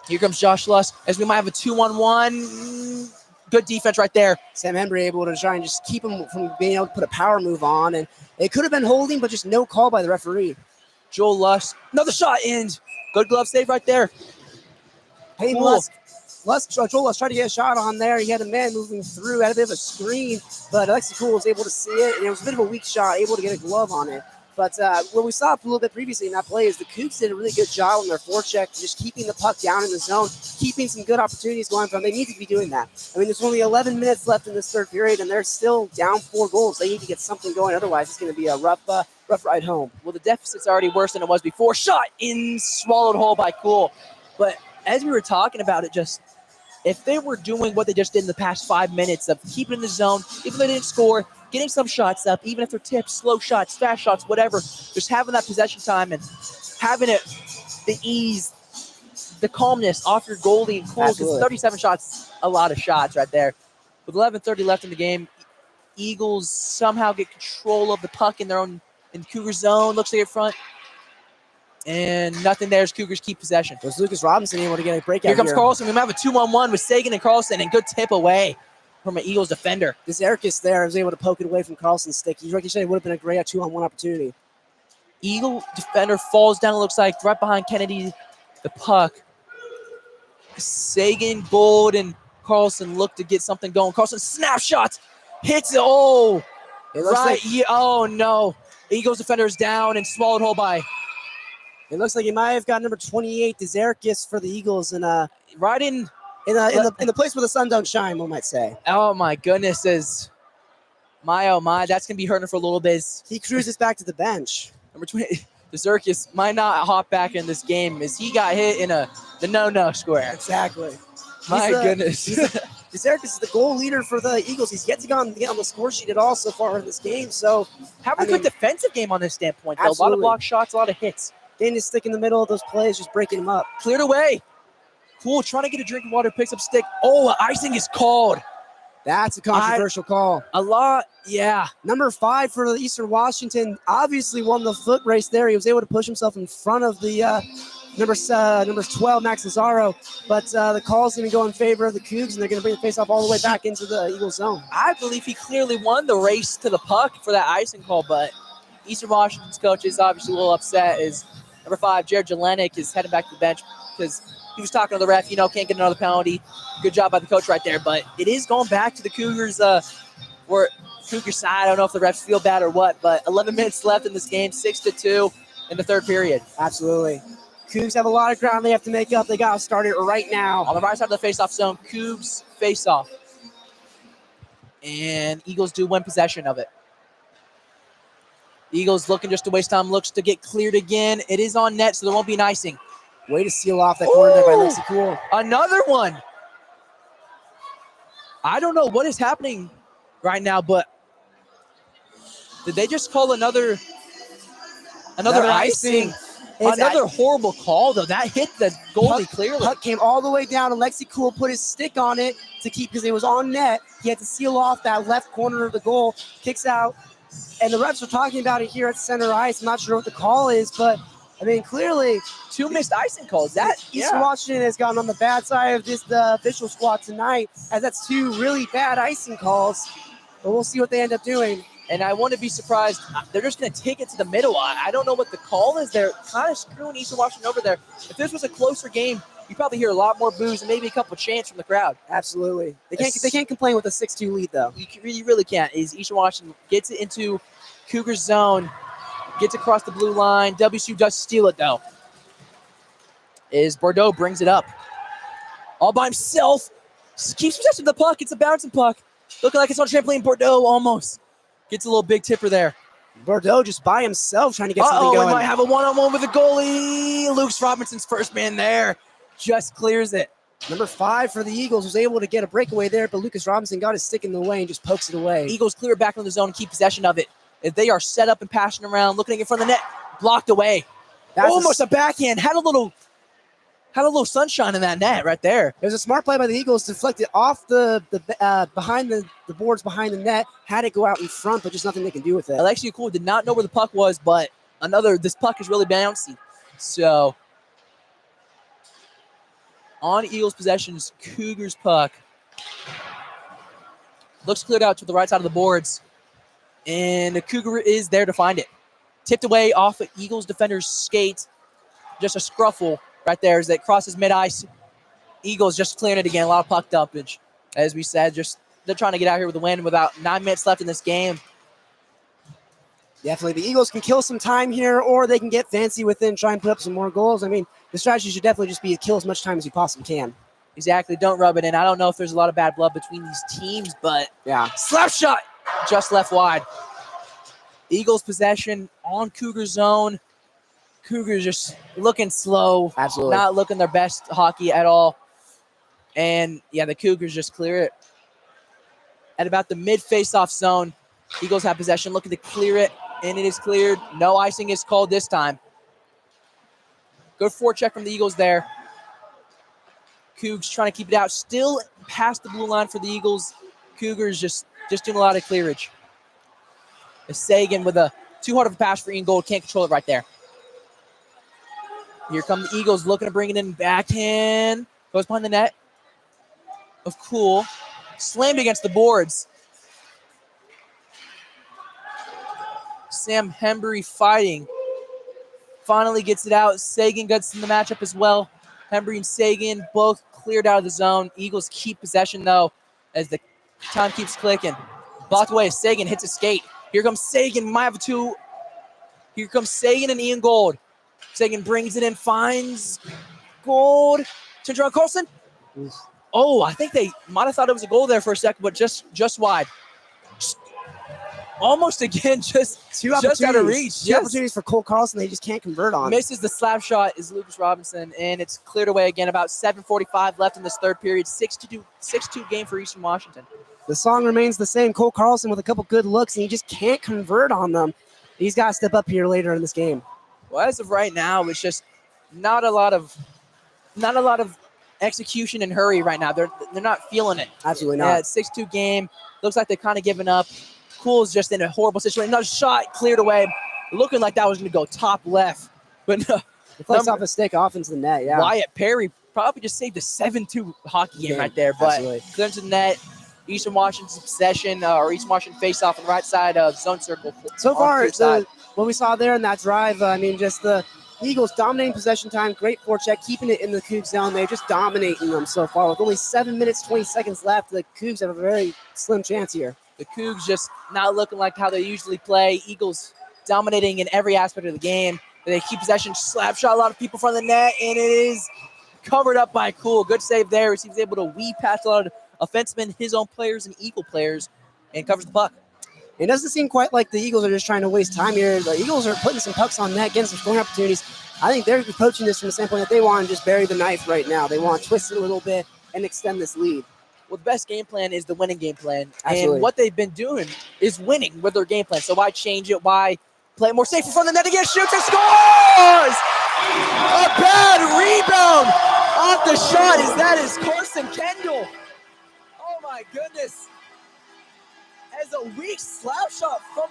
S2: Here comes Josh Luss as we might have a 2-on-1. Good defense right there.
S1: Sam Embry able to try and just keep him from being able to put a power move on, and it could have been holding, but just no call by the referee.
S2: Joel Luss, another shot in. Good glove save right there.
S1: Hey,
S2: Cool.
S1: Joel Luss tried to get a shot on there. He had a man moving through, had a bit of a screen, but Alexi Cool was able to see it, and it was a bit of a weak shot, able to get a glove on it. But what we saw a little bit previously in that play is the Cougs did a really good job on their forecheck, just keeping the puck down in the zone, keeping some good opportunities going for them. They need to be doing that. I mean, there's only 11 minutes left in this third period, and they're still down 4 goals. They need to get something going. Otherwise, it's going to be a rough ride home.
S2: Well, the deficit's already worse than it was before. Shot in, swallowed whole by Cool. But as we were talking about it, just if they were doing what they just did in the past 5 minutes of keeping in the zone, even though they didn't score, getting some shots up, even if they're tips, slow shots, fast shots, whatever, just having that possession time and having it, the ease, the calmness off your goalie and Cool, because 37 shots, a lot of shots right there. With 11:30 left in the game, Eagles somehow get control of the puck in their own in Cougar zone. Looks like in front. And nothing there as Cougars keep possession.
S1: Was Lucas Robinson able to get a breakout
S2: here? Comes Carlson. We might have a 2-on-1 with Sagan and Carlson, and good tip away from an Eagles defender.
S1: This Ericus there was able to poke it away from Carlson's stick. He said it would have been a great 2-on-1 opportunity.
S2: Eagle defender falls down, it looks like, right behind Kennedy, the puck. Sagan, Gold, and Carlson look to get something going. Carlson snapshots, hits it. Oh,
S1: it looks
S2: right.
S1: Like,
S2: oh, no. Eagles defender is down and swallowed whole by.
S1: It looks like he might have got number 28, Dezerkis, for the Eagles, and
S2: right in
S1: the place where the sun don't shine, one might say.
S2: Oh my goodness, oh my, that's gonna be hurting for a little bit.
S1: He cruises back to the bench.
S2: Number 20, Dezerkis might not hop back in this game as he got hit in the no square.
S1: Exactly.
S2: My goodness.
S1: Dezerkis is the goal leader for the Eagles. He's yet to get on the score sheet at all so far in this game. So
S2: having a good defensive game on this standpoint, though.
S1: Absolutely.
S2: A lot of block shots, a lot of hits.
S1: Getting his stick in the middle of those plays, just breaking them up.
S2: Cleared away. Cool, trying to get a drink of water, picks up stick. Oh, icing is called.
S1: That's a controversial call.
S2: A lot, yeah.
S1: Number 5 for the Eastern Washington obviously won the foot race there. He was able to push himself in front of the number 12, Max Lazaro. But the call's going to go in favor of the Cougs, and they're going to bring the faceoff all the way back into the Eagles zone.
S2: I believe he clearly won the race to the puck for that icing call, but Eastern Washington's coach is obviously a little upset as number 5, Jared Jelenik, is heading back to the bench because he was talking to the ref, can't get another penalty. Good job by the coach right there. But it is going back to the Cougars, or Cougar side. I don't know if the refs feel bad or what, but 11 minutes left in this game, 6-2 in the third period.
S1: Absolutely. Cougs have a lot of ground they have to make up. They got to start it right now.
S2: On the right side of the faceoff zone, Cougs faceoff. And Eagles do win possession of it. Eagles looking just to waste time, looks to get cleared again. It is on net, so there won't be an icing.
S1: Way to seal off that corner there by Lexi Cool.
S2: Another one. I don't know what is happening right now, but did they just call another? Another icing. Another horrible call, though. That hit the goalie clearly.
S1: Puck came all the way down, and Lexi Cool put his stick on it to keep, because it was on net. He had to seal off that left corner of the goal. Kicks out, and the refs are talking about it here at center ice. I'm not sure what the call is, but I mean, clearly
S2: 2 missed icing calls.
S1: Eastern Washington has gotten on the bad side of the official squad tonight, as that's 2 really bad icing calls. But we'll see what they end up doing.
S2: And I wouldn't be surprised. They're just going to take it to the middle. I don't know what the call is. They're kind of screwing Eastern Washington over there. If this was a closer game, you probably hear a lot more boos and maybe a couple of chants from the crowd.
S1: Absolutely. They can't complain with a 6-2 lead, though.
S2: You really can't. Eastern Washington gets it into Cougar zone, gets across the blue line. WSU does steal it, though. Bordeaux brings it up. All by himself. Keeps possession of the puck. It's a bouncing puck. Looking like it's on trampoline. Bordeaux almost gets a little big tipper there.
S1: Bordeaux just by himself trying to get something going.
S2: We might have a one-on-one with the goalie. Luke Robinson's first man there. Just clears it.
S1: Number 5 for the Eagles was able to get a breakaway there, but Lucas Robinson got his stick in the way and just pokes it away.
S2: Eagles clear it back into the zone and keep possession of it. If they are set up and passing around, looking in front of the net, blocked away. That's almost a backhand. Had a little sunshine in that net right there.
S1: It was a smart play by the Eagles, deflected off the behind the boards behind the net, had it go out in front, but just nothing they can do with it.
S2: Alexia Cool did not know where the puck was, but this puck is really bouncy. So on Eagles possessions, Cougars puck. Looks cleared out to the right side of the boards. And the Cougar is there to find it. Tipped away off of Eagles defender's skate. Just a scruffle right there as it crosses mid-ice. Eagles just clearing it again. A lot of puck dumpage. As we said, they're trying to get out here with a win with about 9 minutes left in this game.
S1: Definitely. The Eagles can kill some time here, or they can get fancy with it and try and put up some more goals. I mean, the strategy should definitely just be to kill as much time as you possibly can.
S2: Exactly. Don't rub it in. I don't know if there's a lot of bad blood between these teams, but
S1: yeah.
S2: Slap shot just left wide. Eagles possession on Cougar zone. Cougars just looking slow.
S1: Absolutely.
S2: Not looking their best hockey at all. And, yeah, the Cougars just clear it. At about the mid-face-off zone, Eagles have possession, looking to clear it, and it is cleared. No icing is called this time. Good forecheck from the Eagles there. Cougs trying to keep it out. Still past the blue line for the Eagles. Cougars just doing a lot of clearage. Sagan with a too hard of a pass for Ian Gold. Can't control it right there. Here come the Eagles looking to bring it in. Backhand. Goes behind the net. Of Cool. Slammed against the boards. Sam Hembury fighting. Finally gets it out. Sagan gets in the matchup as well. Hembury and Sagan both cleared out of the zone. Eagles keep possession, though, as the time keeps clicking. Blocked away. Sagan hits a skate. Here comes Sagan. Might have a 2. Here comes Sagan and Ian Gold. Sagan brings it in, finds Gold. Turns around Carlson. Oh, I think they might have thought it was a goal there for a second, but just wide. Almost again, just out of reach.
S1: Two opportunities for Cole Carlson they just can't convert on.
S2: Misses the slap shot is Lucas Robinson, and it's cleared away again. About 7:45 left in this third period. 6-2 game for Eastern Washington.
S1: The song remains the same. Cole Carlson with a couple good looks, and he just can't convert on them. He's got to step up here later in this game.
S2: Well, as of right now, it's just not a lot of execution and hurry right now. They're not feeling it.
S1: Absolutely not.
S2: Yeah, it's 6-2 game. Looks like they're kind of giving up. Cool's just in a horrible situation. Another shot cleared away. Looking like that was going to go top left. But no.
S1: It plays off a stick off into the net, yeah.
S2: Wyatt Perry probably just saved a 7-2 hockey game right there. But clear into the net. Eastern Washington's possession, or Eastern Washington face-off on the right side of zone circle.
S1: So far, what we saw there in that drive, just the Eagles dominating possession time, great forecheck, keeping it in the Cougs zone. They're just dominating them so far. With only 7 minutes, 20 seconds left, the Cougs have a very slim chance here.
S2: The Cougs just not looking like how they usually play. Eagles dominating in every aspect of the game. They keep possession, slap shot a lot of people from the net, and it is covered up by Cool. Good save there. He was able to weave past a lot of offensemen, his own players, and Eagle players, and covers the puck.
S1: It doesn't seem quite like the Eagles are just trying to waste time here. The Eagles are putting some pucks on net, getting some scoring opportunities. I think they're approaching this from the standpoint that they want to just bury the knife right now. They want to twist it a little bit and extend this lead.
S2: Well, the best game plan is the winning game plan.
S1: Absolutely.
S2: And what they've been doing is winning with their game plan. So why change it? Why Play it more safe in front of the net again. Shoots and scores! A bad rebound off the shot. Is Carson Kendall. Oh my goodness. As a weak slap shot from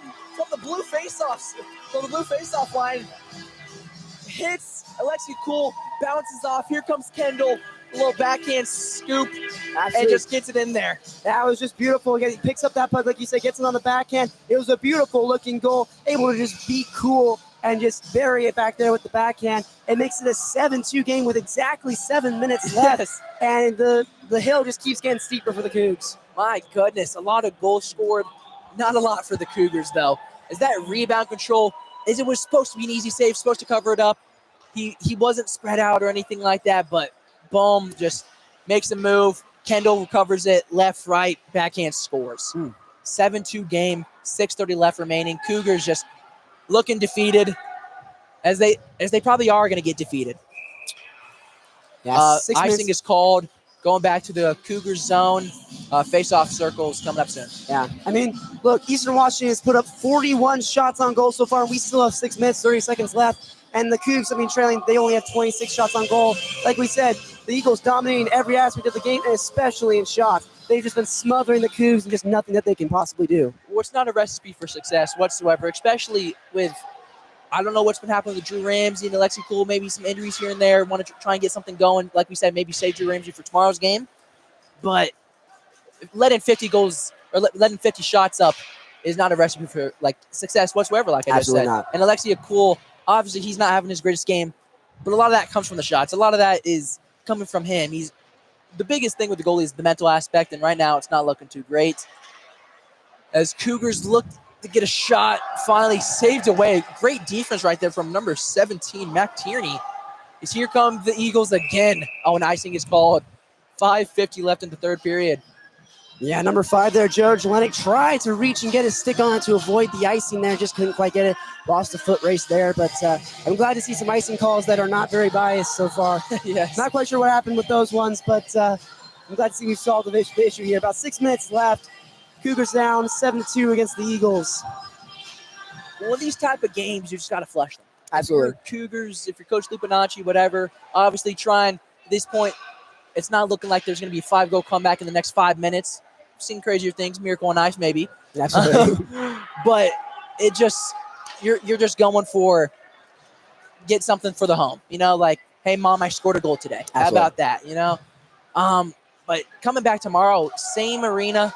S2: the blue faceoff line. Hits Alexi Cool, bounces off. Here comes Kendall. A little backhand scoop. And just gets it in there.
S1: That was just beautiful. Again, he picks up that puck, like you said, gets it on the backhand. It was a beautiful looking goal. Able to just be cool and just bury it back there with the backhand. It makes it a 7-2 game with exactly 7 minutes left.
S2: Yes.
S1: And the hill just keeps getting steeper for the Cougs.
S2: My goodness, a lot of goals scored. Not a lot for the Cougars, though. Is that rebound control? As it was supposed to be an easy save, supposed to cover it up. He wasn't spread out or anything like that, but boom, just makes a move. Kendall recovers it, left, right, backhand scores. 7-2 game, 6:30 left remaining. Cougars just looking defeated, as they probably are going to get defeated.
S1: Yeah,
S2: icing is called. Going back to the Cougars zone. Face-off circles coming up soon.
S1: Yeah, I mean, look, Eastern Washington has put up 41 shots on goal so far. We still have 6 minutes, 30 seconds left. And the Cougs, I mean, trailing, they only have 26 shots on goal. Like we said, the Eagles dominating every aspect of the game, and especially in shots. They've just been smothering the Cougs and just nothing that they can possibly do.
S2: Well, it's not a recipe for success whatsoever, especially with, I don't know what's been happening with Drew Ramsey and Alexi Poole, maybe some injuries here and there. Want to try and get something going. Like we said, maybe save Drew Ramsey for tomorrow's game. But letting 50 goals or letting 50 shots up is not a recipe for like success whatsoever, like I
S1: Absolutely
S2: just said.
S1: not.
S2: And Alexi Poole, obviously he's not having his greatest game, but a lot of that comes from the shots. A lot of that is coming from him. The biggest thing with the goalie is the mental aspect, and right now it's not looking too great. As Cougars look to get a shot, finally saved away. Great defense right there from number 17, Mac Tierney. As here come the Eagles again. Oh, and icing is called. 5:50 left in the third period.
S1: Yeah, number 5 there, George Lennox tried to reach and get his stick on it to avoid the icing there. Just couldn't quite get it. Lost the foot race there. But I'm glad to see some icing calls that are not very biased so far.
S2: Yes.
S1: Not quite sure what happened with those ones, but I'm glad to see we've solved the issue here. About 6 minutes left. Cougars down 7-2 against the Eagles.
S2: Well, in these type of games, you just got to flush them.
S1: Absolutely.
S2: If you're Cougars, if you're Coach Lupinacci, whatever, obviously trying at this point, it's not looking like there's going to be a 5-goal comeback in the next 5 minutes. I've seen crazier things, Miracle on Ice maybe.
S1: Absolutely.
S2: But it just, you're just going for get something for the home. You know, like, hey, Mom, I scored a goal today.
S1: Absolutely.
S2: How about that, you know? But coming back tomorrow, same arena,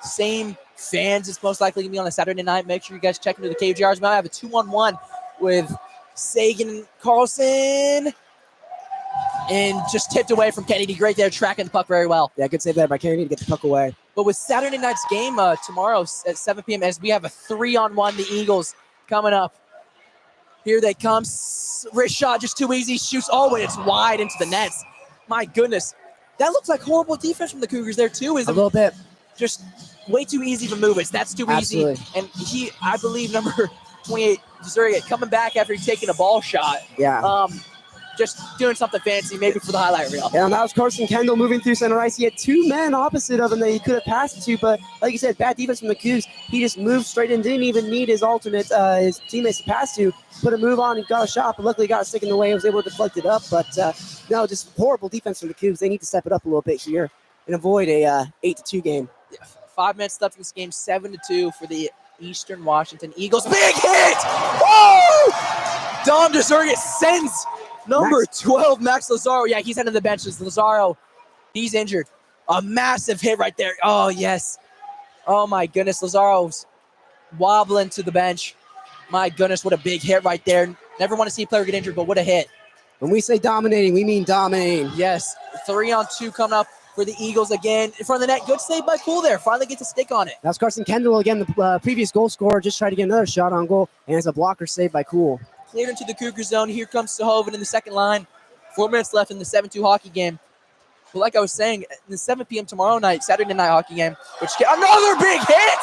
S2: same fans. It's most likely going to be on a Saturday night. Make sure you guys check into the KGRs. We might have a 2-on-1 with Sagan and Carlson. And just tipped away from Kennedy. Great there, tracking the puck very well.
S1: Yeah, good save there by Kennedy to get the puck away.
S2: But with Saturday night's game tomorrow at 7 p.m., as we have a 3-on-1, the Eagles coming up. Here they come. Wrist shot, just too easy. Shoots all the way. It's wide into the nets. My goodness. That looks like horrible defense from the Cougars there, too.
S1: A little bit.
S2: Just way too easy to move it. That's too
S1: Absolutely.
S2: easy. And I believe, number 28, Zuriga, coming back after taking a ball shot.
S1: Yeah.
S2: Just doing something fancy, maybe for the highlight reel.
S1: Yeah, and that was Carson Kendall moving through center ice. He had 2 men opposite of him that he could have passed it to, but like you said, bad defense from the Cougs. He just moved straight in, didn't even need his alternate, his teammates to pass to, put a move on and got a shot, but luckily got a stick in the way and was able to deflect it up. But no, just horrible defense from the Cougs. They need to step it up a little bit here and avoid a 8-2 game.
S2: Yeah, 5 minutes left in this game, 7-2 for the Eastern Washington Eagles. Big hit! Woo! Dom DeZerga sends number 12, Max Lazaro. Yeah, he's heading to the benches. Lazaro, he's injured. A massive hit right there. Oh, yes. Oh, my goodness. Lazaro's wobbling to the bench. My goodness, what a big hit right there. Never want to see a player get injured, but what a hit.
S1: When we say dominating, we mean dominating.
S2: Yes, 3-on-2 coming up for the Eagles again. In front of the net, good save by Cool there. Finally gets a stick on it.
S1: That's Carson Kendall again, the previous goal scorer, just tried to get another shot on goal, and it's a blocker save by Cool.
S2: Cleared into the Cougar zone. Here comes Sahoven in the second line. 4 minutes left in the 7-2 hockey game. But like I was saying, in the 7 p.m. tomorrow night, Saturday night hockey game, another big hit!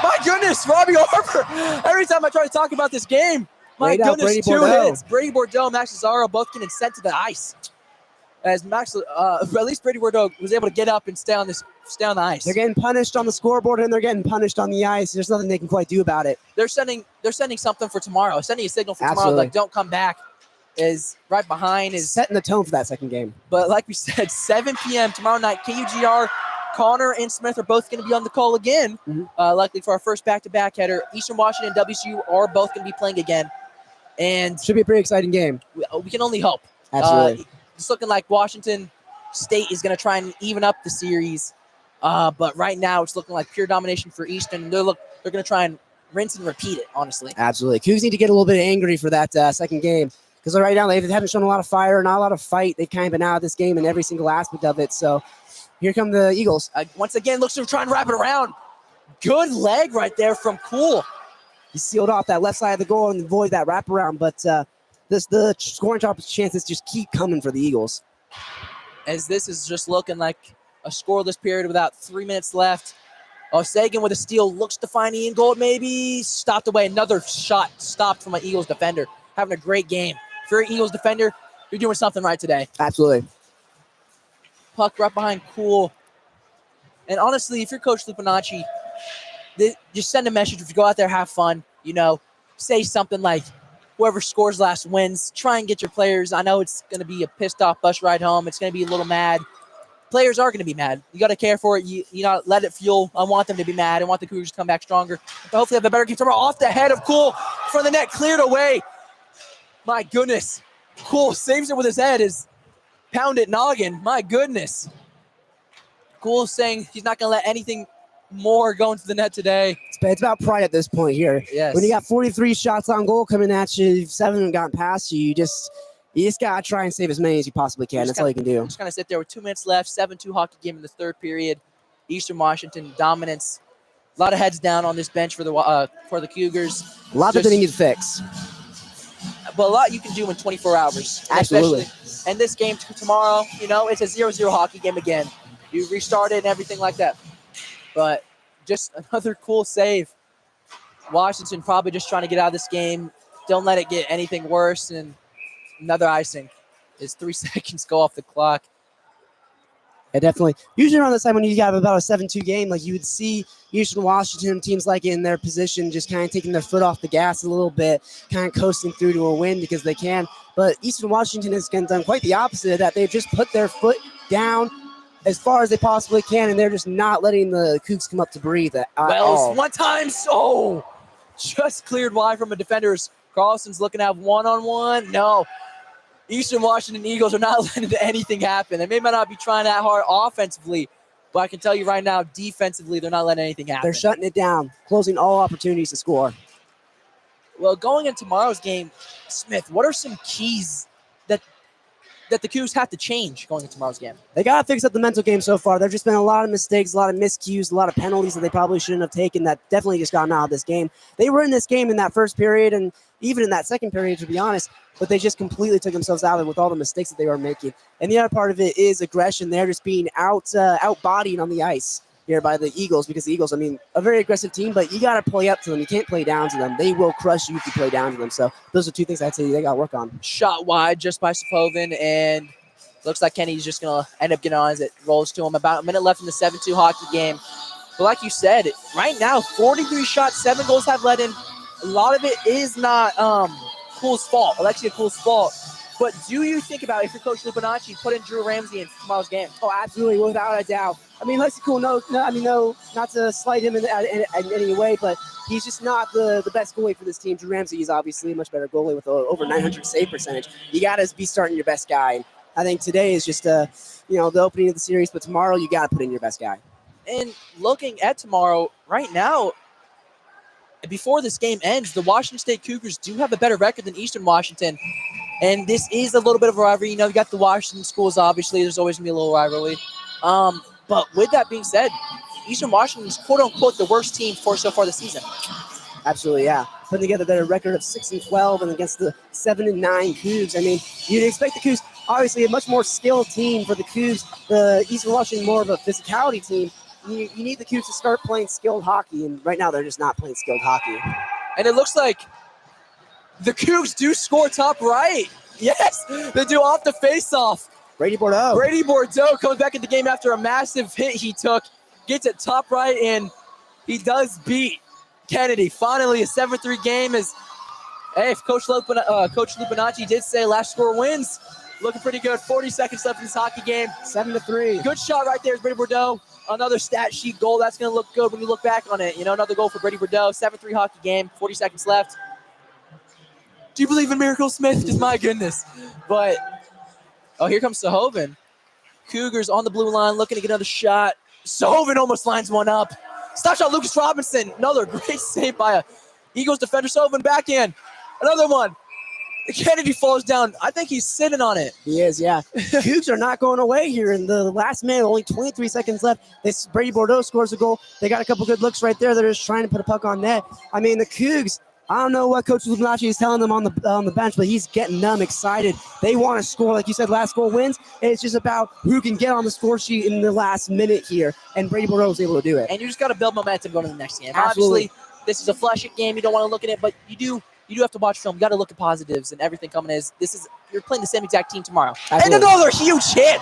S2: My goodness, Robbie Harper. Every time I try to talk about this game, my goodness, 2 hits. Brady Bordeaux, Max Lazaro, both getting sent to the ice. As at least Brady Bordeaux was able to get up and stay on this stay on the ice.
S1: They're getting punished on the scoreboard and they're getting punished on the ice. There's nothing they can quite do about it.
S2: They're sending something for tomorrow. Sending a signal for tomorrow,
S1: Absolutely.
S2: like don't come back. Is right behind is
S1: Setting the tone for that second game.
S2: But like we said, 7 p.m. tomorrow night, KUGR, Connor and Smith are both going to be on the call again. Likely for our first back-to-back header. Eastern Washington and WSU are both going to be playing again. And
S1: should be a pretty exciting game.
S2: We can only hope.
S1: Absolutely.
S2: It's looking like Washington State is going to try and even up the series. But right now it's looking like pure domination for Eastern. They're going to try and rinse and repeat it, honestly.
S1: Absolutely. Cougs need to get a little bit angry for that second game. Because right now they haven't shown a lot of fire, not a lot of fight. They've kind of been out of this game in every single aspect of it. So here come the Eagles.
S2: Once again, looks to try and wrap it around. Good leg right there from Cool.
S1: He sealed off that left side of the goal and avoid that wraparound. But the scoring chances just keep coming for the Eagles.
S2: As this is just looking like a scoreless period without 3 minutes left. Sagan with a steal looks to find Ian Gold, maybe stopped away. Another shot stopped from an Eagles defender. Having a great game. If you're an Eagles defender, you're doing something right today.
S1: Absolutely.
S2: Puck right behind Cool. And honestly, if you're Coach Lupinacci, just send a message. If you go out there, have fun. Say something like, whoever scores last wins. Try and get your players. I know it's going to be a pissed off bus ride home. It's going to be a little mad. Players are going to be mad. You got to care for it. You let it fuel. I want them to be mad. I want the Cougars to come back stronger. But hopefully have a better game tomorrow. Off the head of Cool from the net, cleared away. My goodness. Cool saves it with his head. Is pound it noggin. My goodness. Cool saying he's not going to let anything more go into the net today.
S1: It's about pride at this point here.
S2: Yes.
S1: When you got 43 shots on goal coming at you, 7 have gotten past you, you just got to try and save as many as you possibly can. That's all you can do.
S2: Just kind of sit there with 2 minutes left. 7-2 hockey game in the third period. Eastern Washington dominance. A lot of heads down on this bench for the Cougars.
S1: A lot that they need to fix.
S2: But a lot you can do in 24 hours.
S1: Absolutely.
S2: And this game tomorrow, it's a 0-0 hockey game again. You restart it and everything like that. But just another cool save. Washington probably just trying to get out of this game. Don't let it get anything worse. And another icing. Is 3 seconds go off the clock.
S1: Yeah, definitely. Usually around this time when you have about a 7-2 game, like you would see Eastern Washington teams like in their position just kind of taking their foot off the gas a little bit, kind of coasting through to a win because they can. But Eastern Washington has done quite the opposite of that. They've just put their foot down as far as they possibly can, and they're just not letting the Cougs come up to breathe at all.
S2: One time, just cleared wide from a defender's. Carlson's looking to have one-on-one. No. Eastern Washington Eagles are not letting anything happen. They may not be trying that hard offensively, but I can tell you right now, defensively, they're not letting anything happen.
S1: They're shutting it down, closing all opportunities to score.
S2: Well, going into tomorrow's game, Smith, what are some keys that the Cougs have to change going into tomorrow's game?
S1: They got to fix up the mental game so far. There's just been a lot of mistakes, a lot of miscues, a lot of penalties that they probably shouldn't have taken that definitely just gotten out of this game. They were in this game in that first period and even in that second period, to be honest, but they just completely took themselves out of it with all the mistakes that they were making. And the other part of it is aggression. They're just being outbodied on the ice here by the Eagles because the Eagles, a very aggressive team, but you got to play up to them. You can't play down to them. They will crush you if you play down to them. So those are two things I'd say they got to work on.
S2: Shot wide just by Sapovin, and looks like Kenny's just going to end up getting on as it rolls to him. About a minute left in the 7-2 hockey game. But like you said, right now, 43 shots, 7 goals have led in. A lot of it is not Cool's fault. Alexia Cool's fault. But do you think about, if you're Coach Lupinacci, put in Drew Ramsey in tomorrow's game?
S1: Oh, absolutely, without a doubt. Lexi Cool, no, not to slight him in any way, but he's just not the best goalie for this team. Drew Ramsey is obviously a much better goalie with over 900 save percentage. You got to be starting your best guy. And I think today is just the opening of the series, but tomorrow you got to put in your best guy.
S2: And looking at tomorrow, right now, before this game ends, the Washington State Cougars do have a better record than Eastern Washington. And this is a little bit of a rivalry. You got the Washington schools, obviously. There's always going to be a little rivalry. But with that being said, Eastern Washington is quote-unquote the worst team so far this season.
S1: Absolutely, yeah. Putting together their record of 6-12 and against the 7-9 Cougs. You'd expect the Cougs, obviously a much more skilled team for the Cougs. The Eastern Washington more of a physicality team. You need the Cougs to start playing skilled hockey, and right now they're just not playing skilled hockey.
S2: And it looks like the Cougs do score top right. Yes, they do off the face-off.
S1: Brady Bordeaux.
S2: Brady Bordeaux comes back in the game after a massive hit he took, gets it top right, and he does beat Kennedy. Finally, a 7-3 game is, hey, if Coach Lupinacci did say last score wins, looking pretty good. 40 seconds left in this hockey game.
S1: 7-3.
S2: Good shot right there is Brady Bordeaux. Another stat sheet goal. That's going to look good when you look back on it. You know, another goal for Brady Bordeaux. 7-3 hockey game. 40 seconds left. Do you believe in miracles, Smith? Just my goodness. But, oh, here comes Sahoven. Cougars on the blue line looking to get another shot. Sahoven almost lines one up. Stop shot, Lucas Robinson. Another great save by a Eagles defender. Sahoven backhand. Another one. Kennedy falls down. I think he's sitting on it.
S1: He is, yeah. Cougs are not going away here in the last minute. Only 23 seconds left. Brady Bordeaux scores a goal. They got a couple good looks right there. They're just trying to put a puck on net. I mean, the Cougs, I don't know what Coach Lupinacci is telling them on the bench, but he's getting them excited. They want to score. Like you said, last goal wins. It's just about who can get on the score sheet in the last minute here, and Brady Bordeaux is able to do it.
S2: And you just got to build momentum going to the next game.
S1: Absolutely.
S2: Obviously, this is a flush it game. You don't want to look at it, but you do have to watch film. You got to look at positives and everything coming in. You're playing the same exact team tomorrow.
S1: Absolutely.
S2: And another huge hit.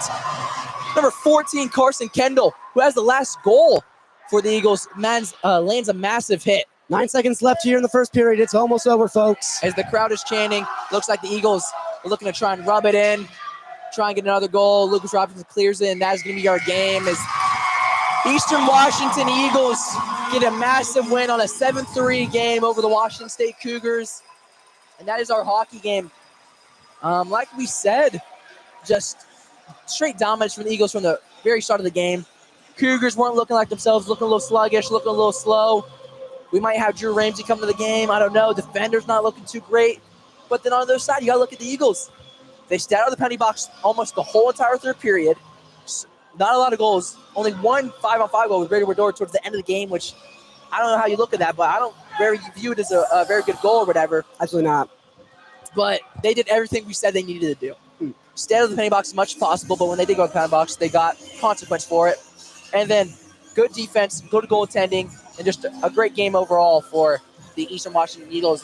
S2: Number 14, Carson Kendall, who has the last goal for the Eagles, lands a massive hit.
S1: 9 seconds left here in the first period. It's almost over, folks.
S2: As the crowd is chanting, looks like the Eagles are looking to try and rub it in, try and get another goal. Lucas Robinson clears it, and that is going to be our game. As Eastern Washington Eagles get a massive win on a 7-3 game over the Washington State Cougars. And that is our hockey game. Like we said, just straight dominance from the Eagles from the very start of the game. Cougars weren't looking like themselves, looking a little sluggish, looking a little slow. We might have Drew Ramsey come to the game. I don't know. Defender's not looking too great. But then on the other side, you got to look at the Eagles. They stayed out of the penalty box almost the whole entire third period. Not a lot of goals. Only one 5-on-5 goal with Brady Bordeaux towards the end of the game, which I don't know how you look at that, but I don't view it as a very good goal or whatever.
S1: Absolutely not.
S2: But they did everything we said they needed to do. Stay out of the penalty box as much as possible, but when they did go to the penalty box, they got consequence for it. And then good defense, good goaltending, and just a great game overall for the Eastern Washington Eagles.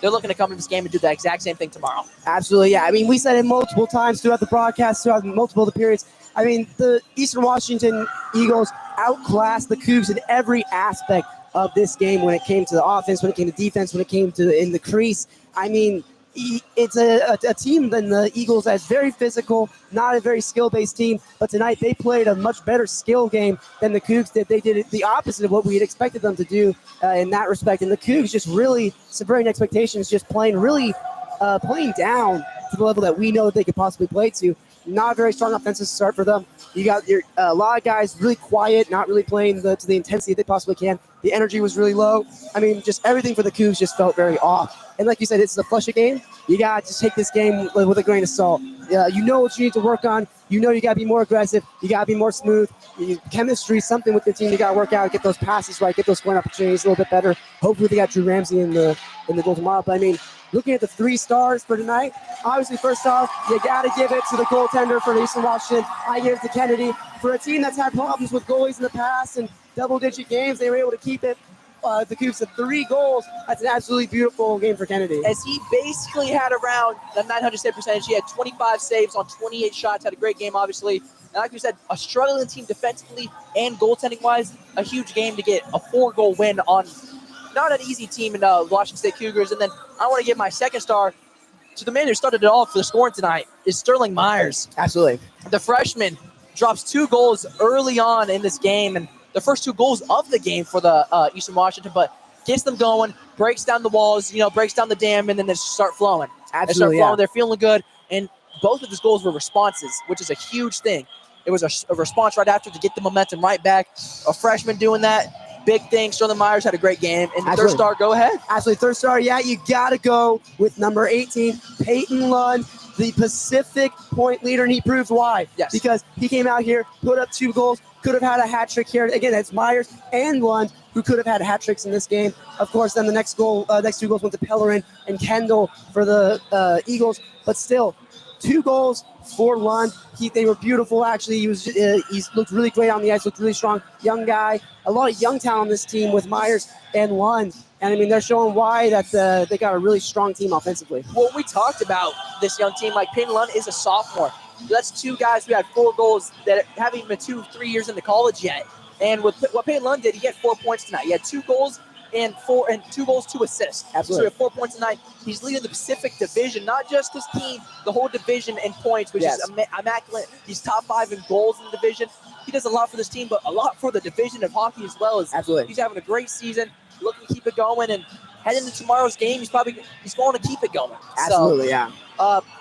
S2: They're looking to come into this game and do the exact same thing tomorrow.
S1: Absolutely, yeah. I mean, we said it multiple times throughout the broadcast, throughout multiple of the periods. I mean, the Eastern Washington Eagles outclassed the Cougs in every aspect of this game when it came to the offense, when it came to defense, when it came to in the crease. I mean, it's a team than the Eagles that's very physical, not a very skill-based team. But tonight they played a much better skill game than the Cougs did. They did the opposite of what we had expected them to do in that respect. And the Cougs just really subverting expectations, just playing down to the level that we know that they could possibly play to. Not a very strong offensive start for them. You got a lot of guys really quiet, not really playing to the intensity they possibly can. The energy was really low. I mean, just everything for the Cougs just felt very off. And like you said, it's the flush it game. You got to just take this game with a grain of salt. You know what you need to work on. You know you got to be more aggressive. You got to be more smooth. Chemistry, something with your team you got to work out, get those passes right, get those scoring opportunities a little bit better. Hopefully they got Drew Ramsey in the goal tomorrow. But I mean, looking at the 3 stars for tonight, obviously, first off, you got to give it to the goaltender for Eastern Washington. I give it to Kennedy. For a team that's had problems with goalies in the past and double-digit games, they were able to keep it. The Cougs to 3 goals. That's an absolutely beautiful game for Kennedy.
S2: As he basically had around the 900 save percentage, he had 25 saves on 28 shots, had a great game, obviously. And like you said, a struggling team defensively and goaltending-wise, a huge game to get a 4-goal win on not an easy team in Washington State Cougars. And then I want to give my second star to the man who started it all for the scoring tonight, is Sterling Myers.
S1: Absolutely.
S2: The freshman drops 2 goals early on in this game, and the first 2 goals of the game for the Eastern Washington, but gets them going, breaks down the walls, breaks down the dam, and then they start flowing.
S1: Absolutely,
S2: they start flowing. They're feeling good, and both of his goals were responses, which is a huge thing. It was a response right after to get the momentum right back. A freshman doing that, big thing. Sterling Myers had a great game. And the third star, go ahead.
S1: Absolutely, third star, yeah, you got to go with number 18, Peyton Lund, the Pacific point leader, and he proved why.
S2: Yes.
S1: Because he came out here, put up 2 goals, could have had a hat trick here. Again, that's Myers and Lund who could have had hat tricks in this game. Of course, then the next 2 goals went to Pellerin and Kendall for the Eagles. But still, 2 goals for Lund. They were beautiful, actually. He looked really great on the ice, looked really strong. Young guy. A lot of young talent on this team with Myers and Lund. And, I mean, they're showing why that they got a really strong team offensively.
S2: Well, we talked about this young team. Like, Peyton Lund is a sophomore. That's two guys who had 4 goals that haven't even been 2-3 years into college yet. And with what Peyton Lund did, he had 4 points tonight. He had 2 goals and 2 goals, 2 assists.
S1: Absolutely.
S2: So he had 4 points tonight. He's leading the Pacific Division, not just his team, the whole division in points, which is immaculate. He's top 5 in goals in the division. He does a lot for this team, but a lot for the division of hockey as well.
S1: Absolutely.
S2: He's having a great season, looking to keep it going, and heading into tomorrow's game, he's going to keep it going.
S1: Absolutely,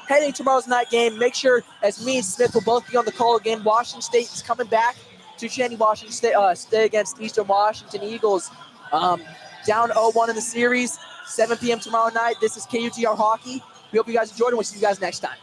S2: Heading to tomorrow's night game, make sure, as me and Smith will both be on the call again, Washington State is coming back to Shanty, Washington State, stay against Eastern Washington Eagles. Down 0-1 in the series, 7 p.m. tomorrow night. This is KUTR Hockey. We hope you guys enjoyed, and we'll see you guys next time.